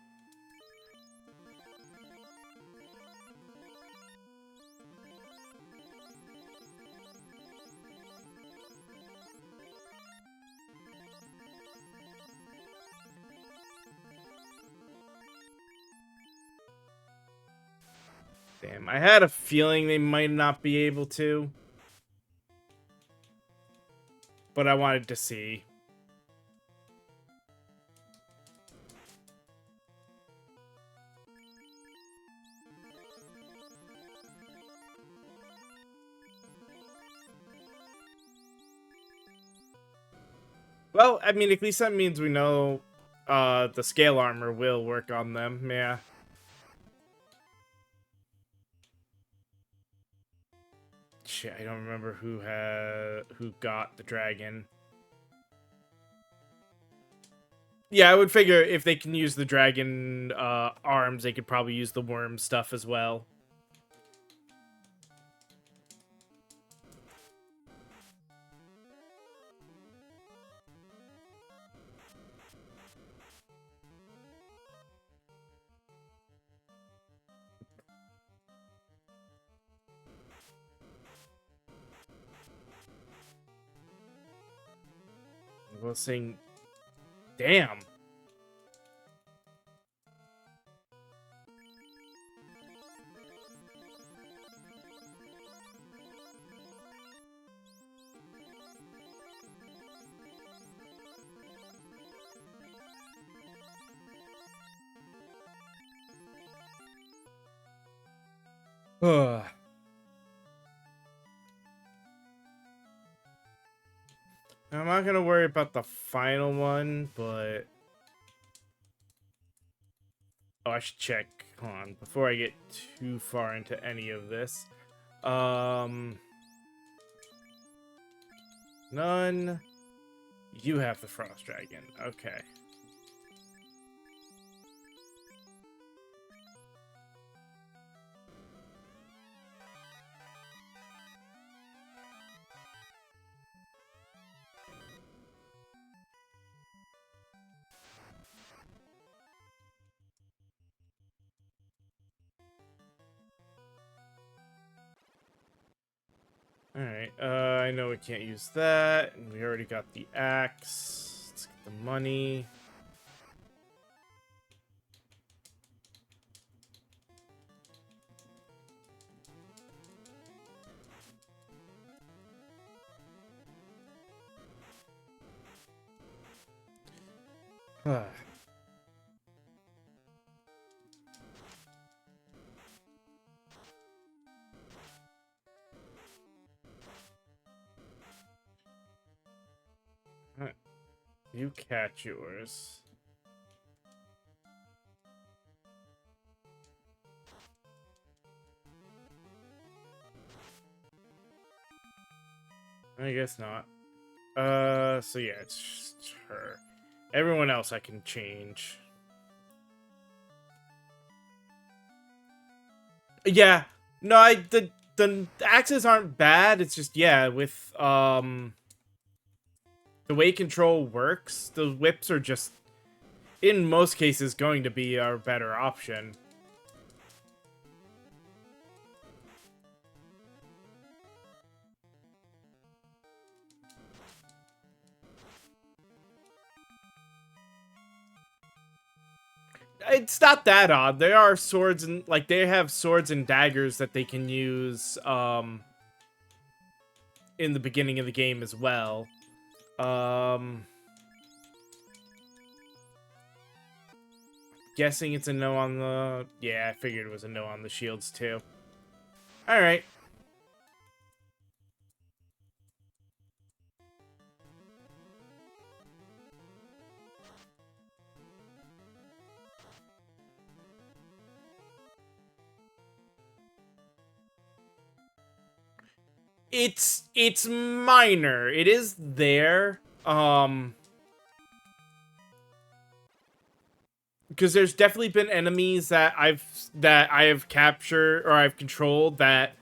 Damn, I had a feeling they might not be able to. But I wanted to see. Well, I mean, at least that means we know the scale armor will work on them, yeah. Shit, I don't remember who got the dragon. Yeah, I would figure if they can use the dragon arms, they could probably use the worm stuff as well. I was saying, damn. I'm not gonna worry about the final one, but... Oh, I should check. Hold on, before I get too far into any of this. None. You have the Frost Dragon. Okay. Alright, I know we can't use that, and we already got the axe. Let's get the money. Alright, you catch yours. I guess not. So yeah, it's just her. Everyone else I can change. Yeah. No, the axes aren't bad. It's just, yeah, with the way control works, the whips are just in most cases going to be our better option. It's not that odd. There are swords and like they have swords and daggers that they can use in the beginning of the game as well. Guessing it's a no on the... Yeah, I figured it was a no on the shields too. Alright. It's minor. It is there. Because there's definitely been enemies that I have captured or I've controlled that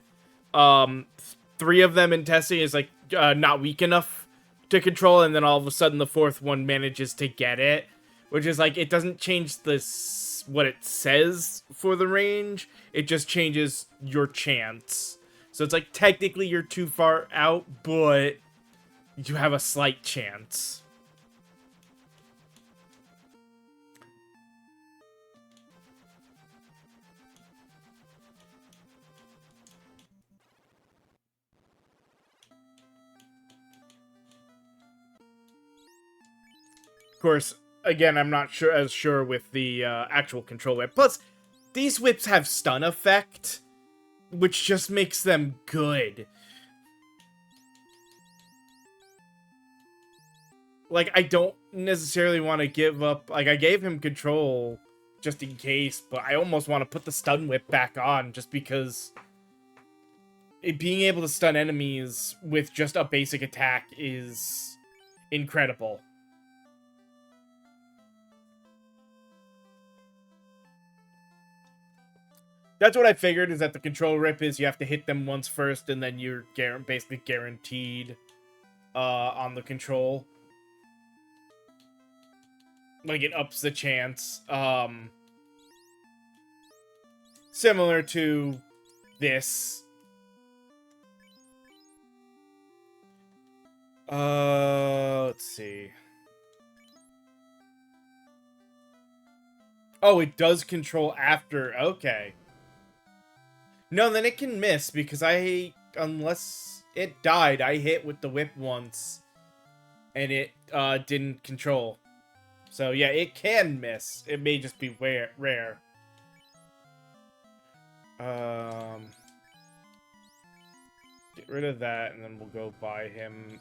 3 of them in testing is like not weak enough to control, and then all of a sudden the 4th one manages to get it, which is like it doesn't change this what it says for the range. It just changes your chance. So it's like technically you're too far out, but you have a slight chance. Of course, again, I'm not sure with the actual control whip. Plus, these whips have stun effect, which just makes them good. Like, I don't necessarily want to give up... Like, I gave him control just in case, but I almost want to put the stun whip back on just because being able to stun enemies with just a basic attack is incredible. That's what I figured, is that the control rip is you have to hit them once first, and then you're basically guaranteed on the control. Like, it ups the chance. Similar to this. Let's see. Oh, it does control after. Okay. No, then it can miss, because unless it died, I hit with the whip once, and it didn't control. So yeah, it can miss. It may just be rare. rid of that, and then we'll go buy him,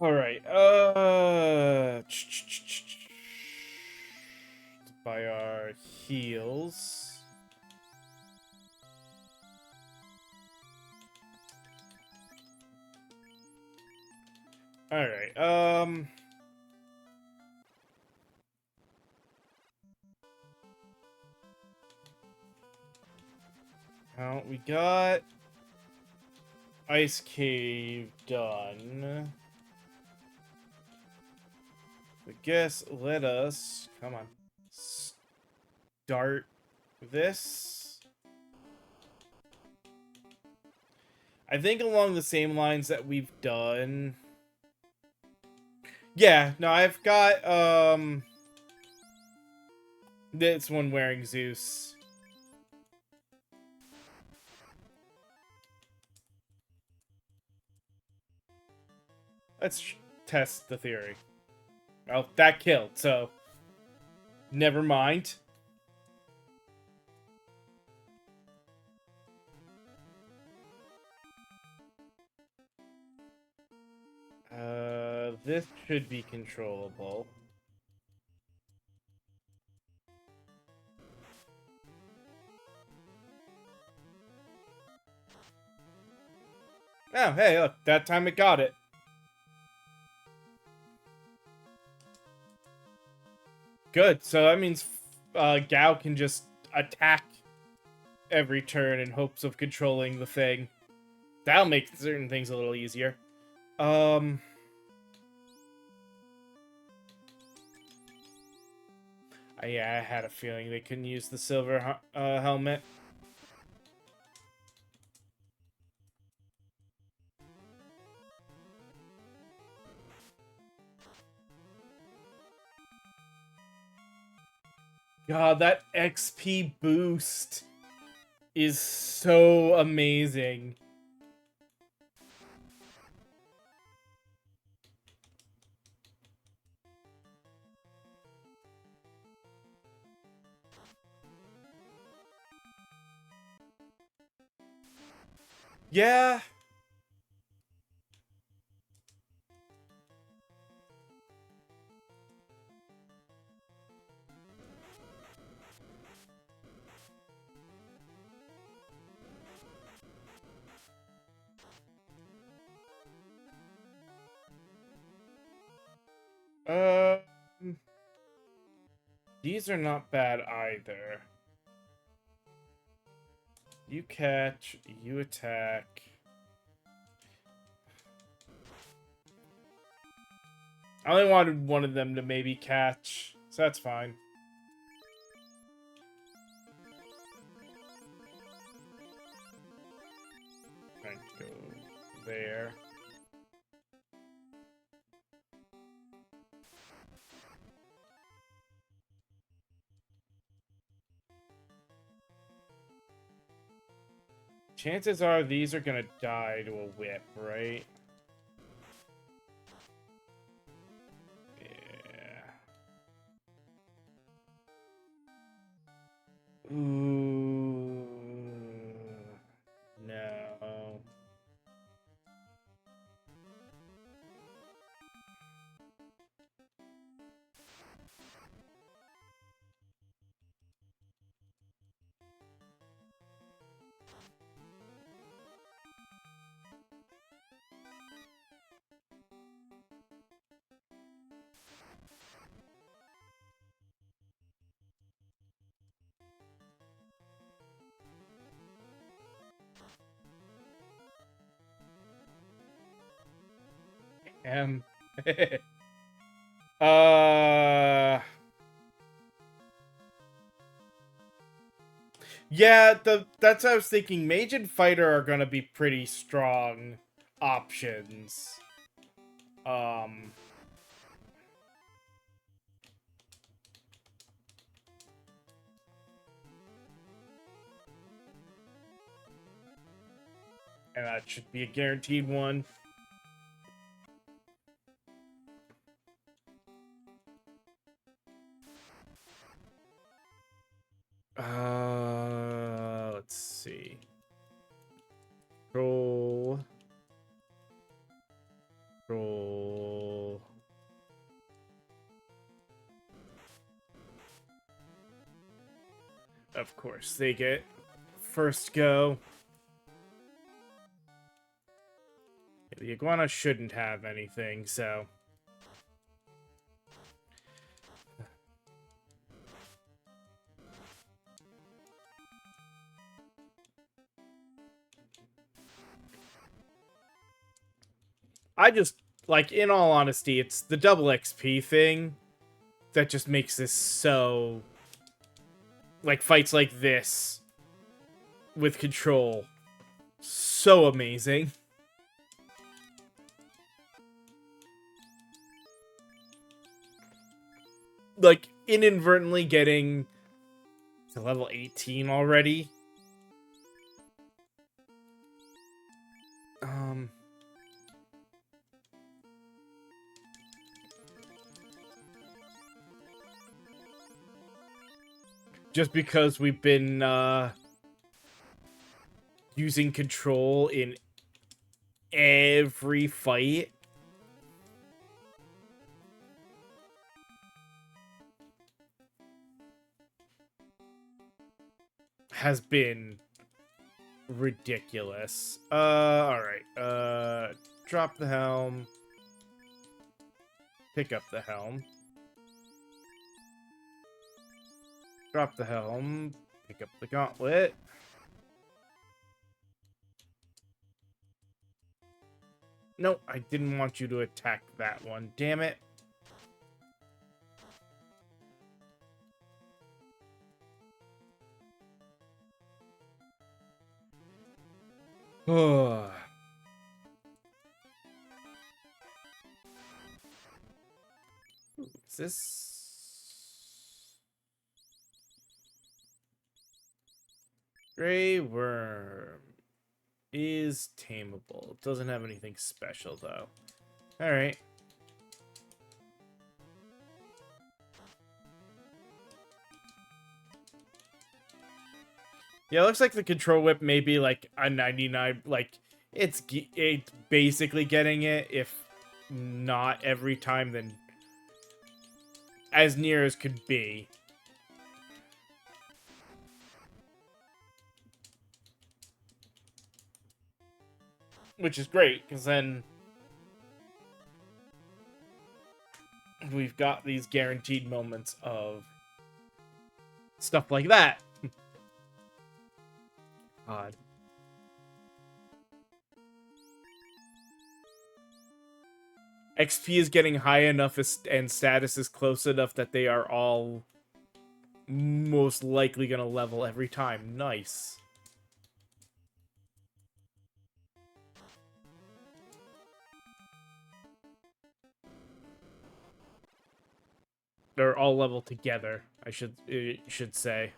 all right, by our heals. All right, we got Ice Cave done. I guess let us, come on, start this. I think along the same lines that we've done. Yeah, no, I've got, this one wearing Zeus. Let's test the theory. Oh, that killed, so never mind. This should be controllable. Oh, hey, look, that time it got it. Good, so that means Gao can just attack every turn in hopes of controlling the thing. That'll make certain things a little easier. Yeah, I had a feeling they couldn't use the silver helmet. God, that XP boost is so amazing. Yeah. These are not bad either. You catch, you attack. I only wanted one of them to maybe catch, so that's fine. Trying to go there. Chances are these are gonna die to a whip, right? Yeah. Ooh. No. Um. Yeah, that's what I was thinking. Mage and Fighter are gonna be pretty strong options. And that should be a guaranteed one. Let's see. Roll. Of course, they get first go. The iguana shouldn't have anything, so... I just, like, in all honesty, it's the double XP thing that just makes this so... Like, fights like this with control so amazing. Like, inadvertently getting to level 18 already. Just because we've been using control in every fight. Has been ridiculous. Alright. Drop the helm. Pick up the helm. Drop the helm. Pick up the gauntlet. No, I didn't want you to attack that one. Damn it. Oh. Is this... Grey Worm is tameable. It doesn't have anything special, though. Alright. Yeah, it looks like the control whip may be like a 99, like, it's basically getting it, if not every time, then as near as could be. Which is great, because then we've got these guaranteed moments of stuff like that. God. XP is getting high enough and status is close enough that they are all most likely going to level every time. Nice. They're all level together, I should say.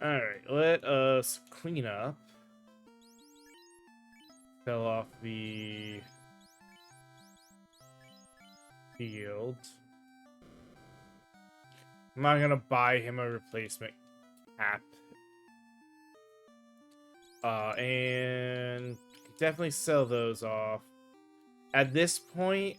Alright, let us clean up. Sell off the field. I'm not gonna buy him a replacement cap. And definitely sell those off. At this point,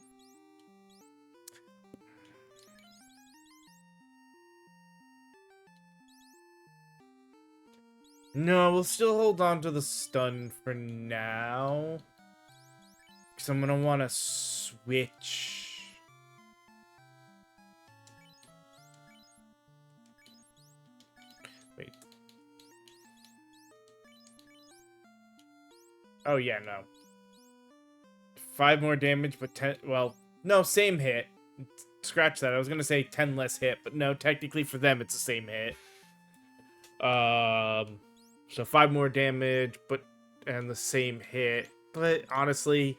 no, we'll still hold on to the stun for now. Because I'm going to want to switch. Wait. Oh, yeah, no. 5 more damage, but 10... Well, no, same hit. Scratch that. I was going to say 10 less hit, but no, technically for them it's the same hit. So 5 more damage, but and the same hit. But honestly,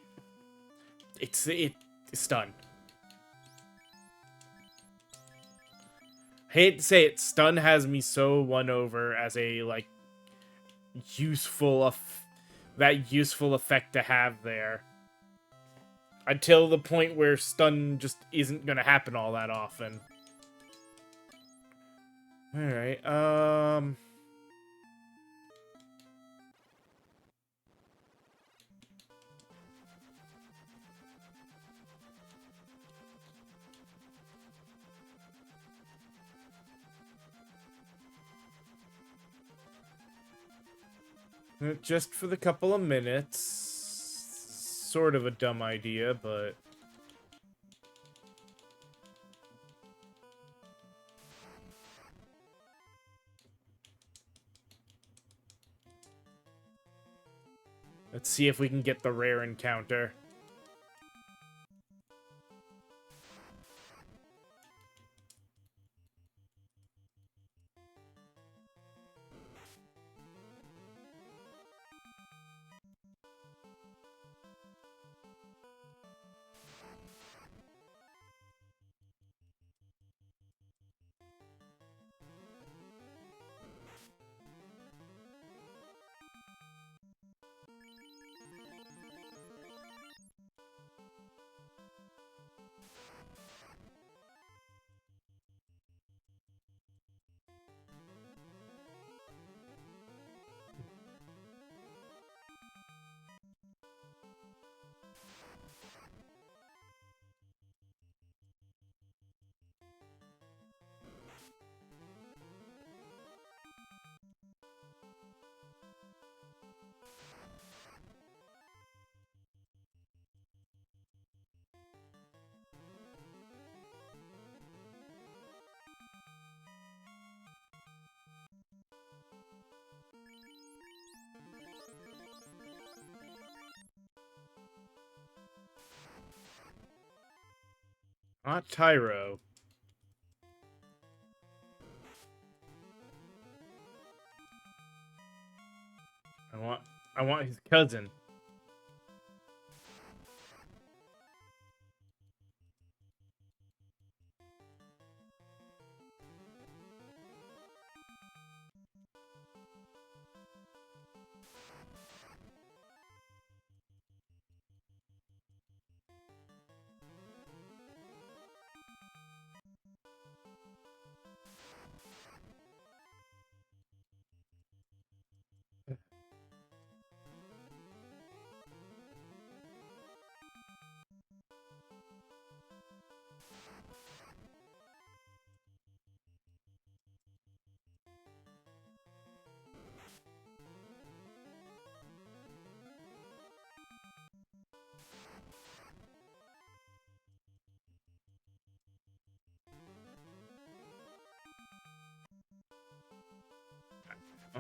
it's stun. Hate to say it, stun has me so won over as a like useful that useful effect to have there. Until the point where stun just isn't gonna happen all that often. Alright, just for the couple of minutes. Sort of a dumb idea, but... Let's see if we can get the rare encounter. Not Tyro. I want his cousin.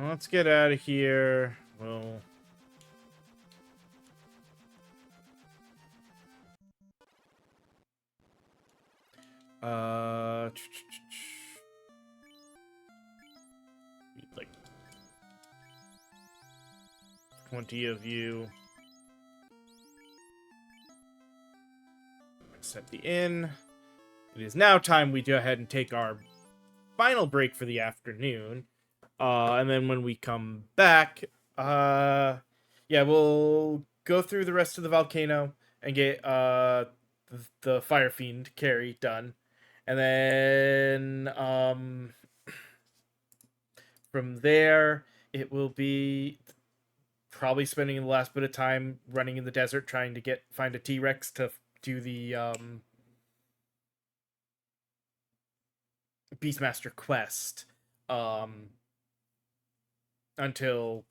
Let's get out of here. Well... Like 20 of you. Set the inn. It is now time we go ahead and take our final break for the afternoon. And then when we come back, yeah, we'll go through the rest of the volcano and get the Fire Fiend carry done. And then from there, it will be probably spending the last bit of time running in the desert trying to find a T-Rex to do the Beastmaster quest until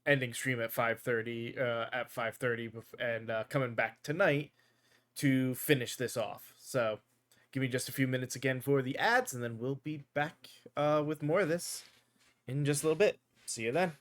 ending stream at 5:30 and coming back tonight to finish this off. So give me just a few minutes again for the ads, and then we'll be back with more of this in just a little bit. See you then.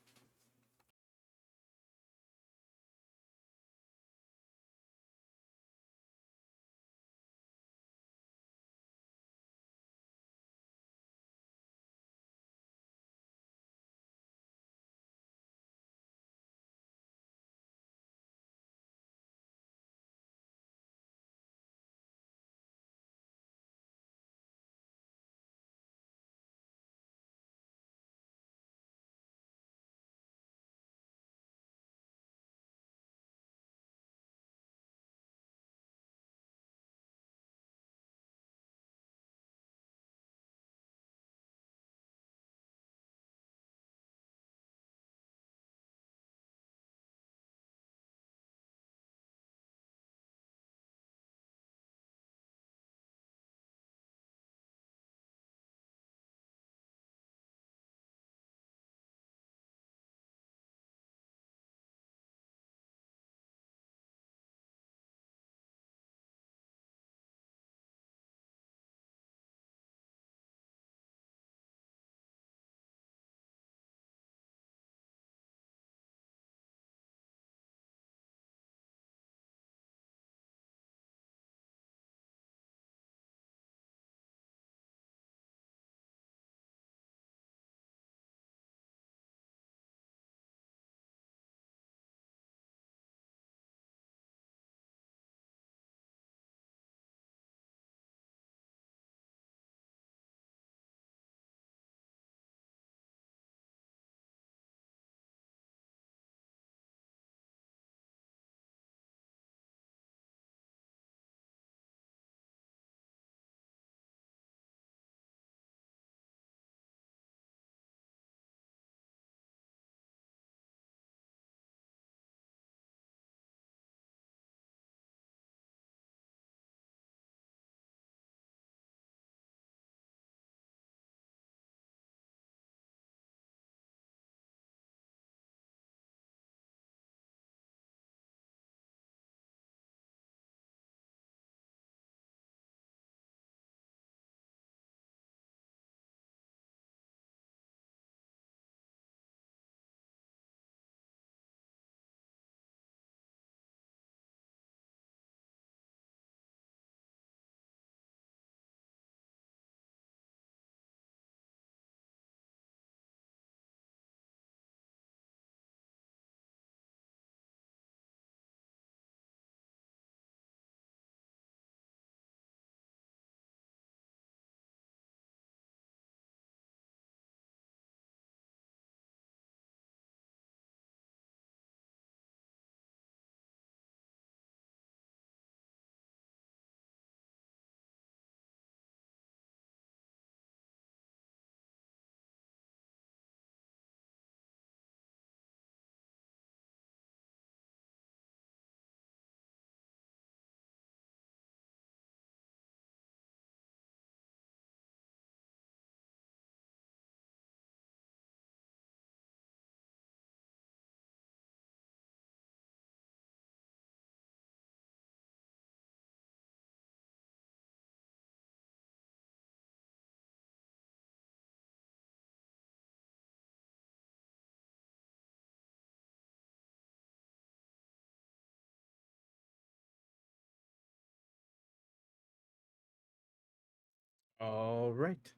right.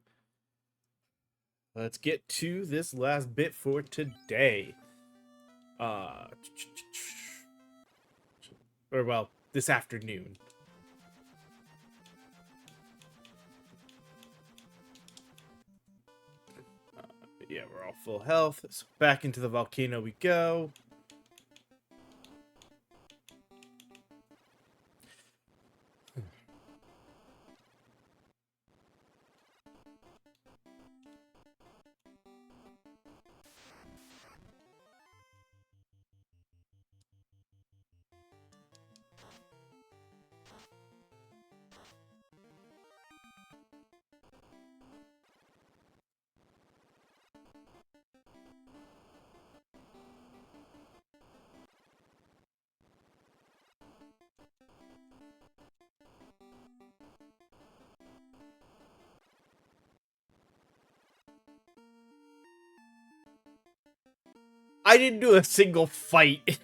Let's get to this last bit for today. Or well, this afternoon. Yeah, we're all full health. So back into the volcano we go. I didn't do a single fight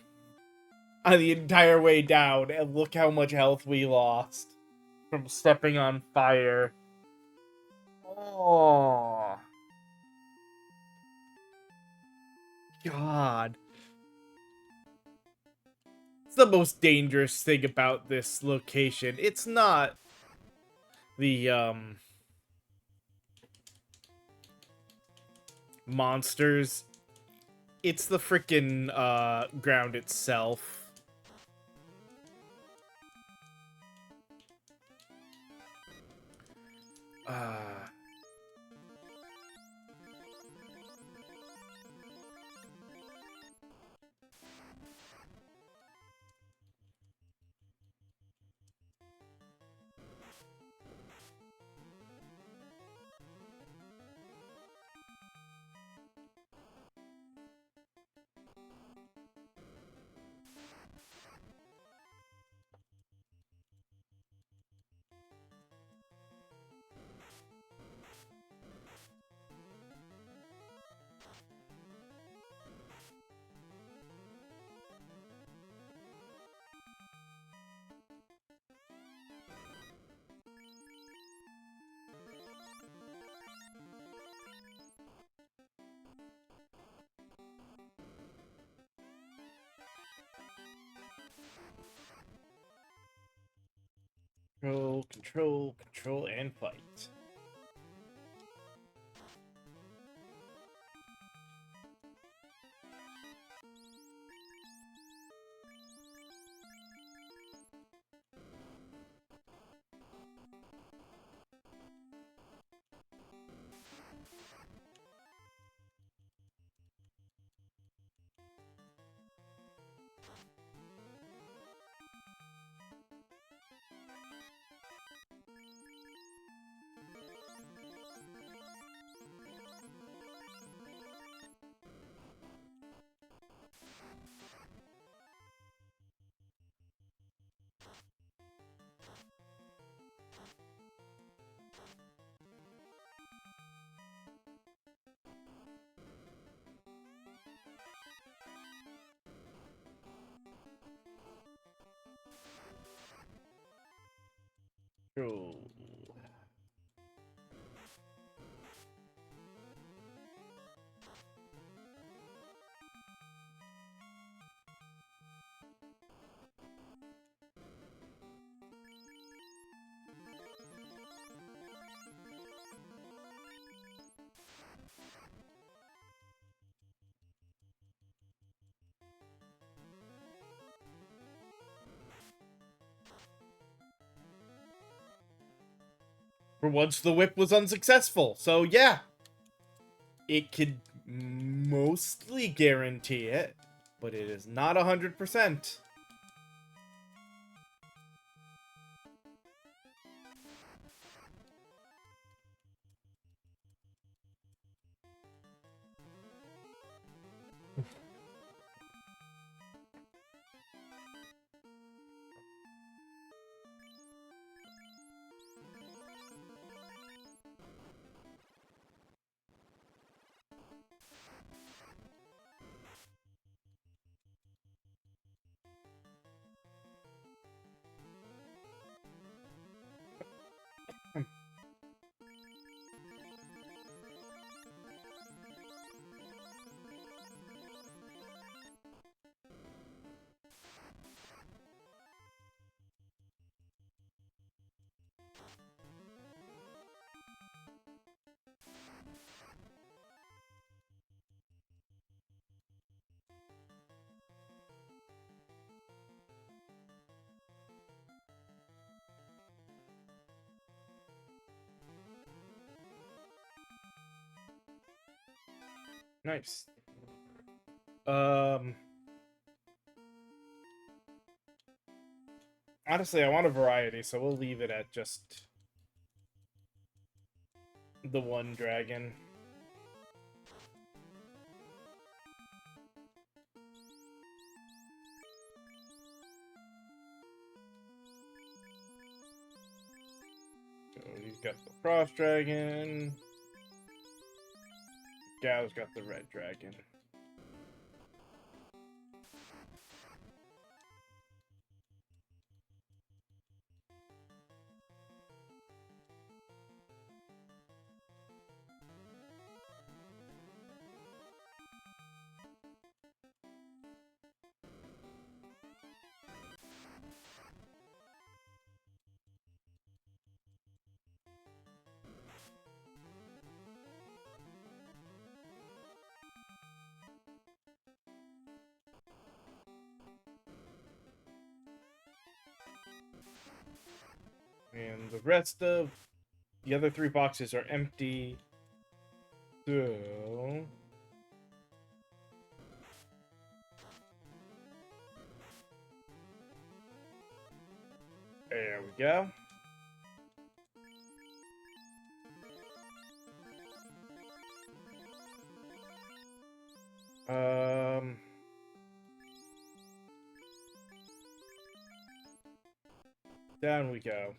on the entire way down, and look how much health we lost from stepping on fire. Oh, God. It's the most dangerous thing about this location. It's not the, monsters. It's the freaking, ground itself. Uh... Control, and fight. Control. For once, the whip was unsuccessful, so yeah. It could mostly guarantee it, but it is not 100%. Nice. Honestly, I want a variety, so we'll leave it at just the one dragon. So he's got the frost dragon. Gao's got the red dragon. And the rest of the other 3 boxes are empty. So there we go. Down we go.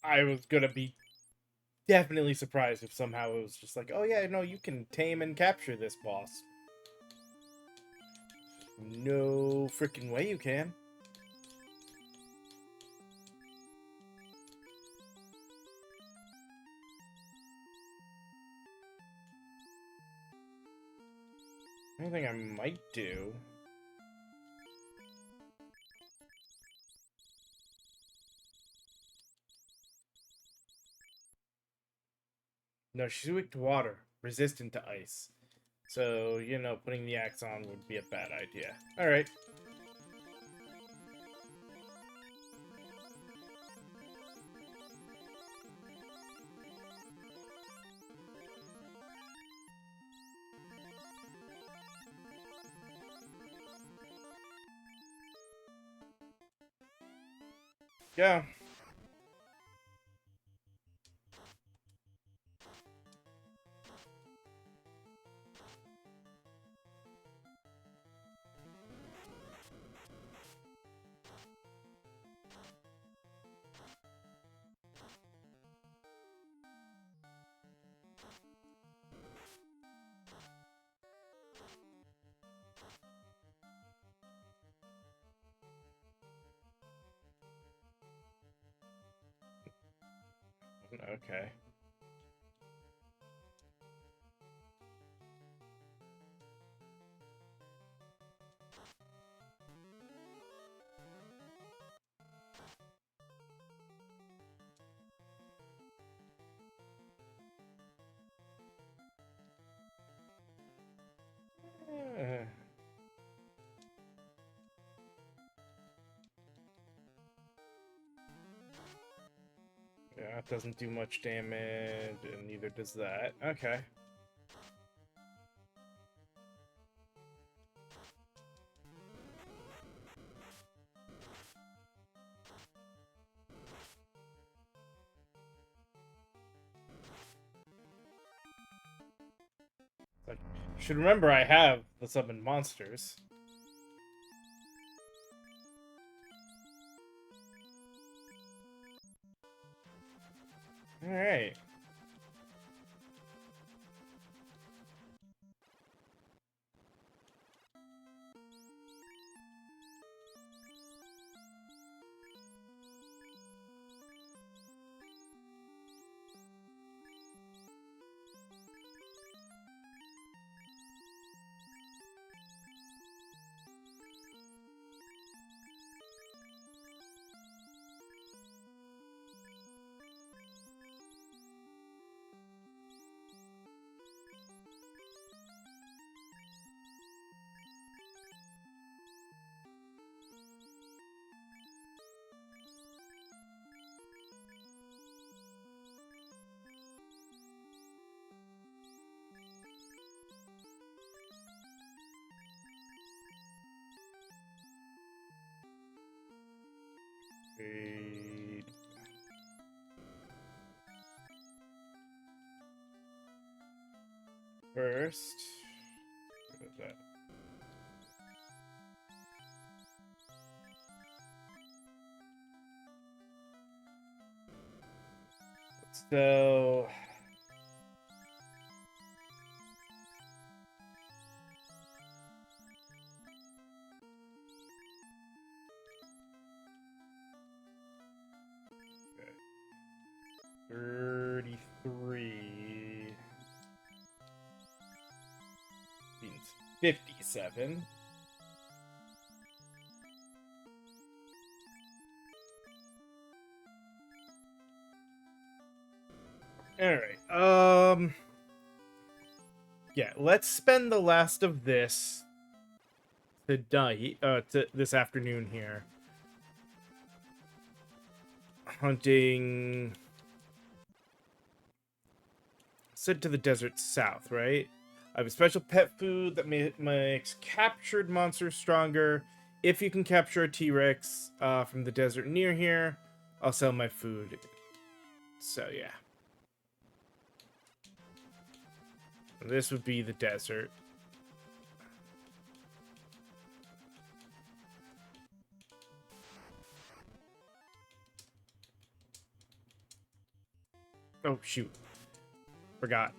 I was gonna be definitely surprised if somehow it was just like, oh yeah, no, you can tame and capture this boss. No freaking way you can. I think I might do. No, she's weak to water, resistant to ice. So, you know, putting the axe on would be a bad idea. Alright. Go. Okay. Yeah, it doesn't do much damage, and neither does that. Okay. Like, should remember I have the summoned monsters. Alright. Wait. First, what is that? So, okay. 33 means 57. Alright, yeah, let's spend the last of this tonight, to this afternoon here, hunting. Sent to the desert south, right? I have a special pet food that makes captured monsters stronger. If you can capture a T-Rex from the desert near here, I'll sell my food. So, yeah. This would be the desert. Oh, shoot. Forgot.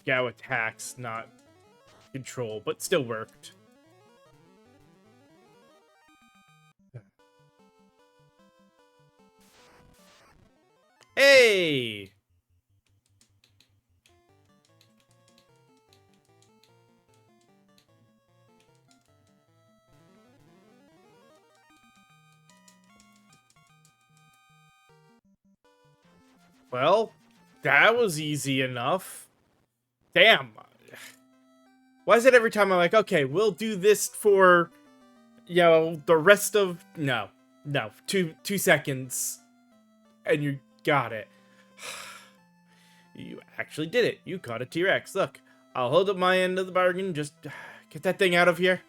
Gao attacks, not control, but still worked. Hey! Well, that was easy enough. Damn. Why is it every time I'm like, okay, we'll do this for, you know, the rest of... No. 2 seconds. And you got it. You actually did it. You caught a T-Rex. Look, I'll hold up my end of the bargain. Just get that thing out of here.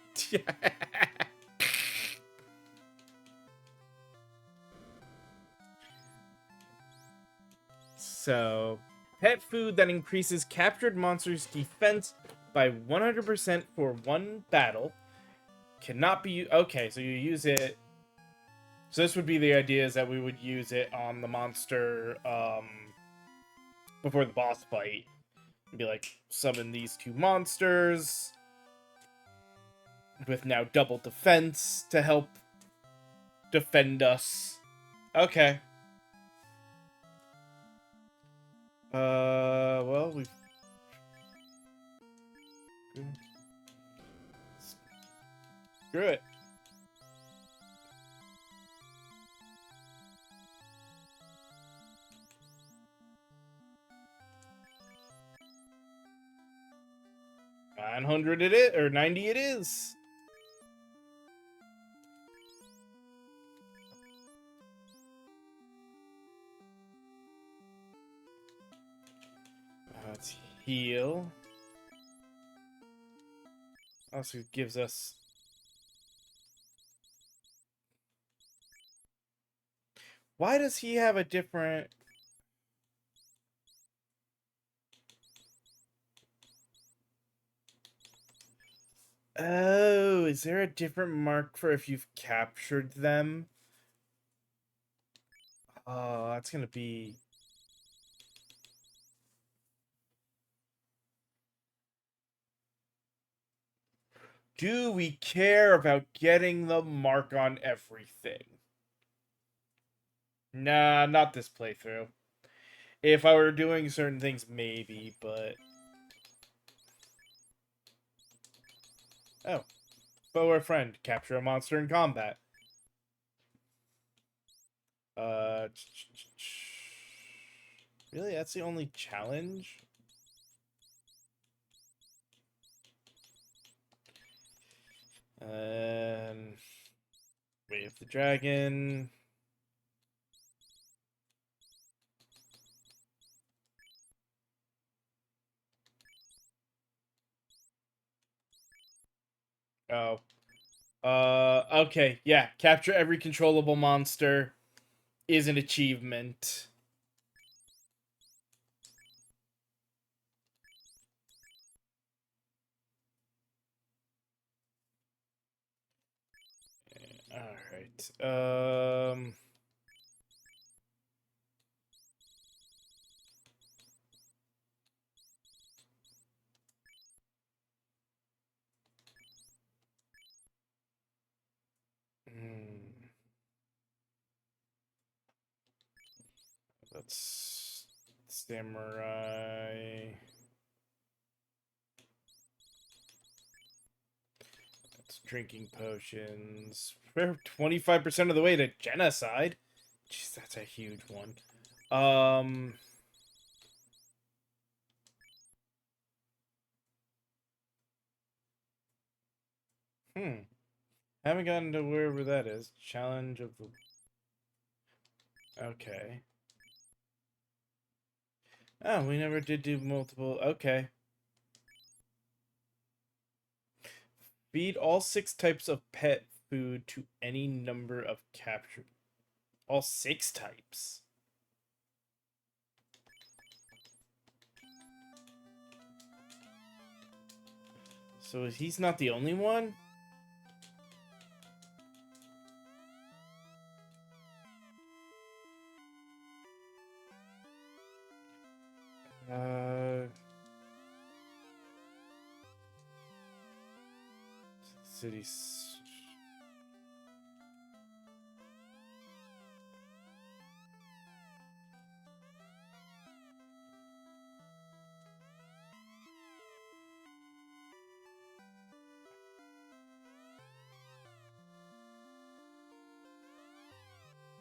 So, pet food that increases captured monsters' defense by 100% for one battle. Cannot be... Okay, so you use it... So this would be the idea, is that we would use it on the monster before the boss fight. Be like, summon these two monsters with now double defense to help defend us. Okay. Well, we've... Screw it. $900 it is, or 90 it is. Let's heal. Also gives us... Why does he have a different... Oh, is there a different mark for if you've captured them? Oh, that's gonna be... Do we care about getting the mark on everything? Nah, not this playthrough. If I were doing certain things, maybe, but... Oh. Foe or friend. Capture a monster in combat. Really? That's the only challenge? Way of the Dragon. Oh. Okay, yeah. Capture every controllable monster is an achievement. Alright. That's samurai. That's drinking potions. We're 25% of the way to genocide. Jeez, that's a huge one. Haven't gotten to wherever that is. Challenge of the... Okay. Oh, we never did do multiple... Okay. Feed all 6 types of pet food to any number of captured... All 6 types? So he's not the only one? Cities.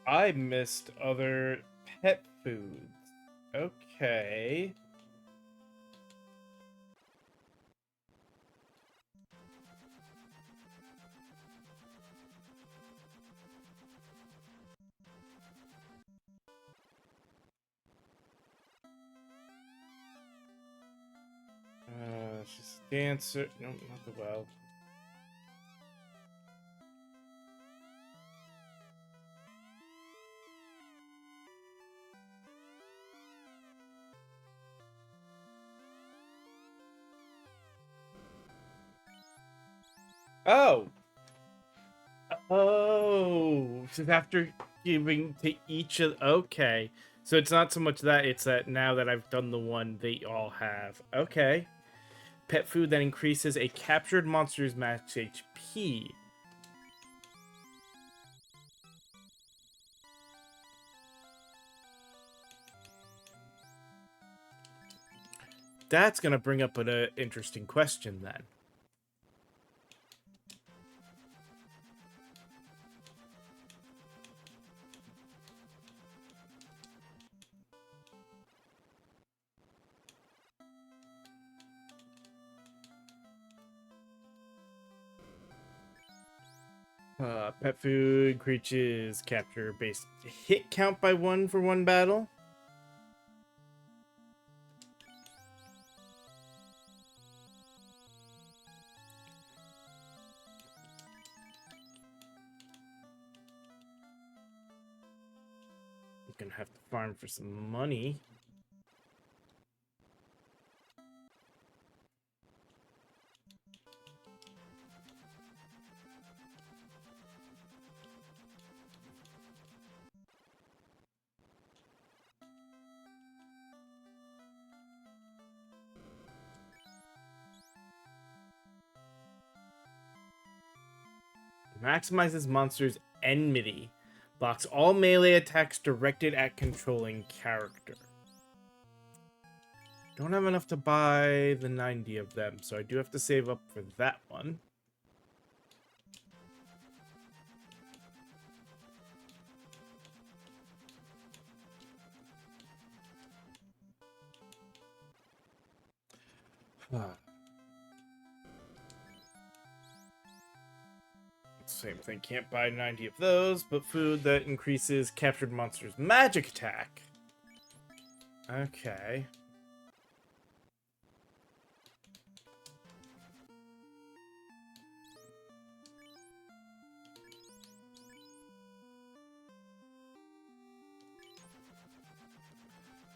I missed other pet foods. Okay. She's a dancer. No, not the well. Oh! Oh! So after giving to each of... Okay. So it's not so much that, it's that now that I've done the one, they all have. Okay. Pet food that increases a captured monster's max HP. That's gonna bring up an interesting question then. Pet food creatures capture base hit count by 1 for 1 battle. I'm gonna have to farm for some money. Maximizes monsters' enmity. Blocks all melee attacks directed at controlling character. Don't have enough to buy the 90 of them, so I do have to save up for that one. Same thing, can't buy 90 of those, but food that increases captured monsters' magic attack. Okay.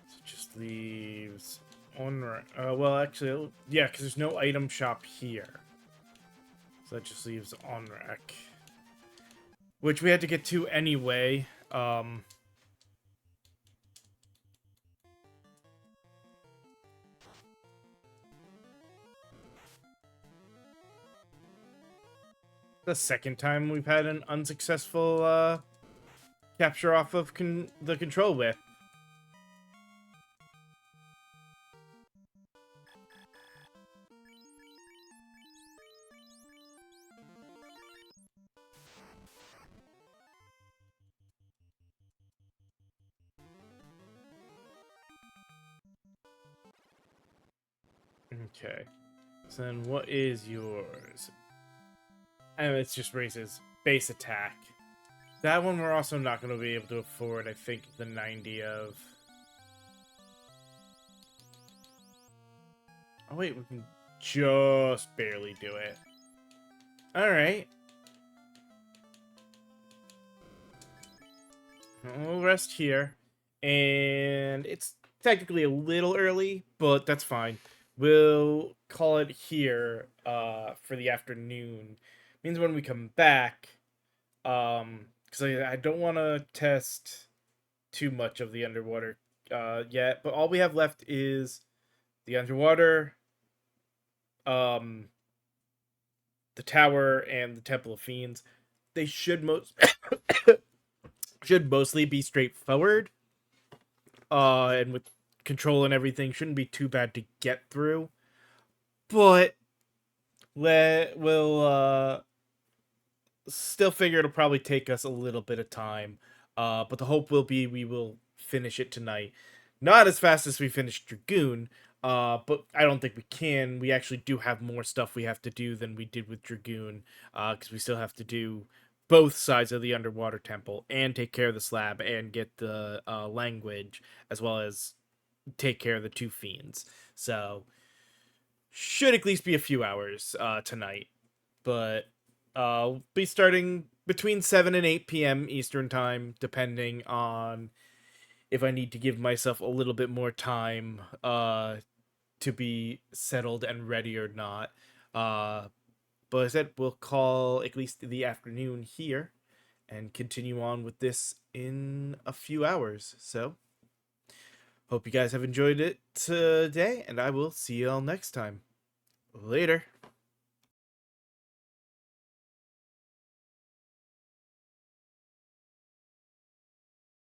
So just leaves on. Well, actually, yeah, because there's no item shop here. So that just leaves on rack. Which we had to get to anyway. The second time we've had an unsuccessful capture off of the control whip. Okay. So then what is yours? And it's just raises base attack. That one we're also not going to be able to afford, I think, the 90 of. Oh wait, we can just barely do it. Alright. We'll rest here. And it's technically a little early, but that's fine. We'll call it here for the afternoon. Means when we come back, because I don't want to test too much of the underwater yet, but all we have left is the underwater, the tower, and the Temple of Fiends. They should should mostly be straightforward, and with control and everything, shouldn't be too bad to get through. But we'll still figure it'll probably take us a little bit of time. But the hope will be we will finish it tonight. Not as fast as we finished Dragoon, but I don't think we can. We actually do have more stuff we have to do than we did with Dragoon, because we still have to do both sides of the underwater temple and take care of the slab and get the language, as well as take care of the two fiends. So should at least be a few hours tonight, but be starting between 7 and 8 p.m. Eastern time, depending on if I need to give myself a little bit more time to be settled and ready or not. But as I said, we'll call at least the afternoon here and continue on with this in a few hours. So, hope you guys have enjoyed it today, and I will see you all next time. Later.